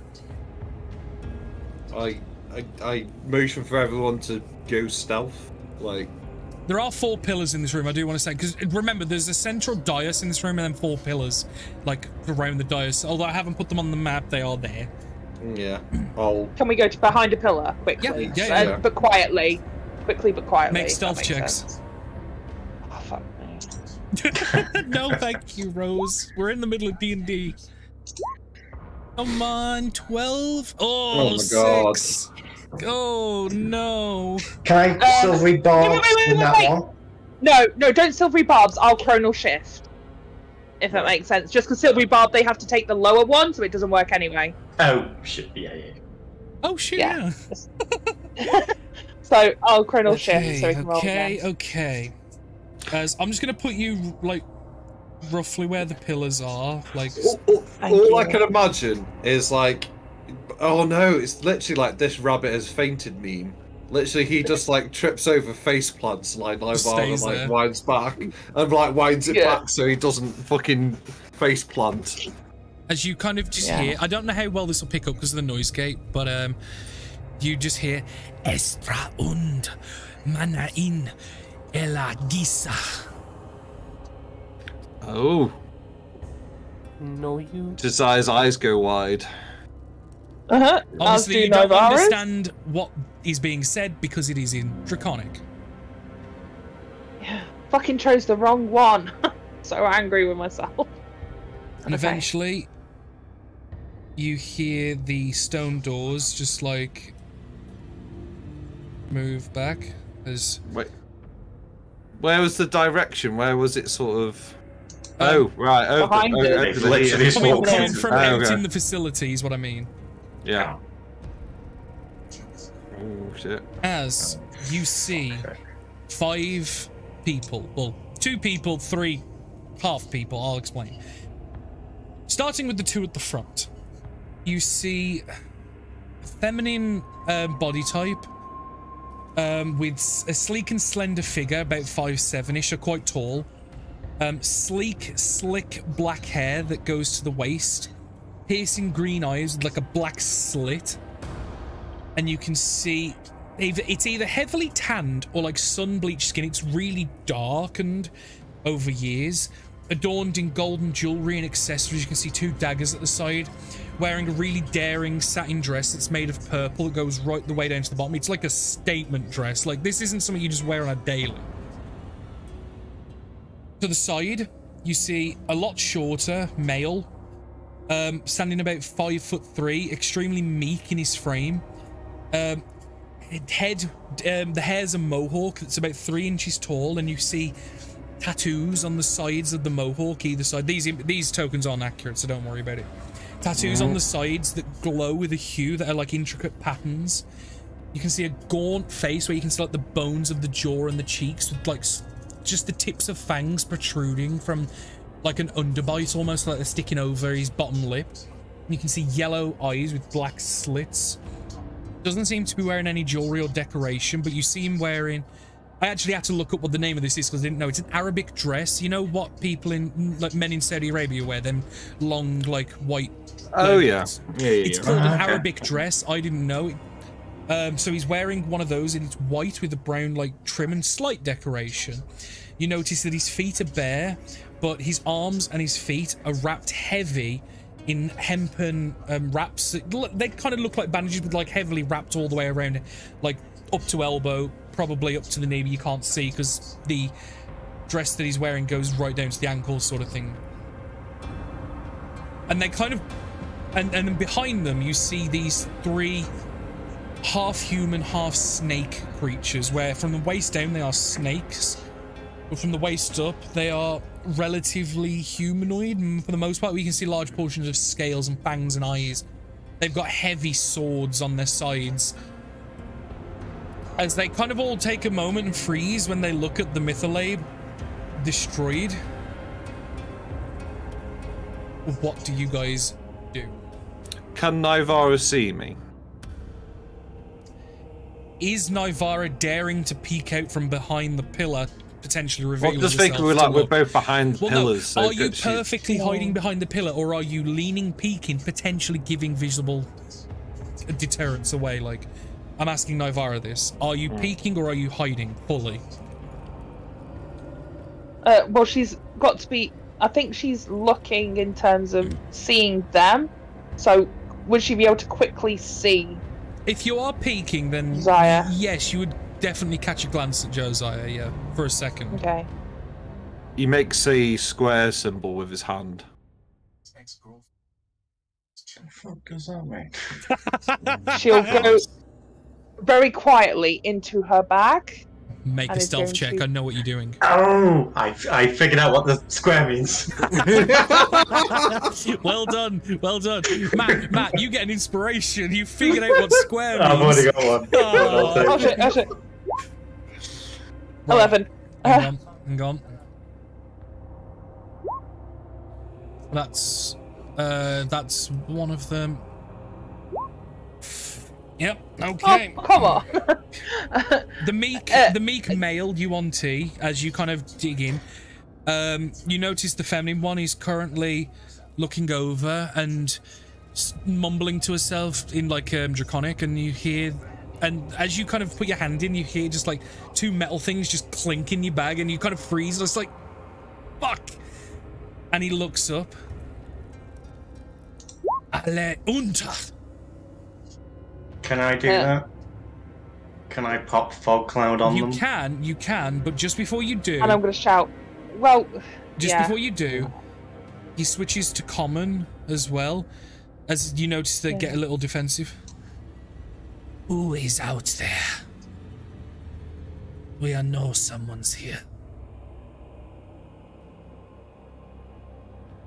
I motion for everyone to go stealth. Like, there are 4 pillars in this room. I do want to say, because remember, there's a central dais in this room, and then 4 pillars like around the dais. Although I haven't put them on the map, they are there. Yeah. Can we go to behind a pillar quickly? Yeah. But quietly. Quickly but quietly. Make stealth checks. Sense. Oh, fuck me. No, thank you, Rose. We're in the middle of D&D. Come on, 12. Oh, my God. 6. Oh, no. Can I silvery barbs in that one? No, don't silvery barbs. I'll chronal shift. If that makes sense. Just because silvery barb, they have to take the lower one, so it doesn't work anyway. Oh, shit. Yeah. Oh, shit, yeah. So I'll chronal shift so we can roll again. Okay. As I'm just going to put you, like, roughly where the pillars are. Like, all I can imagine is like, oh no, it's literally like this rabbit has fainted meme. Literally, he just like trips over face plants like Nivara and like winds back and like winds it back so he doesn't fucking face plant. As you kind of just hear, I don't know how well this will pick up because of the noise gate, but you just hear Estra und Manain Ela Gyssa. Oh. No, you. Josiah's eyes go wide. Obviously, you don't understand what is being said because it is in Draconic. Yeah, fucking chose the wrong one. So angry with myself. And eventually, you hear the stone doors just like move back as. Wait. Where was the direction? Where was it sort of? Oh, right. Behind it. Coming from out in the facility is what I mean. Yeah. Oh, shit. As you see 5 people, well, 2 people, 3 half people, I'll explain. Starting with the 2 at the front, you see a feminine body type with a sleek and slender figure, about 5'7"ish, or quite tall. Sleek, slick black hair that goes to the waist, piercing green eyes with like a black slit, and you can see it's either heavily tanned or like sun-bleached skin. It's really darkened over years, adorned in golden jewelry and accessories. You can see 2 daggers at the side, wearing a really daring satin dress that's made of purple that goes right the way down to the bottom. It's like a statement dress. Like, this isn't something you just wear on a daily. To the side, you see a lot shorter male, standing about 5'3", extremely meek in his frame. The hair's a mohawk that's about 3 inches tall, and you see tattoos on the sides of the mohawk either side. These tokens aren't accurate, so don't worry about it. Tattoos on the sides that glow with a hue that are like intricate patterns. You can see a gaunt face where you can see like the bones of the jaw and the cheeks with like just the tips of fangs protruding from like an underbite, almost like they're sticking over his bottom lip. And you can see yellow eyes with black slits. Doesn't seem to be wearing any jewelry or decoration, but you see him wearing... I actually had to look up what the name of this is because I didn't know. It's an Arabic dress. You know what people in, like men in Saudi Arabia wear? Them long, like, white... Oh, yeah. It's called an Arabic dress. I didn't know it. So he's wearing one of those, and it's white with a brown, like, trim and slight decoration. You notice that his feet are bare, but his arms and his feet are wrapped heavy in hempen wraps. They kind of look like bandages, but like heavily wrapped all the way around, like up to elbow, probably up to the knee, but you can't see because the dress that he's wearing goes right down to the ankles, sort of thing. And they kind of, and then behind them you see these 3 half human, half snake creatures, where from the waist down they are snakes, but from the waist up they are relatively humanoid, and for the most part we can see large portions of scales and fangs and eyes. They've got heavy swords on their sides. As they kind of all take a moment and freeze when they look at the Mytholabe destroyed. What do you guys do? Can Nivara see me? Is Nivara daring to peek out from behind the pillar, potentially reveal Well, just think we're both behind the pillars. No. Are you perfectly hiding behind the pillar, or are you leaning, peeking, potentially giving visible a deterrence away. Like, I'm asking Nivara this. Are you peeking or are you hiding fully? Well, she's got to be... I think she's looking in terms of seeing them. So, would she be able to quickly see? If you are peeking, then Josiah. Yes, you would definitely catch a glance at Josiah, yeah, for a second. Okay. He makes a square symbol with his hand. What the fuck does that mean? She'll go very quietly into her bag. Make a stealth check. I know what you're doing. Oh, I figured out what the square means. Well done, well done, Matt. You get an inspiration. You figured out what square means. I've already got one. Oh shit! 11. Hang on. That's one of them. Yep. Okay. Oh, come on. The meek male Yuan-Ti, as you kind of dig in, you notice the feminine one is currently looking over and mumbling to herself in like Draconic, and you hear, and as you kind of put your hand in, you hear just like two metal things just clink in your bag, and you kind of freeze. It's like, fuck. And he looks up. Alle unter. Can I do that? Can I pop fog cloud on them? You can, but just before you do... And I'm going to shout, well, Just before you do, he switches to common as well, as you notice they get a little defensive. Who is out there? We know someone's here.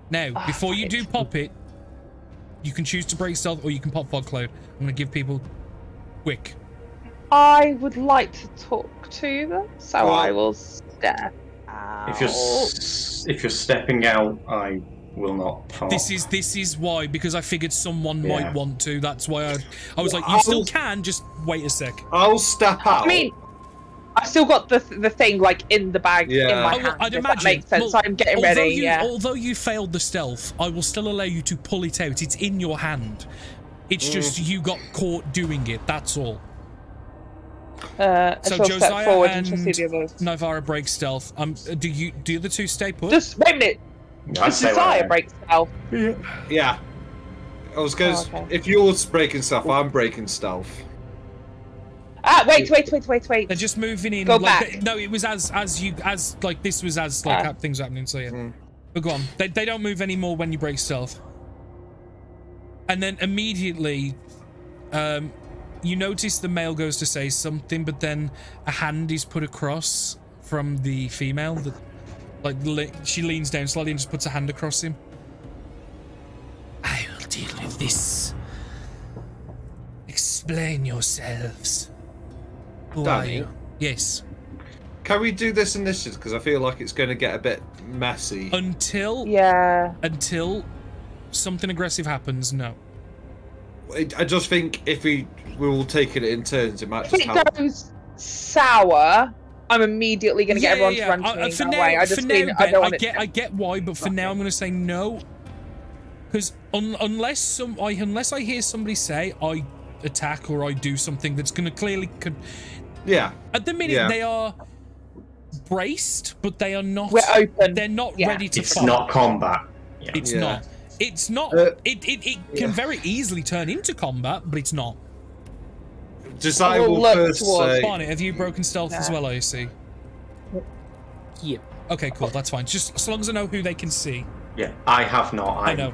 Now, before you do pop it, you can choose to break stealth or you can pop fog cloud. I'm going to give people quick. I would like to talk to them, so I will step out. If you're stepping out, I will not pop. This is why, because I figured someone might want to. That's why I was like, you still can, just wait a sec. I'll step out. I mean, I've still got the thing like in the bag in my hand. I'd if imagine. That makes sense. So I'm getting ready. Although you failed the stealth, I will still allow you to pull it out. It's in your hand. It's just you got caught doing it. That's all. So Josiah step forward and see the others. Nivara break stealth. Do the other two stay put? Just wait a minute. Does Josiah break stealth? Yeah. I was going. If you're breaking stealth, I'm breaking stealth. Ah, wait. They're just moving in. Go like, back. No, it was as this was as like things were happening. So yeah. But go on. They don't move anymore when you break stealth. And then immediately, you notice the male goes to say something, but then a hand is put across from the female. That, like, she leans down slightly and just puts a hand across him. I will deal with this. Explain yourselves. Who are you? Yes. Can we do this initiative? Because I feel like it's going to get a bit messy. Until something aggressive happens, no. I just think if we will take it in turns, it might just help. If it goes sour, I'm immediately going to get everyone to run to me for that now, way. I just mean, Ben, I don't want I get why, but for now I'm going to say no. Because unless I hear somebody say I attack or I do something that's going to clearly... At the minute, they are braced, but they are not... We're open. They're not ready to fight. It's not combat. It's not. It's not. It can very easily turn into combat, but it's not. I will first say... Barney, have you broken stealth as well, I see? Yeah. Okay, cool. That's fine. Just as long as I know who they can see. Yeah, I have not. I know.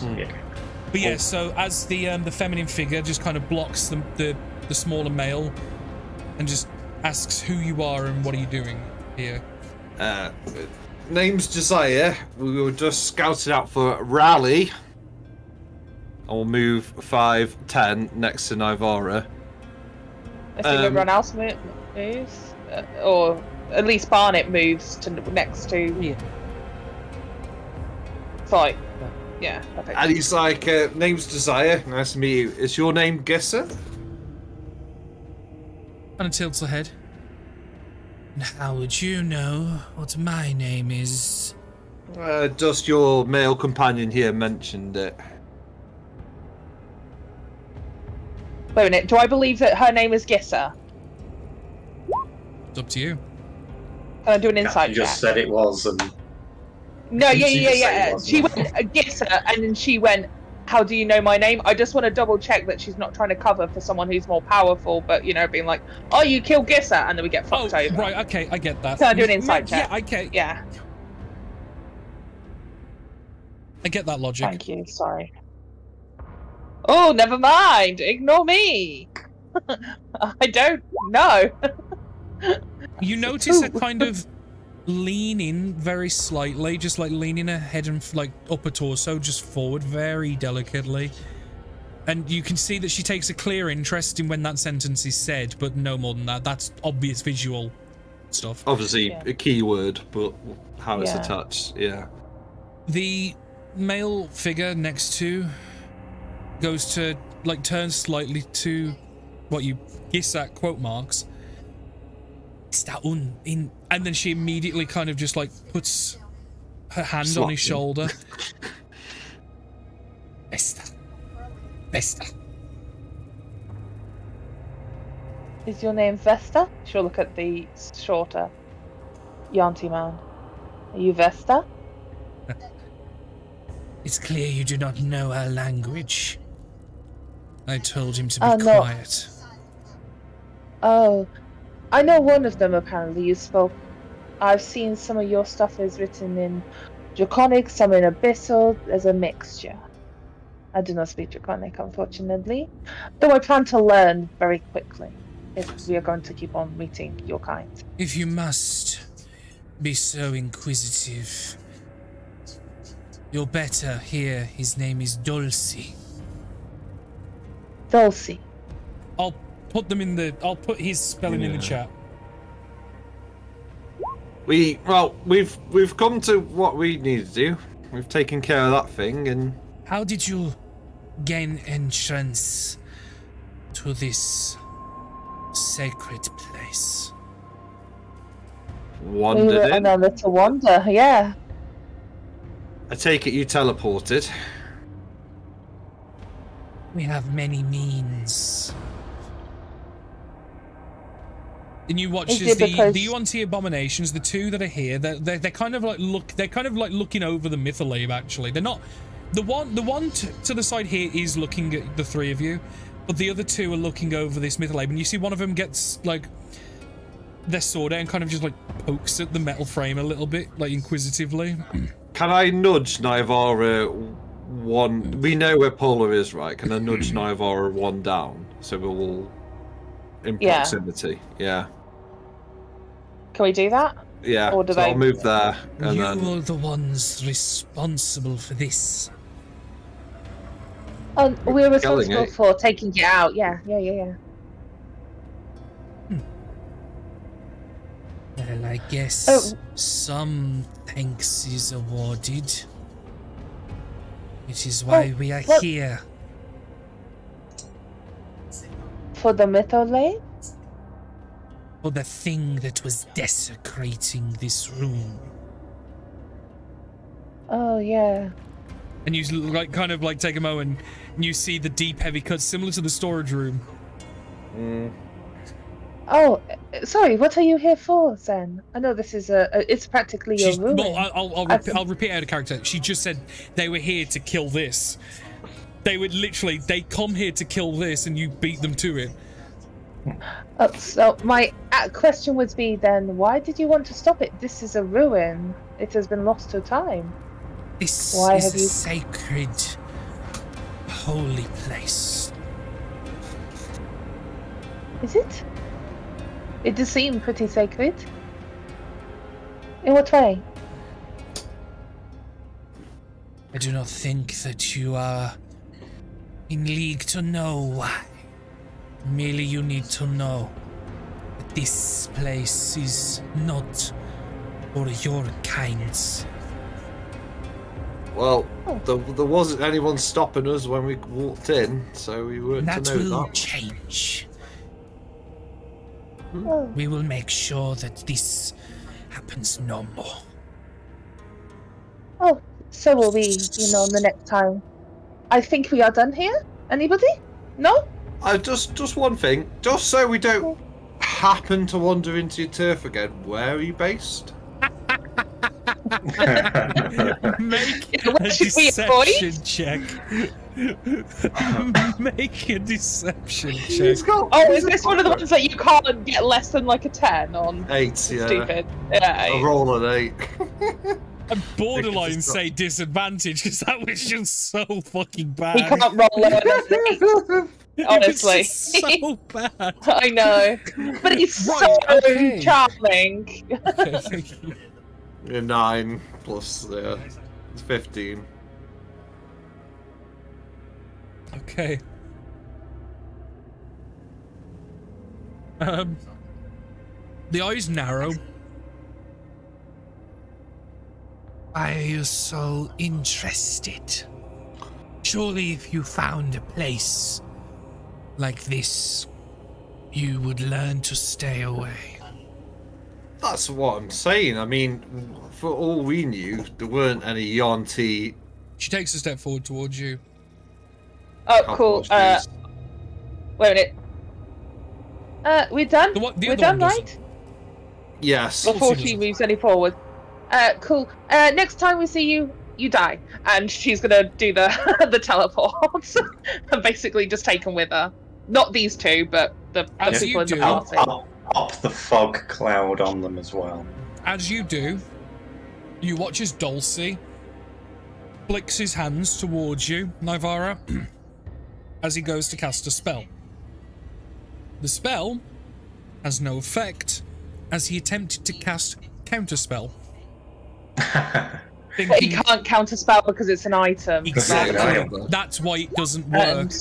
Yeah. But yeah, so as the feminine figure just kind of blocks the smaller male and just asks who you are and what are you doing here. Name's Josiah. We were just scouted out for a rally. I'll move 5, 10 next to Nivara. I think everyone else moves, or at least Barnet moves to next to. Yeah. It's like, yeah. Perfect. And he's like, "Name's Josiah. Nice to meet you. Is your name Gyssa?" And tilts the head. And how would you know what my name is? Just your male companion here mentioned it. Wait a minute. Do I believe that her name is Gyssa? It's up to you. Can I do an insight You check? just said it was, and No, You just say it yeah. was, She no. went Gyssa, and then she went, how do you know my name? I just want to double check that she's not trying to cover for someone who's more powerful, but, you know, being like, oh, you killed Gyssa, and then we get fucked over. Right, okay, I get that. Can I do an insight check? Yeah, okay. Yeah. I get that logic. Thank you, sorry. Oh, never mind. Ignore me. I don't know. You notice her kind of lean in very slightly, just like leaning her head and like upper torso just forward very delicately. And you can see that she takes a clear interest in when that sentence is said, but no more than that. That's obvious visual stuff. Obviously, Yeah. a keyword, but how it's Yeah. attached, yeah. The male figure next to goes to, like, turn slightly to what you guess at quote marks. And then she immediately kind of just, like, puts her hand on his shoulder. Vesta. Is your name Vesta? She'll look at the shorter Yanti man. Are you Vesta? It's clear you do not know our language. I told him to be No. quiet. Oh, I know one of them apparently you spoke. I've seen some of your stuff is written in Draconic, some in Abyssal. There's a mixture. I do not speak Draconic, unfortunately. Though I plan to learn very quickly if we are going to keep on meeting your kind. If you must be so inquisitive, you're better here. His name is Dulcie. Dulcie. I'll put his spelling in the chat. We've come to what we need to do. We've taken care of that thing, and How did you gain entrance to this sacred place? We wandered were in. on a little wander, yeah. I take it you teleported. We have many means. And you watch Is as it because- the Yuan-Ti abominations, the two that are here, they're kind of like looking over the Mytholabe. Actually, they're not. The one to the side here is looking at the three of you, but the other two are looking over this Mytholabe, and you see one of them gets like their sword out and kind of just like pokes at the metal frame a little bit, like inquisitively. Can I nudge Nivara one? We know where Polar is, right? Can I nudge Nivara one down so we're all in Yeah. proximity? Yeah. Can we do that? Yeah. Or do So they- I'll move there, and You then are the ones responsible for this. Oh, we're responsible Killing it. for taking it out. Yeah. Well, I guess Oh. some thanks is awarded. It is why we are what- here. For the Mytholabe? For the thing that was desecrating this room. Oh, yeah. And you like kind of like take a moment, and you see the deep, heavy cuts similar to the storage room. Oh, sorry, what are you here for, then? I know this is it's practically your room. Well, I'll repeat out of character. She just said they were here to kill this. They would literally, they come here to kill this, and you beat them to it. So my question would be then, why did you want to stop it? This is a ruin. It has been lost to time. This Why is have a you- sacred, holy place. Is it? It does seem pretty sacred. In what way? I do not think that you are in league to know why. Merely you need to know that this place is not for your kinds. well, there wasn't anyone stopping us when we walked in, so we weren't That to know will that. change. Oh, We will make sure that this happens no more. oh, so will we, the next time. I think we are done here. Anybody? No? Just one thing, just so we don't happen to wander into your turf again. Where are you based? Make a deception check. Make a deception check. Oh, is this one of the ones that you can't get less than like a 10 on? 8, yeah. Stupid. Yeah. I roll an 8. I'm borderline say disadvantage because that was just so fucking bad. He can't roll lower than 8. Honestly. It's just so bad. I know. But he's so charming. Okay, thank you. 9 plus, it's 15. Okay. The eyes narrow. Why are you so interested? Surely if you found a place like this, you would learn to stay away. That's what I'm saying. I mean, for all we knew, there weren't any Yonti. She takes a step forward towards you. Oh, cool. Wait a minute. We're done? We're done, right? Yes. Before she moves any forward. Cool. Next time we see you, you die. And she's gonna do the the teleport. And basically just take them with her. Not these two, but the people in the party. Up the fog cloud on them as well. As you do, you watch as Dulcie flicks his hands towards you, Nivara, as he goes to cast a spell. The spell has no effect, as he attempted to cast Counterspell. But he can't counterspell because it's an item. Exactly. That's why it doesn't work.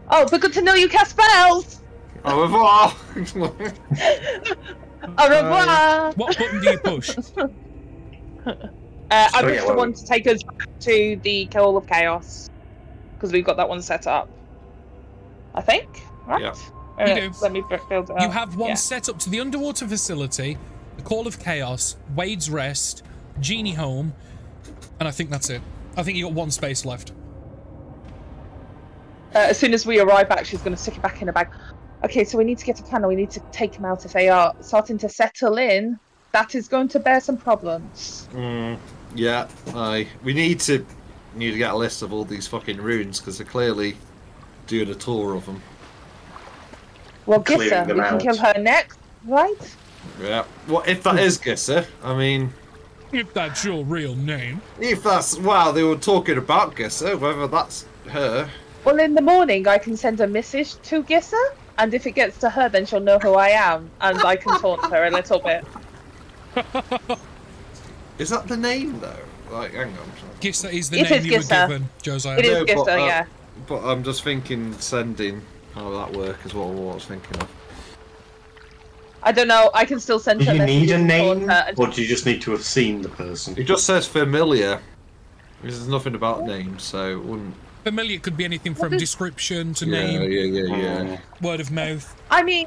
Oh, but good to know you cast spells! Au revoir! Au revoir! What button do you push? I pushed the one to take us back to the Call of Chaos. Because we've got that one set up. I think, right? Yeah. You do. Let me build it up. You have one set up to the underwater facility, the Call of Chaos, Wade's Rest, Genie Home, and I think that's it. I think you got one space left. As soon as we arrive back, she's going to stick it back in her bag. Okay, so we need to get a planner. We need to take them out if they are starting to settle in. That is going to bear some problems. Yeah, we need to get a list of all these fucking runes because they're clearly doing a tour of them. Well, Gyssa, we can kill her next, right? Yeah. Well, if that is Gyssa, I mean, if that's your real name. If that's they were talking about Gyssa, whether that's her. Well, in the morning, I can send a message to Gyssa, and if it gets to her, then she'll know who I am, and I can taunt her a little bit. Is that the name, though? Like, hang on. Gyssa is the name you were given, Josiah. It is Gyssa, yeah. But I'm just thinking sending how that work is what I was thinking of. I don't know, I can still send her Do you need a name, her or do you just need to have seen the person? It just says familiar. There's nothing about names, so it wouldn't... Familiar could be anything from description to name. Yeah. Word of mouth. I mean,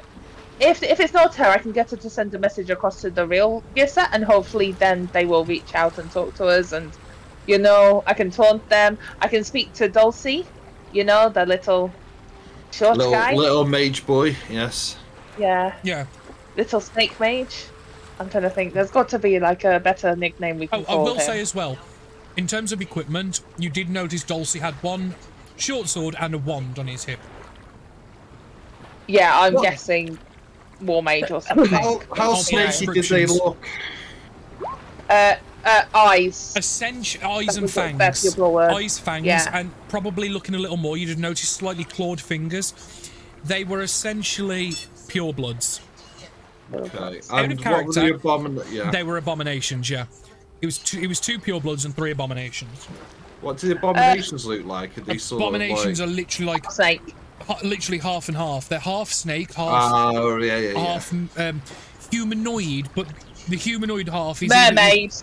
if it's not her, I can get her to send a message across to the real Gyssa, and hopefully then they will reach out and talk to us, and, you know, I can taunt them. I can speak to Dulcie, you know, the little short guy. Little mage boy, yes. Yeah. Yeah. Little snake mage. I'm trying to think. There's got to be, like, a better nickname we can call him. I will say as well, in terms of equipment, you did notice Dulcie had one short sword and a wand on his hip. Yeah, I'm guessing War Mage or something. How snaky did they look? Eyes. Eyes and fangs. Eyes, fangs, and probably looking a little more, you'd have noticed slightly clawed fingers. They were essentially purebloods. Okay. Out of character, yeah. They were abominations, yeah. It was two purebloods and 3 abominations. What do the abominations look like? Are these sort abominations of like... are literally like snake. Literally half and half. They're half snake, half half humanoid, but the humanoid half is mermaid.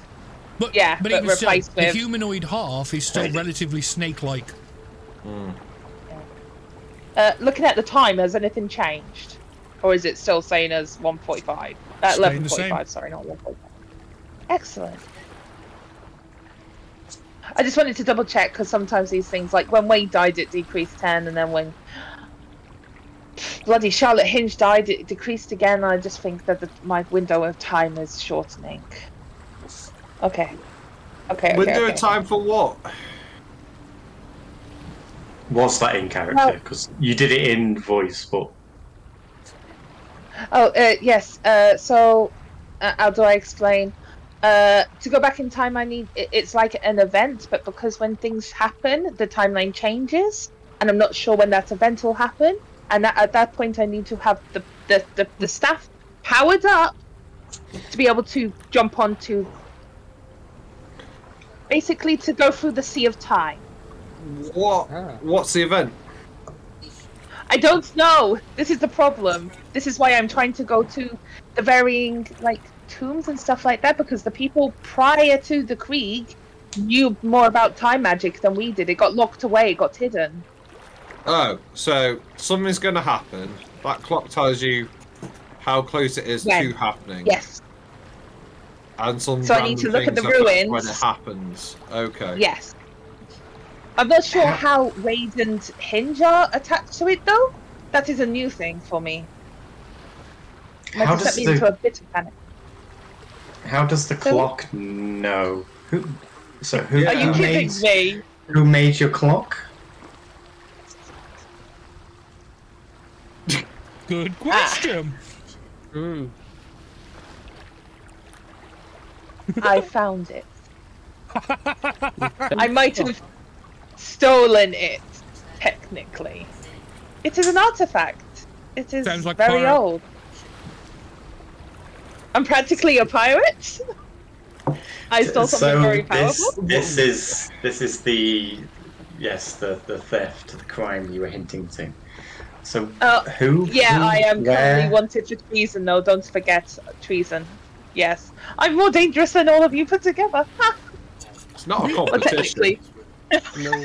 But replaced still, the humanoid half is still relatively snake-like. Looking at the time, has anything changed, or is it still saying as 1:45? 11:45. Sorry, not 1:45. Excellent. I just wanted to double check because sometimes these things, like when Wade died, it decreased 10, and then when bloody Charlotte Hinge died, it decreased again. I just think that my window of time is shortening. Okay. Window of time for what? Was that in character? Because you did it in voice, but... Oh, yes. So, how do I explain? To go back in time, it's like an event, but because when things happen, the timeline changes, and I'm not sure when that event will happen. And at that point, I need to have the staff powered up to be able to jump onto... Basically, to go through the sea of time. What? What's the event? I don't know. This is the problem. This is why I'm trying to go to the varying tombs and stuff like that, because the people prior to the Krieg knew more about time magic than we did. It got locked away. It got hidden. Oh, so something's going to happen. That clock tells you how close it is to happening. Yes. And so I need to look at the ruins when it happens. Okay. Yes. I'm not sure how Wade and Hinge are attached to it, though. That is a new thing for me. That set me into a bit of panic. How does the clock know? Who Are you kidding me? Who made your clock? Good question. I found it. I might have stolen it, technically. It is an artifact. It is Sounds like very pirate. old. I'm practically a pirate. I stole something very powerful. This is the theft, the crime you were hinting to. So who? Yeah, who, I am where? currently wanted for treason. though. Don't forget treason. Yes, I'm more dangerous than all of you put together. It's not a Well, competition. technically.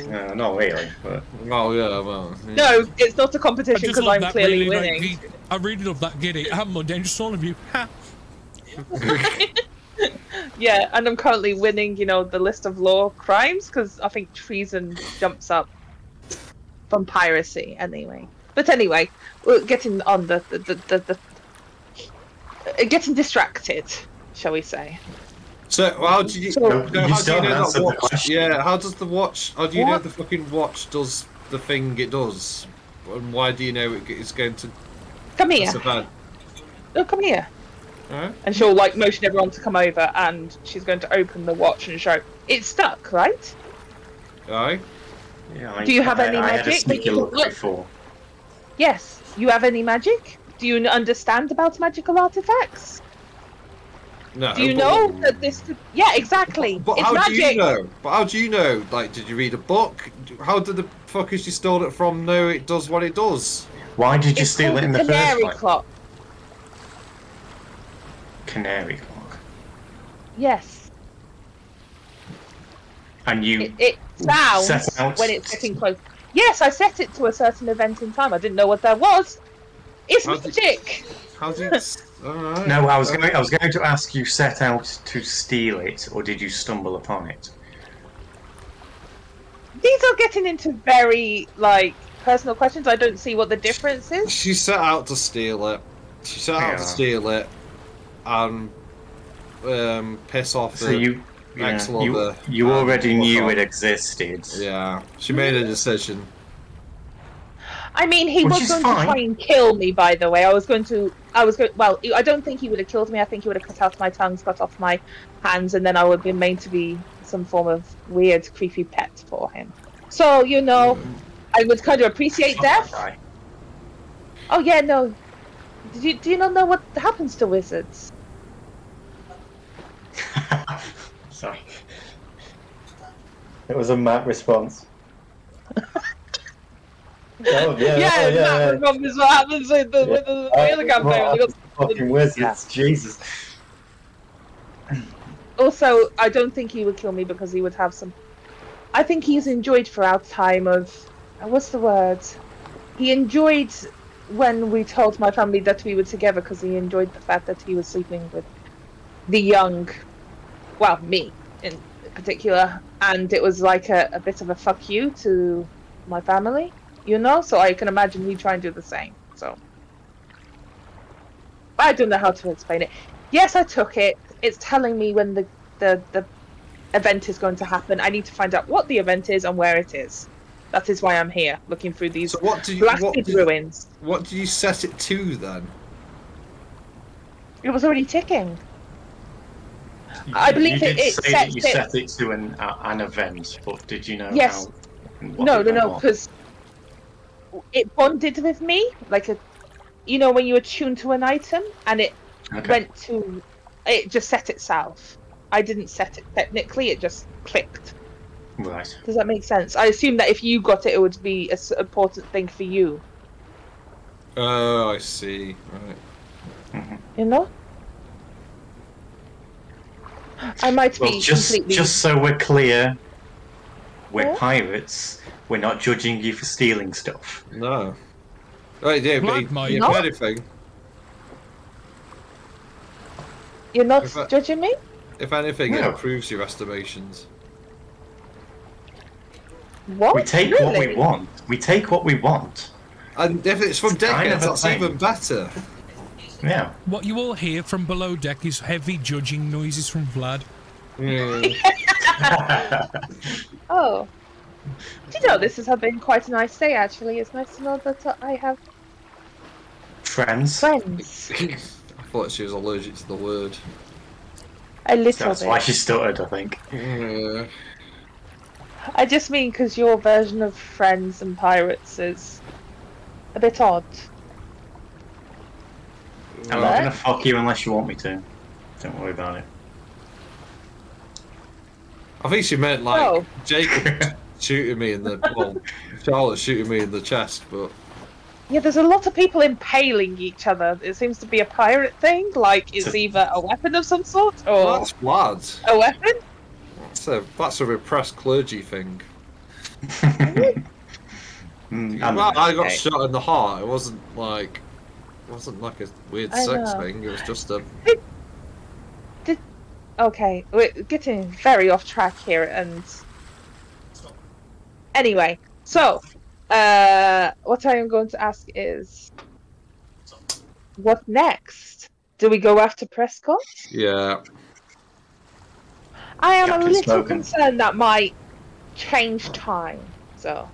No, not really. But Oh yeah, well. Yeah. No, it's not a I competition just because love I'm that clearly really, winning. I really love that. Get it? I'm more dangerous than all of you. Ha. Yeah, and I'm currently winning, the list of law crimes because I think treason jumps up from piracy anyway. But anyway, we're getting on getting distracted, shall we say? So how do you? So- how do you still know haven't that answered the watch? question. Yeah, how does the watch? How do you know What? the fucking watch does the thing it does? And why do you know it's going to Come here. this event? Oh, come here. Alright. And she'll motion everyone to come over, and she's going to open the watch and show it's stuck, right? Aye. yeah, Do you have any I had a magic? sneaky look before. Yes. You have any magic? Do you understand about magical artifacts? No. Do you know that this could... Yeah, exactly. But it's how magic. do you know? But how do you know? Like, did you read a book? How did the fuckers you stole it from know it does what it does? Why did you It's steal called it in the the first canary place? clock. Canary clock. Yes. And you It sounds set out- when it's getting close. Yes, I set it to a certain event in time. I didn't know what that was. It's How did- magic. How do you? Alright. No, I was going to ask you set out to steal it, or did you stumble upon it? These are getting into very personal questions. I don't see what the difference is. She set out to steal it. She set out to Yeah. steal it, and piss off So the you ex-lover. you already and knew whatnot. it existed. Yeah, she made a decision. I mean, he Which was is going fine. to try and kill me. By the way, well, I don't think he would have killed me. I think he would have cut out my tongues, cut off my hands, and then I would have been made to be some form of weird, creepy pet for him. So I would kind of appreciate death. Right. Oh yeah, no. Do you not know what happens to wizards? Sorry. It was a Matt response. Oh, That remembers what happens with the other campaign. when they got- Fucking wizards, Jesus. Also, I don't think he would kill me because he would have some... I think he's enjoyed for our time of... What's the word? He enjoyed when we told my family that we were together because he enjoyed the fact that he was sleeping with the young... Well, me. particular, and it was like a bit of a fuck you to my family, you know. So I can imagine he'd try and do the same. So I don't know how to explain it. Yes, I took it. It's telling me when the event is going to happen. I need to find out what the event is and where it is. That is why I'm here, looking through these blasted ruins. What did you set it to then? It was already ticking. I believe you set it to an event, but did you know? Yes. No, because it bonded with me like when you attune to an item and it went to, it just set itself. I didn't set it technically; it just clicked. Right. Does that make sense? I assume that if you got it, it would be an important thing for you. Oh, I see. Right. Mm-hmm. You know? I might be completely... Just so we're clear, we're pirates. We're not judging you for stealing stuff. No. Right, yeah, but if anything... You're not judging me? If anything, it improves your estimations. What? We take what we want. We take what we want. And if it's from decades, that's even better. Yeah. What you all hear from below deck is heavy judging noises from Vlad. Oh. Do you know, this has been quite a nice day, actually. It's nice to know that I have... Friends? I thought she was allergic to the word. A little bit. That's why she stuttered, I think. Yeah. I just mean because your version of friends and pirates is a bit odd. I'm not gonna fuck you unless you want me to. Don't worry about it. I think she meant like Jacob shooting me in the Charlotte shooting me in the chest, but yeah, there's a lot of people impaling each other. It seems to be a pirate thing. Like it's either a weapon of some sort or that's blood. A weapon. That's a repressed clergy thing. Really? I got shot in the heart. It wasn't like a weird sex thing. It was just a. Okay, we're getting very off track here, and anyway, so what I am going to ask is, what next? Do we go after Prescott? Yeah. I am a little concerned that might change time. So,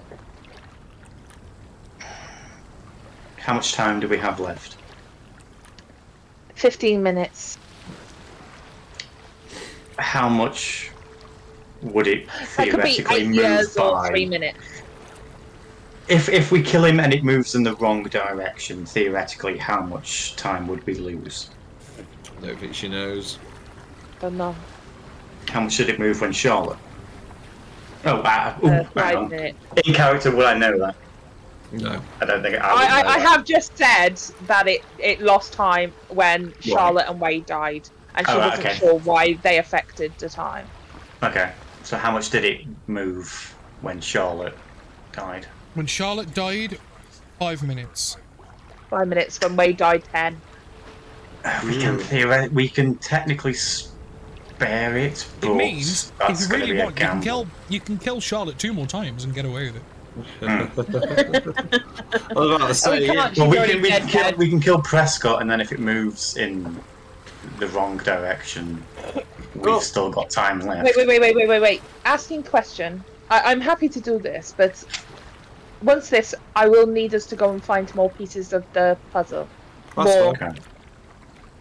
how much time do we have left? 15 minutes. How much would it theoretically that could be 8 move years by? or 3 minutes. If we kill him and it moves in the wrong direction, theoretically, how much time would we lose? I don't think she knows. Don't know. How much did it move when Charlotte? Oh, 5 minutes. In character, would I know that? No. I don't think I have just said that it lost time when Charlotte and Wade died, and she wasn't sure why they affected the time. Okay, so how much did it move when Charlotte died? When Charlotte died, 5 minutes. 5 minutes. When Wade died, 10. We can technically spare it, but it means if you really want, you can kill Charlotte 2 more times and get away with it. I was about to say, we can kill Prescott, and then if it moves in the wrong direction, we've still got time left. Wait. Asking question. I'm happy to do this, but once I will need us to go and find more pieces of the puzzle. More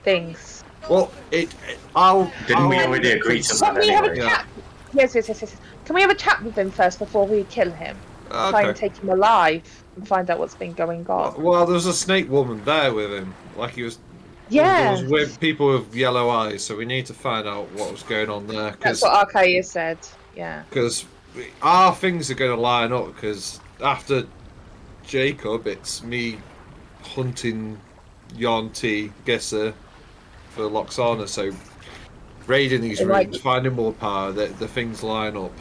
things. Well, Didn't we already agree to that anyway? Can we have a chat? Yes. Can we have a chat with him first before we kill him? Try and take him alive and find out what's been going on. Well, there was a snake woman there with him. Like he was... Yeah. There was with people with yellow eyes, so we need to find out what was going on there. That's what Archaea said, yeah. Because our things are going to line up, because after Jacob, it's me hunting Yonti, Gyssa for Loxana, so raiding these rooms, finding more power, the things line up.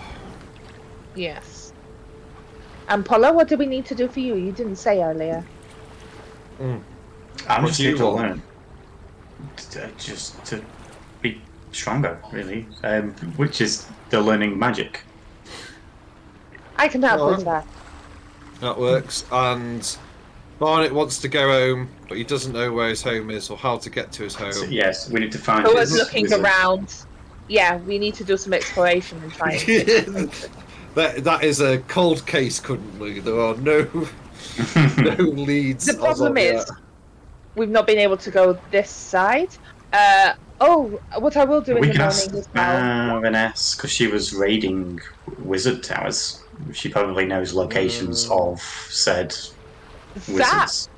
Yes. And Paula, what do we need to do for you? You didn't say earlier. I'm just here to learn. Just to be stronger, really, which is the learning magic. I can help with that. That works. And Barnet wants to go home, but he doesn't know where his home is or how to get to his home. So, yes, we need to find. So we're looking around. Yeah, we need to do some exploration and try. That is a cold case currently. There are no leads. The problem is, we've not been able to go this side. What I will do in the morning is Vanessa, because she was raiding wizard towers. She probably knows locations of said wizards.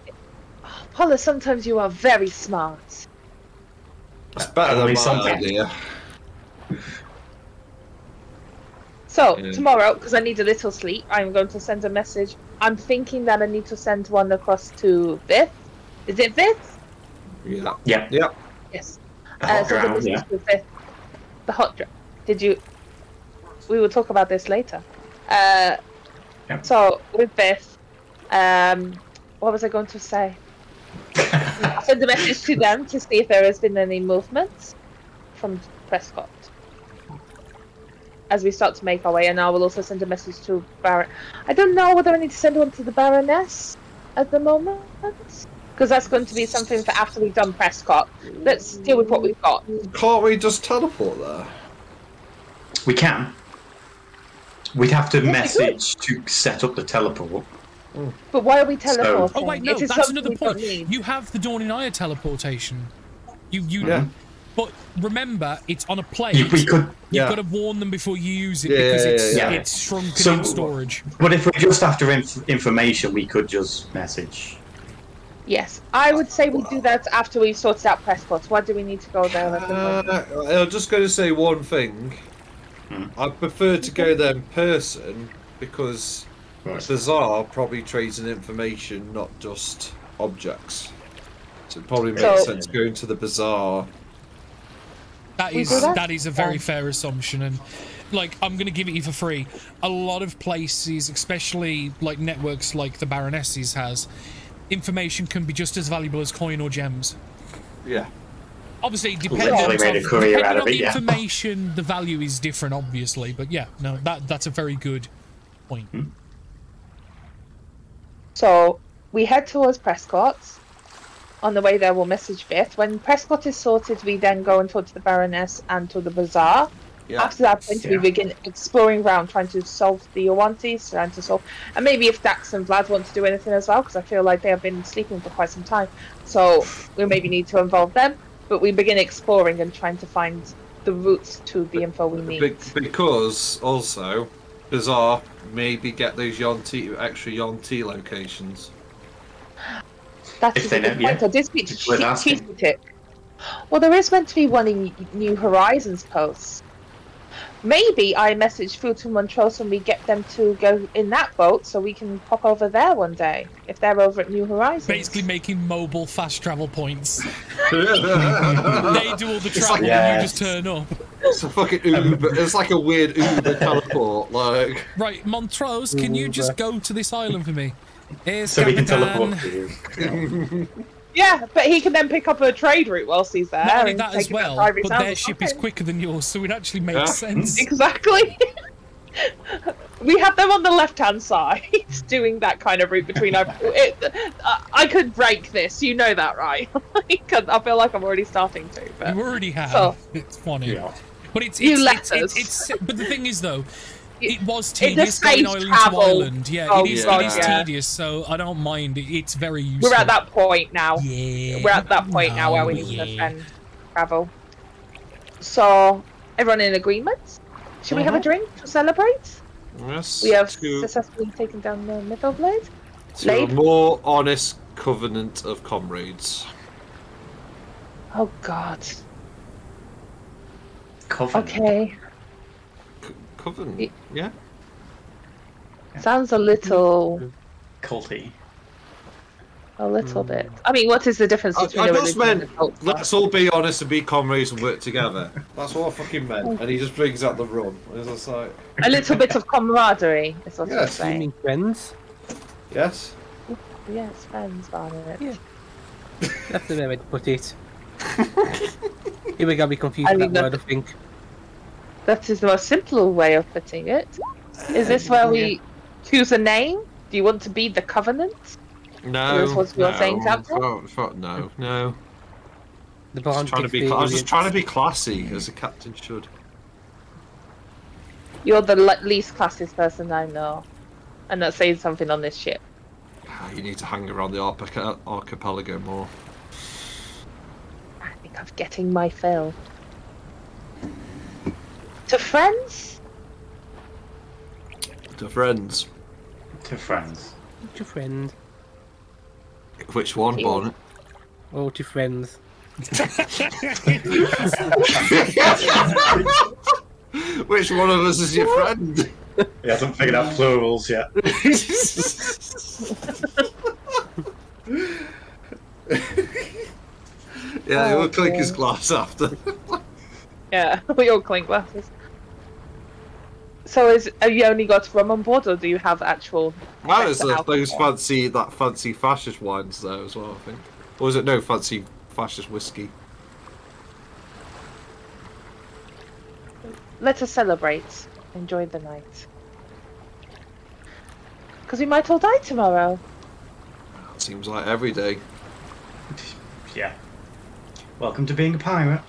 Paula, sometimes you are very smart. That's better than my idea. So, tomorrow, because I need a little sleep, I'm going to send a message. I'm thinking that I need to send one across to Vith. Is it Vith? Yeah. Yes. The hot drow, yeah. The hot drow. We will talk about this later. So, with Vith, what was I going to say? I'll send a message to them to see if there has been any movement from Prescott as we start to make our way, and I will also send a message to Baron. I don't know whether I need to send one to the Baroness at the moment, because that's going to be something for after we've done Prescott. Let's deal with what we've got. Can't we just teleport there? We can. We'd have to message to set up the teleport. But why are we teleporting? Oh wait, no, that's another point. You have the Dawn in Ire teleportation. But remember, it's on a plate. You've got to warn them before you use it because it's shrunken in storage. But if we're just after information, we could just message. Yes, I would say we do that after we've sorted out Prescott. Why do we need to go there? I'm just going to say one thing. I prefer to go there in person because Bazaar probably trades in information, not just objects. So it probably makes sense going to the Bazaar. That is a very fair assumption, and like I'm going to give it you for free. A lot of places, especially like networks like the Baroness's has, information can be just as valuable as coin or gems. Yeah. Obviously, depending on the information, the value is different, obviously. But yeah, no, that's a very good point. So we head towards Prescott. On the way there, we'll message Vith. When Prescott is sorted, we then go and talk to the Baroness and to the Bazaar. Yeah. After that point, we begin exploring around, trying to solve the Awantis, and maybe if Dax and Vlad want to do anything as well, because I feel like they have been sleeping for quite some time. So we maybe need to involve them. But we begin exploring and trying to find the routes to the info we need. Because also, Bazaar maybe get those extra Yonti locations. That's a good point. I did speak to Chief. Well, there is meant to be one in New Horizons post. Maybe I message Food to Montrose and we get them to go in that boat so we can pop over there one day if they're over at New Horizons. Basically making mobile fast travel points. They do all the travel and you just turn up. It's a fucking Uber. It's like a weird Uber teleport. Like, right, Montrose, can you just go to this island for me? So we can teleport to you. Yeah, but he can then pick up a trade route whilst he's there. Not only that as well, but their ship is quicker than yours, so it actually makes sense. Exactly. We have them on the left-hand side, doing that kind of route between. I could break this, you know that, right? I feel like I'm already starting to. But... You already have. So, it's funny. Yeah. But it's but the thing is, though, it was tedious going island to island. Yeah, it is tedious, so I don't mind. It's very useful. We're at that point now. Yeah. We're at that point now where we need to spend travel. So, everyone in agreement? Should we have a drink to celebrate? Yes. We have successfully taken down the Mytho Blade. To a more honest covenant of comrades. Oh, God. Covenant. Okay. Covenant, yeah. Sounds a little culty. A little bit. I mean, what is the difference between I just meant, let's all be honest and be comrades and work together. That's what I fucking meant. And he just brings out the rum. It's just like... A little bit of camaraderie is what I'm saying. You mean friends? Yes. Yes, friends, Barnet. Yeah. That's the way to put it. Here we go, be confused with that word, I think. That is the most simple way of putting it. Is this where we choose a name? Do you want to be the Covenant? No. Is this what you're saying, Chapter? No. The I was just trying to be classy, as a captain should. You're the least classiest person I know. And that's saying something on this ship. You need to hang around the archipelago more. I think I'm getting my fill. To friends? To friends. To friends. To friend. Which one, Bonnet? Oh, to friends. Which one of us is your friend? He hasn't figured out plurals yet. Yeah, he'll clink his glass after. Yeah, we all clink glasses. So have you only got rum on board, or do you have actual? No, there's those fancy fascist wines there as well, I think. Or is it no fancy fascist whiskey? Let us celebrate. Enjoy the night. Because we might all die tomorrow. Seems like every day. Yeah. Welcome to being a pirate.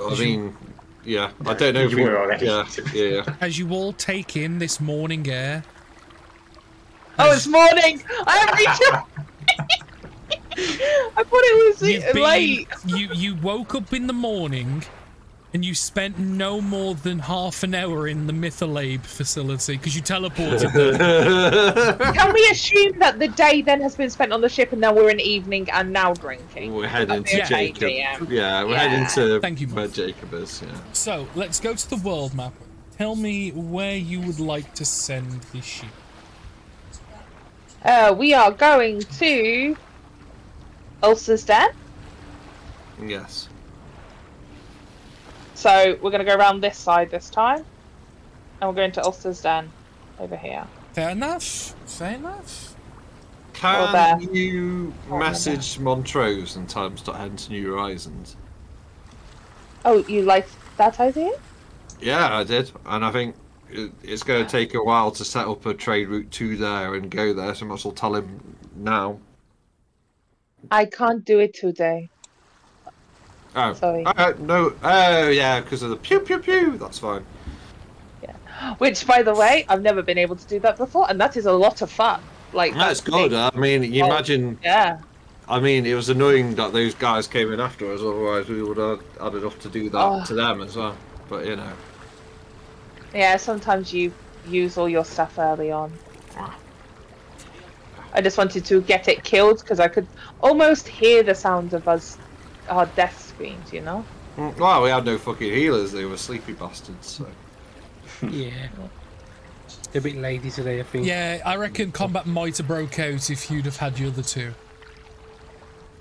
I mean, yeah, I don't know if you were already. Yeah. As you all take in this morning air. Oh, it's morning! I thought it was late. You woke up in the morning and you spent no more than half an hour in the Mytholabe facility because you teleported there. Can we assume that the day then has been spent on the ship and now we're in evening and now drinking? We're heading to Jacob. Yeah, we're heading to where Jacob is. Yeah. So let's go to the world map. Tell me where you would like to send this ship. We are going to Ulster's Den. Yes. So we're going to go around this side this time, and we're going to Ulster's Den over here. Fair enough. Fair enough. Can you message Montrose and tell him to head to New Horizons? Oh, you like that idea? Yeah, I did, and I think it's going to take a while to set up a trade route to there and go there, so I might as well tell him now. I can't do it today. Oh, sorry. No. Oh, yeah, because of the pew pew pew. That's fine. Yeah. Which, by the way, I've never been able to do that before, and that is a lot of fun. Like that's good. I mean, you imagine. Yeah. I mean, it was annoying that those guys came in after us. Otherwise, we would have had enough to do that to them as well. But you know. Yeah, sometimes you use all your stuff early on. I just wanted to get it killed because I could almost hear the sound of our death screams, you know? Well, we had no fucking healers. They were sleepy bastards, so... Yeah. They're a bit lazy today, I think. Yeah, I reckon combat might have broke out if you'd have had the other two.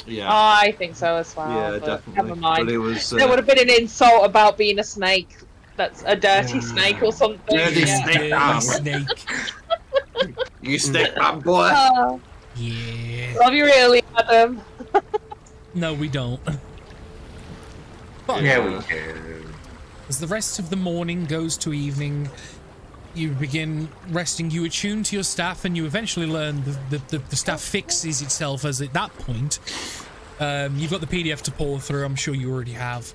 Yeah. I think so as well. Yeah, but definitely. Never mind. But it was, there would have been an insult about being a snake. That's a dirty snake or something. Dirty snake. You stick man, boy. Yeah. Love you really, Adam. No, we don't. But yeah, we do. As the rest of the morning goes to evening, you begin resting. You attune to your staff, and you eventually learn the staff fixes itself as at that point. You've got the PDF to pull through. I'm sure you already have.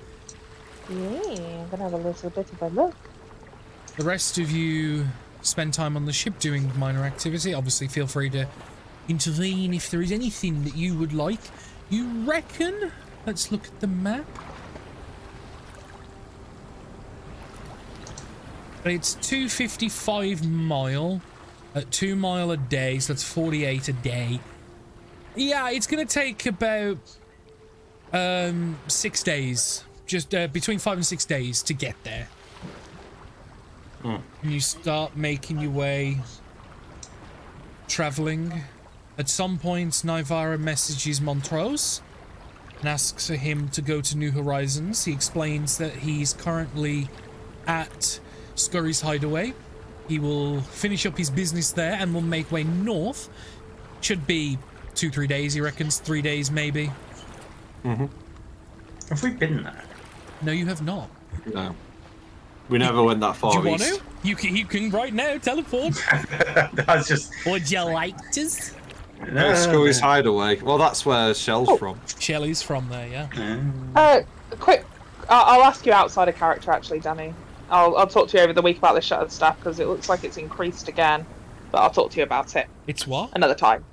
Yeah, I'm gonna have a little bit of a look. The rest of you spend time on the ship doing minor activity. Obviously, feel free to intervene if there is anything that you would like. You reckon? Let's look at the map. It's 255 mile at 2 mile a day, so that's 48 a day. Yeah, it's gonna take about 6 days, just between 5 and 6 days to get there. And you start making your way, traveling. At some point, Naivara messages Montrose and asks for him to go to New Horizons. He explains that he's currently at Scurry's hideaway. He will finish up his business there and will make way north. Should be 2-3 days, he reckons. 3 days, maybe. Mm-hmm. Have we been there? No, you have not. No. We never went that far. Do you east. want to? You can right now teleport. That's just. Would you like to? No, Scurry's hideaway. Well, that's where Shell's from. Shelley's from there, yeah. Quick. I'll ask you outside of character, actually, Danny. I'll talk to you over the week about the shuttered stuff because it looks like it's increased again. But I'll talk to you about it. It's what? Another time.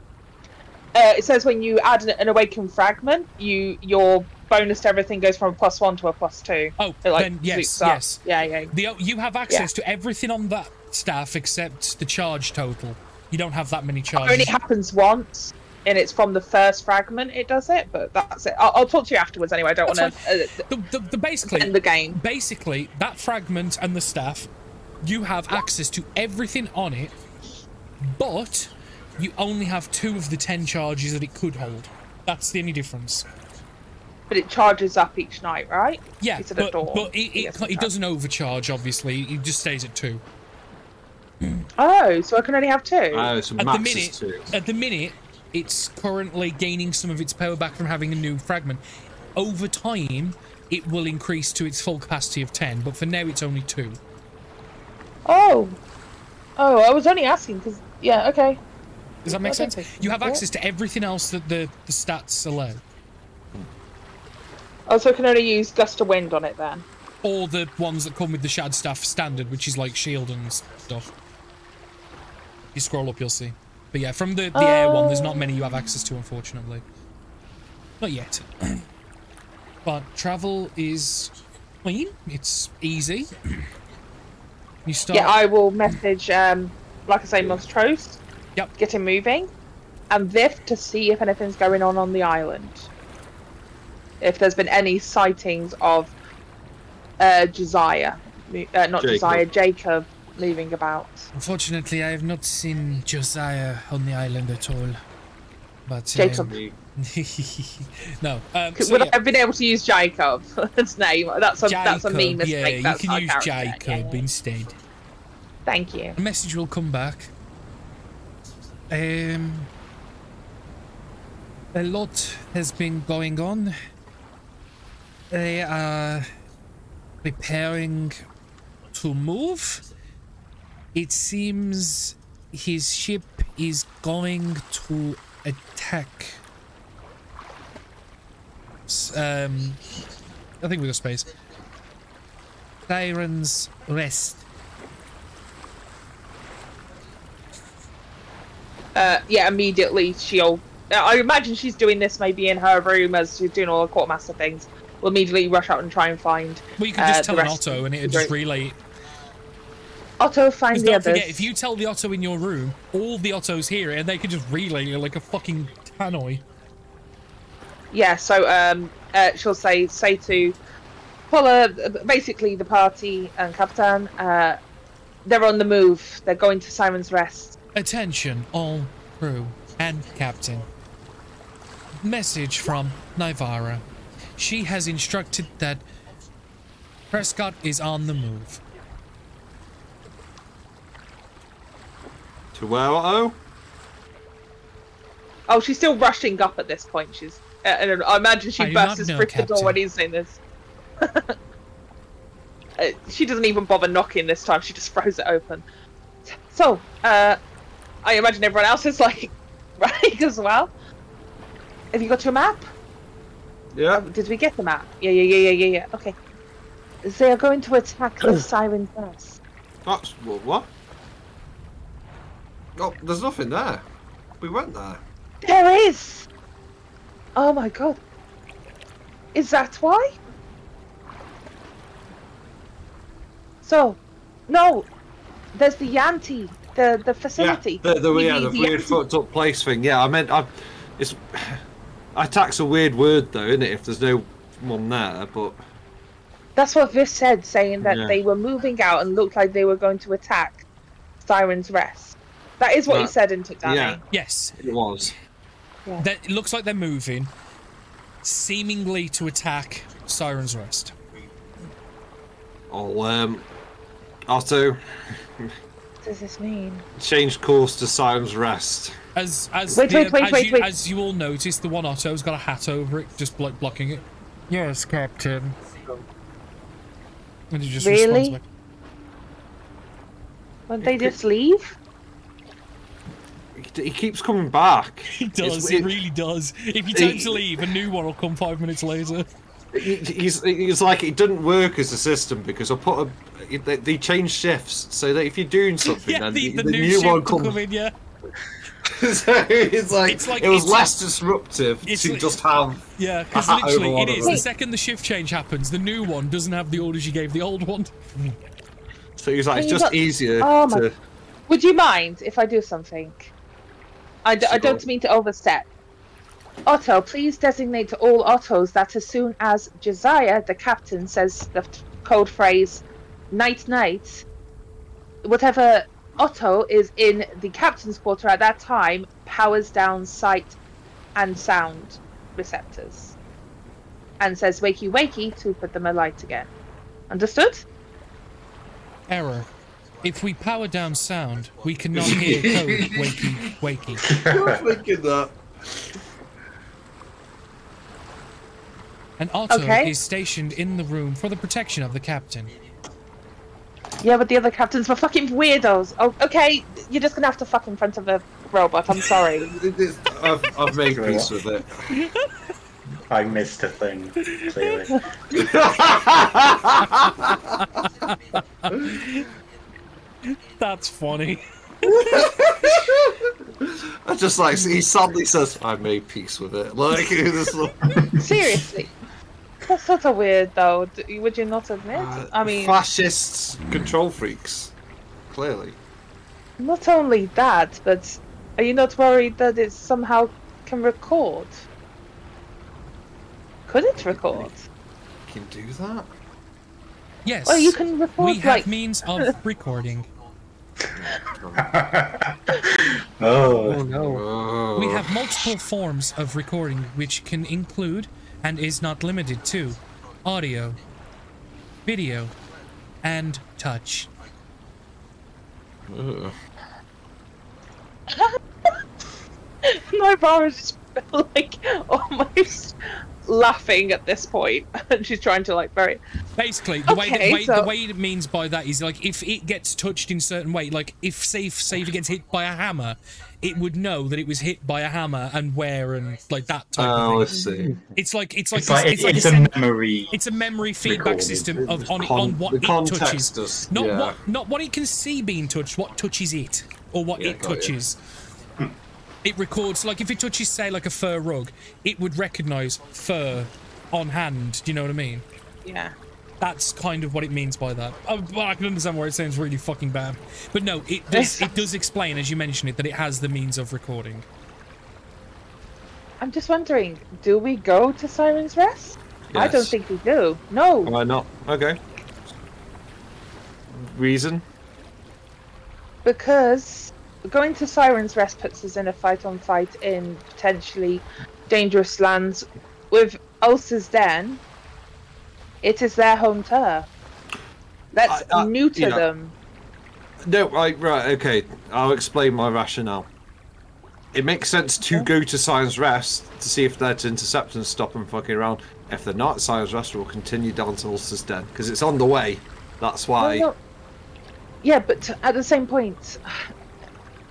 It says when you add an awakened fragment, your bonus to everything goes from a +1 to a +2. Oh, then yes. Yeah. You have access to everything on that staff except the charge total. You don't have that many charges. It only happens once, and it's from the first fragment it does it, but that's it. I'll talk to you afterwards anyway. I don't want to basically end the game. Basically, that fragment and the staff, you have access to everything on it, but you only have 2 of the 10 charges that it could hold. That's the only difference. But it charges up each night, right? Yeah, but it doesn't overcharge, obviously. It just stays at 2. Oh, so I can only have 2? Oh, so max is 2. At the minute, it's currently gaining some of its power back from having a new fragment. Over time, it will increase to its full capacity of 10, but for now it's only 2. Oh, I was only asking because, yeah, okay. Does that make sense? You have access to everything else that the stats allow. Oh, so I can only use Gust of Wind on it then? Or the ones that come with the Shad Staff standard, which is like shield and stuff. You scroll up, you'll see. But yeah, from the air one, there's not many you have access to, unfortunately. Not yet. But travel is clean. It's easy. You start... Yeah, I will message, like I say, Monstrose. Yep. Get him moving. And Viv to see if anything's going on the island. If there's been any sightings of Josiah. Not Josiah, Jacob moving about. Unfortunately, I have not seen Josiah on the island at all. But Jacob. No. Would I have been able to use Jacob's name? That's a me mistake. Yeah, you that's can use Jacob instead. Thank you. A message will come back. A lot has been going on. They are preparing to move. It seems his ship is going to attack. I think we got space. Siren's Rest. Yeah, immediately she'll... I imagine she's doing this maybe in her room as she's doing all the quartermaster things. We'll immediately rush out and try and find... Well, you can just tell an Otto and it'll just relay it. Otto, find the others. Don't forget, if you tell the Otto in your room, all the Ottos hear it and they can just relay it like a fucking tannoy. Yeah, so she'll say to Paula, basically the party and Capitan, they're on the move. They're going to Simon's Rest. Attention, all crew and captain. Message from Nivara. She has instructed that Prescott is on the move. To where, Otto? Oh, she's still rushing up at this point. She's... I imagine she bursts his freaking door when he's saying this. She doesn't even bother knocking this time. She just throws it open. So, I imagine everyone else is like running as well. Have you got your map? Yeah. Did we get the map? Yeah. Okay. They are going to attack the Siren's Rest. That's what? Oh, there's nothing there. We went there. There is. Oh my god. Is that why? So, no. There's the Yanti, the facility. Yeah, the weird fucked up place thing. Yeah, I meant it's attack's a weird word though, isn't it? If there's no one there, but that's what Viv said, saying that they were moving out and looked like they were going to attack Siren's Rest. That is what he said, isn't it, Danny? Yeah. Yes, it was. Yeah. It looks like they're moving, seemingly to attack Siren's Rest. Oh, Otto. What does this mean? Change course to Siren's Rest. As you all notice, the one Otto's got a hat over it, just like blocking it. Yes, Captain. And he just responds back. Won't they just leave? He keeps coming back. He does. He really does. If you tell him to leave, a new one will come 5 minutes later. He's like, it didn't work as a system because I put they changed shifts so that if you're doing something, yeah, then the new one comes. Come in, yeah. So it's like it was less disruptive to just have. Yeah, because literally it is. The second the shift change happens, the new one doesn't have the orders you gave the old one. So he's like, it's just easier to. Would you mind if I do something? I don't mean to overstep. Otto, please designate to all Ottos that as soon as Josiah, the captain, says the code phrase "night night," whatever Otto is in the captain's quarter at that time powers down sight and sound receptors and says "wakey wakey" to put them alight again. Understood? Error. If we power down sound, we cannot hear code "wakey wakey." You're thinking that. And Otto is stationed in the room for the protection of the captain. Yeah, but the other captains were fucking weirdos. Oh, okay, you're just gonna have to fuck in front of a robot. I'm sorry. I've made peace with it. I missed a thing, clearly. That's funny. I just like, he suddenly says, I made peace with it. Like, seriously. That's sort of weird, though. Would you not admit? I mean, fascists, control freaks, clearly. Not only that, but are you not worried that it somehow can record? Could it record? Can do that? Yes. Well, you can record. We have means of recording. Oh no. We have multiple forms of recording, which can include and is not limited to audio, video, and touch. My mom is just like almost laughing at this point, and she's trying to like bury it. Basically, the way it means by that is like if it gets touched in certain way, like if say if it gets hit by a hammer, it would know that it was hit by a hammer and where and like that type of thing. I see. It's like a memory. It's a memory feedback system of on what it touches. Not what it can see being touched. What touches it or what it touches. It records, like if it touches, say, like a fur rug, it would recognise fur on hand. Do you know what I mean? Yeah. That's kind of what it means by that. Well, I can understand where it sounds really fucking bad. But no, it does explain, as you mentioned it, that it has the means of recording. I'm just wondering, do we go to Siren's Rest? Yes. I don't think we do. No. Why not? Okay. Reason? Because going to Siren's Rest puts us in a fight-on-fight in potentially dangerous lands. With Ulcer's Den, it is their home turf. Let's neuter them. No, right, okay. I'll explain my rationale. It makes sense to go to Siren's Rest to see if they're to intercept and stop them fucking around. If they're not, Siren's Rest will continue down to Ulcer's Den because it's on the way. That's why. No. Yeah, but at the same point,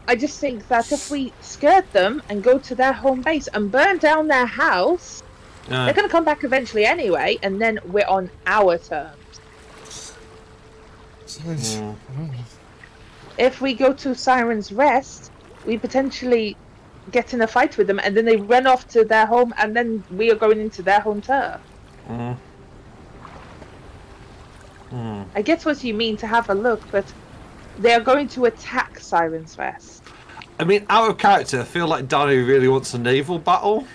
I just think that if we skirt them and go to their home base and burn down their house, they're going to come back eventually anyway, and then we're on our terms. If we go to Siren's Rest, we potentially get in a fight with them, and then they run off to their home, and then we are going into their home turf. I get what you mean to have a look, but they are going to attack Siren's Rest. I mean, out of character, I feel like Danny really wants a naval battle.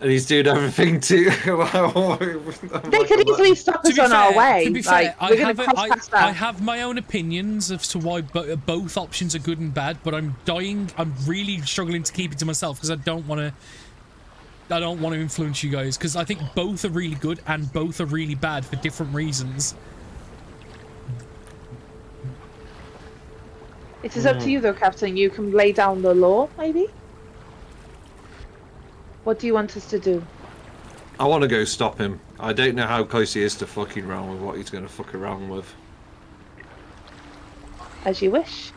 And he's doing everything to... They could easily stop us on our way. To be fair, I have my own opinions as to why both options are good and bad, but I'm really struggling to keep it to myself because I don't want to influence you guys, because I think both are really good and both are really bad for different reasons. It is up to you, though, Captain. You can lay down the law, maybe? What do you want us to do? I want to go stop him. I don't know how close he is to fucking around with what he's going to fuck around with. As you wish.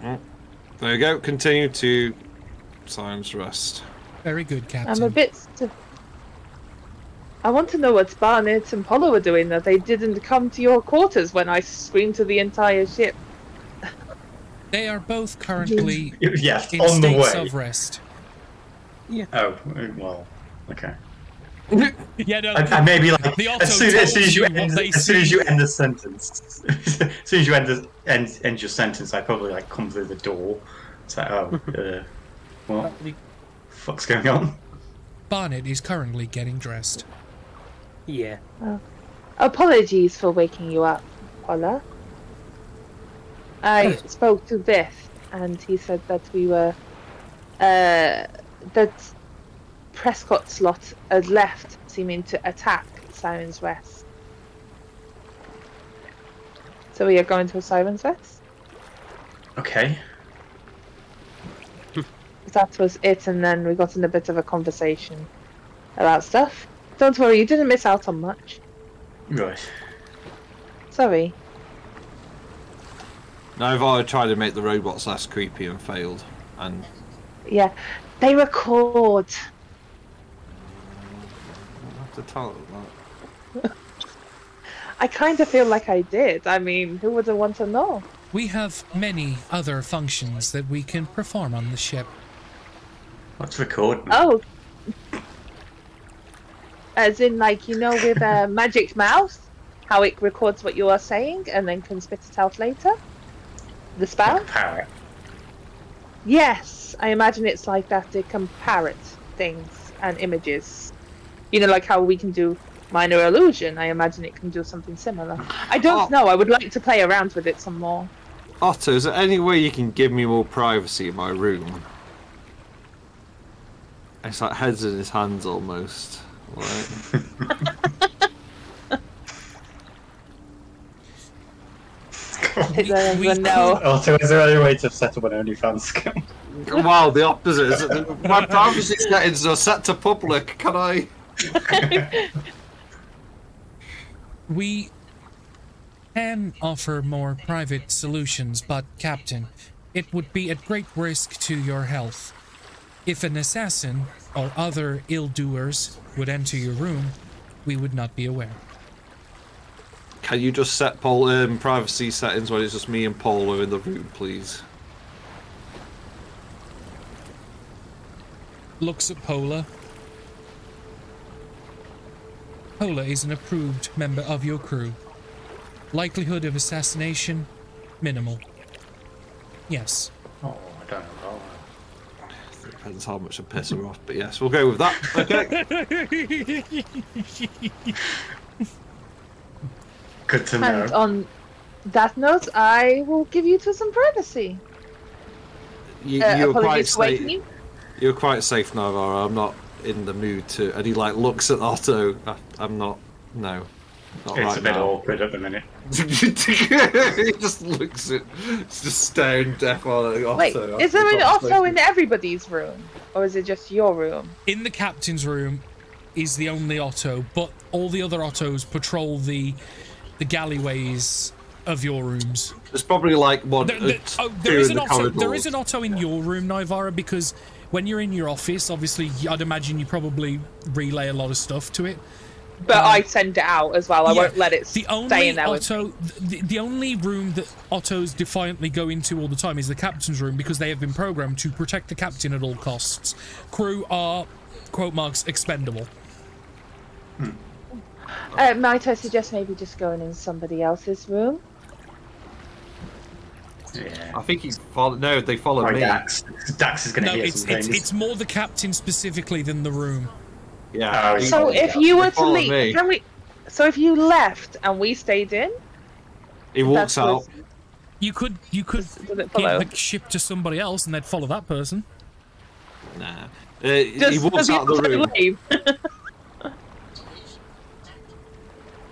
There you go. Continue to silence rest. Very good, Captain. I'm a bit... I want to know what Barnett and Polo were doing, that they didn't come to your quarters when I screamed to the entire ship. They are both currently yes, in on the states way. of rest. Yeah. Oh, well, okay. Yeah, no. And maybe like the as soon as you end the sentence, as soon as you end your sentence, I probably like come through the door. It's like, what fuck's going on? Barnett is currently getting dressed. Yeah. Apologies for waking you up, Paula. I spoke to Biff, and he said that we were... that Prescott's lot had left, seeming to attack Siren's Rest. So we are going to Siren's Rest? Okay. That was it, and then we got in a bit of a conversation about stuff. Don't worry, you didn't miss out on much. Right. Sorry. Nova tried to make the robots less creepy and failed. And Yeah, they record. I have to tell them that. I kind of feel like I did. I mean, who would want to know? We have many other functions that we can perform on the ship. What's recording? Oh. As in, like, you know, with a magic mouse, how it records what you are saying and then can spit it out later? The spell? Like a parrot. Yes, I imagine it's like that. It can parrot things and images. You know, like how we can do minor illusion. I imagine it can do something similar. I don't know. I would like to play around with it some more. Otto, is there any way you can give me more privacy in my room? It's like heads in his hands almost. Right? Also, is there any way to set up an OnlyFans account? Wow, the opposite. My privacy settings are set to public. Can I? We can offer more private solutions, but, Captain, it would be at great risk to your health. If an assassin or other ill-doers would enter your room, we would not be aware. Can you just set privacy settings when it's just me and Polo in the room, please? Looks at Pola. Pola is an approved member of your crew. Likelihood of assassination, minimal. Yes. Oh, I don't know about that. Depends how much I piss her off, but yes, we'll go with that. Okay. Good to know. And on that note, I will give you to some privacy. You're quite Apologies for waking safe. you. You're quite safe, Navarro. I'm not in the mood to. And he like looks at Otto. I'm not. No. Not It's right a bit now. awkward at the minute. He just looks at, just staring deaf on Otto. Wait, is there an Otto in everybody's room? Or is it just your room? In the captain's room is the only Otto, but all the other Ottos patrol the galleyways of your rooms. There's probably like one. There is an Otto in your room, Nivara, because when you're in your office, obviously, I'd imagine you probably relay a lot of stuff to it. But I send it out as well. I won't let it stay in there with me. The only room that Ottos defiantly go into all the time is the captain's room, because they have been programmed to protect the captain at all costs. Crew are, quote marks, expendable. Might I suggest maybe just going in somebody else's room? Yeah. I think he's no, they follow me. Dax is going to hear some things. It's more the captain specifically than the room. Yeah. So if you were to leave, can we? So if you left and we stayed in, he walks out. You could give the ship to somebody else and they'd follow that person. Nah. He walks out of the room.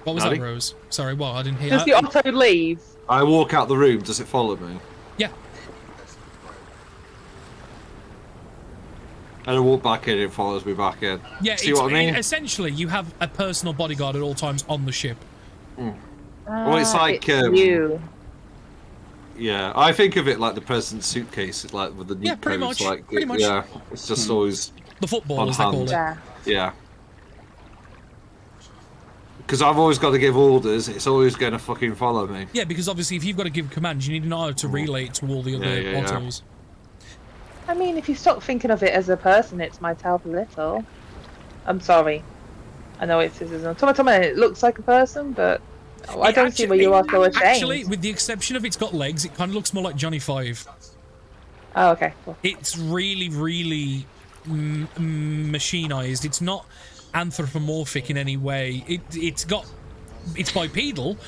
What was that, Rose? Sorry, what? I didn't hear. Does the Otto leave? I walk out the room. Does it follow me? Yeah. And I walk back in. It follows me back in. Yeah. See what I mean? Essentially, you have a personal bodyguard at all times on the ship. Well, it's like you. Yeah, I think of it like the president's suitcase, it's like with the new pretty codes, much. like Pretty much. yeah, it's just always the football, on as they call it. Yeah. Yeah. Because I've always got to give orders, it's always going to fucking follow me. Yeah, because obviously if you've got to give commands, you need to know how to relay it to all the other autos. I mean, if you stop thinking of it as a person, it might help a little. I'm sorry. I know it isn't. It looks like a person, but I don't see where you are so ashamed. Actually, with the exception of it's got legs, it kind of looks more like Johnny Five. Oh, okay. Cool. It's really, really machinized. It's not anthropomorphic in any way. It's bipedal,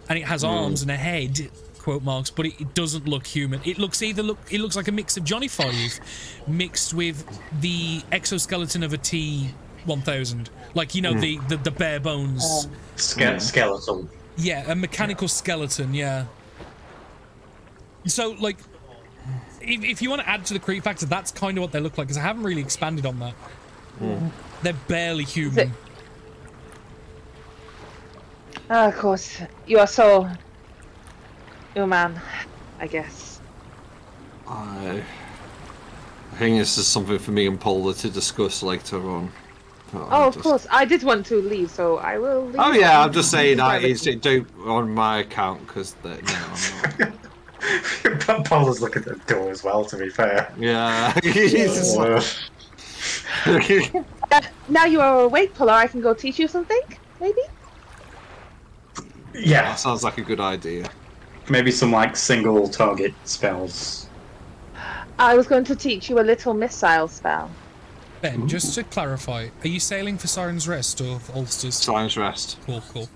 and it has arms and a head, quote marks, but it doesn't look human. It looks like a mix of Johnny Five mixed with the exoskeleton of a T-1000, like you know the bare bones skeletal. Yeah, a mechanical skeleton. Yeah. So like, if you want to add to the creep factor, that's kind of what they look like, because I haven't really expanded on that. They're barely human. Of course, you are so human, I guess. I think this is something for me and Paula to discuss later on. Oh, of course. I did want to leave, so I will leave. Oh yeah, I'm just saying that it don't on my account because no, I'm not. Paula's looking at the door as well. To be fair. Yeah. Now you are awake, Paula. I can go teach you something, maybe. Yeah, that sounds like a good idea. Maybe some like single target spells. I was going to teach you a little missile spell. Ben, just to clarify, are you sailing for Siren's Rest or Ulster's? Siren's Rest. Cool.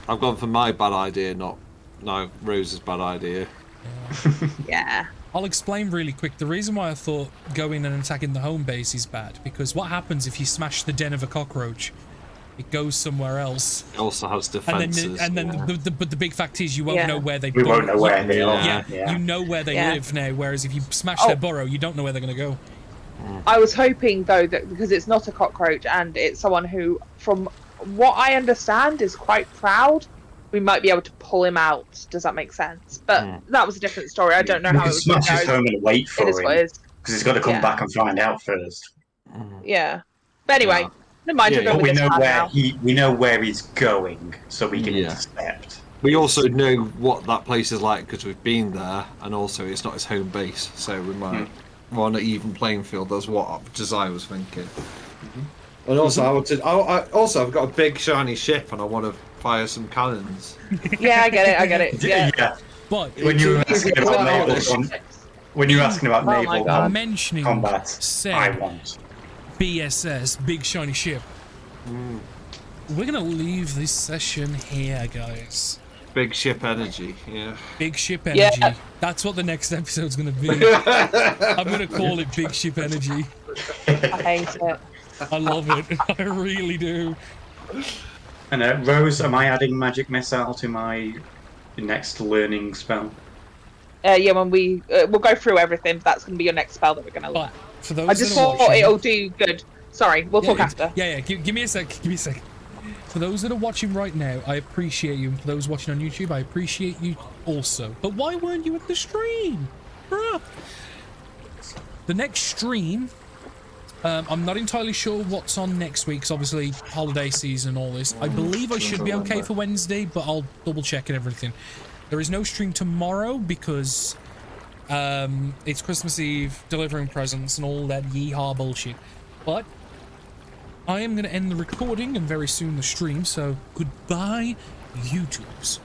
I've gone for my bad idea, not Rose's bad idea. Yeah. I'll explain really quick. The reason why I thought going and attacking the home base is bad, because what happens if you smash the den of a cockroach? It goes somewhere else. It also has defenses. And then but the big fact is you won't know where they. We won't know where they are. Yeah, you know where they live now. Whereas if you smash their burrow, you don't know where they're going to go. I was hoping though that because it's not a cockroach and it's someone who, from what I understand, is quite proud, we might be able to pull him out. Does that make sense? But that was a different story. I don't know how it was. Smash his home and wait for him because he's got to come back and find out first. Yeah. But anyway. Never mind, we know where he's going, so we can intercept. We also know what that place is like because we've been there, and also it's not his home base, so we might on an even playing field. That's what Josiah was thinking. And also, I've got a big shiny ship, and I want to fire some cannons. Yeah, I get it. Yeah. But when you were asking about naval, combat, I want. BSS, big shiny ship. We're gonna leave this session here, guys. Big ship energy, yeah. Big ship energy. Yeah. That's what the next episode's gonna be. I'm gonna call it Big Ship Energy. I hate it. I love it. I really do. And Rose, am I adding magic missile to my next learning spell? Yeah, when we'll go through everything. That's gonna be your next spell that we're gonna learn. For those I just thought it'll do good. Sorry, we'll talk after. Yeah. Give me a sec. For those that are watching right now, I appreciate you. And for those watching on YouTube, I appreciate you also. But why weren't you at the stream? Bruh. The next stream, I'm not entirely sure what's on next week, because obviously holiday season and all this. I believe I should be okay for Wednesday, but I'll double check and everything. There is no stream tomorrow because it's Christmas Eve, delivering presents and all that yeehaw bullshit. But I am going to end the recording and very soon the stream, so goodbye, YouTubes.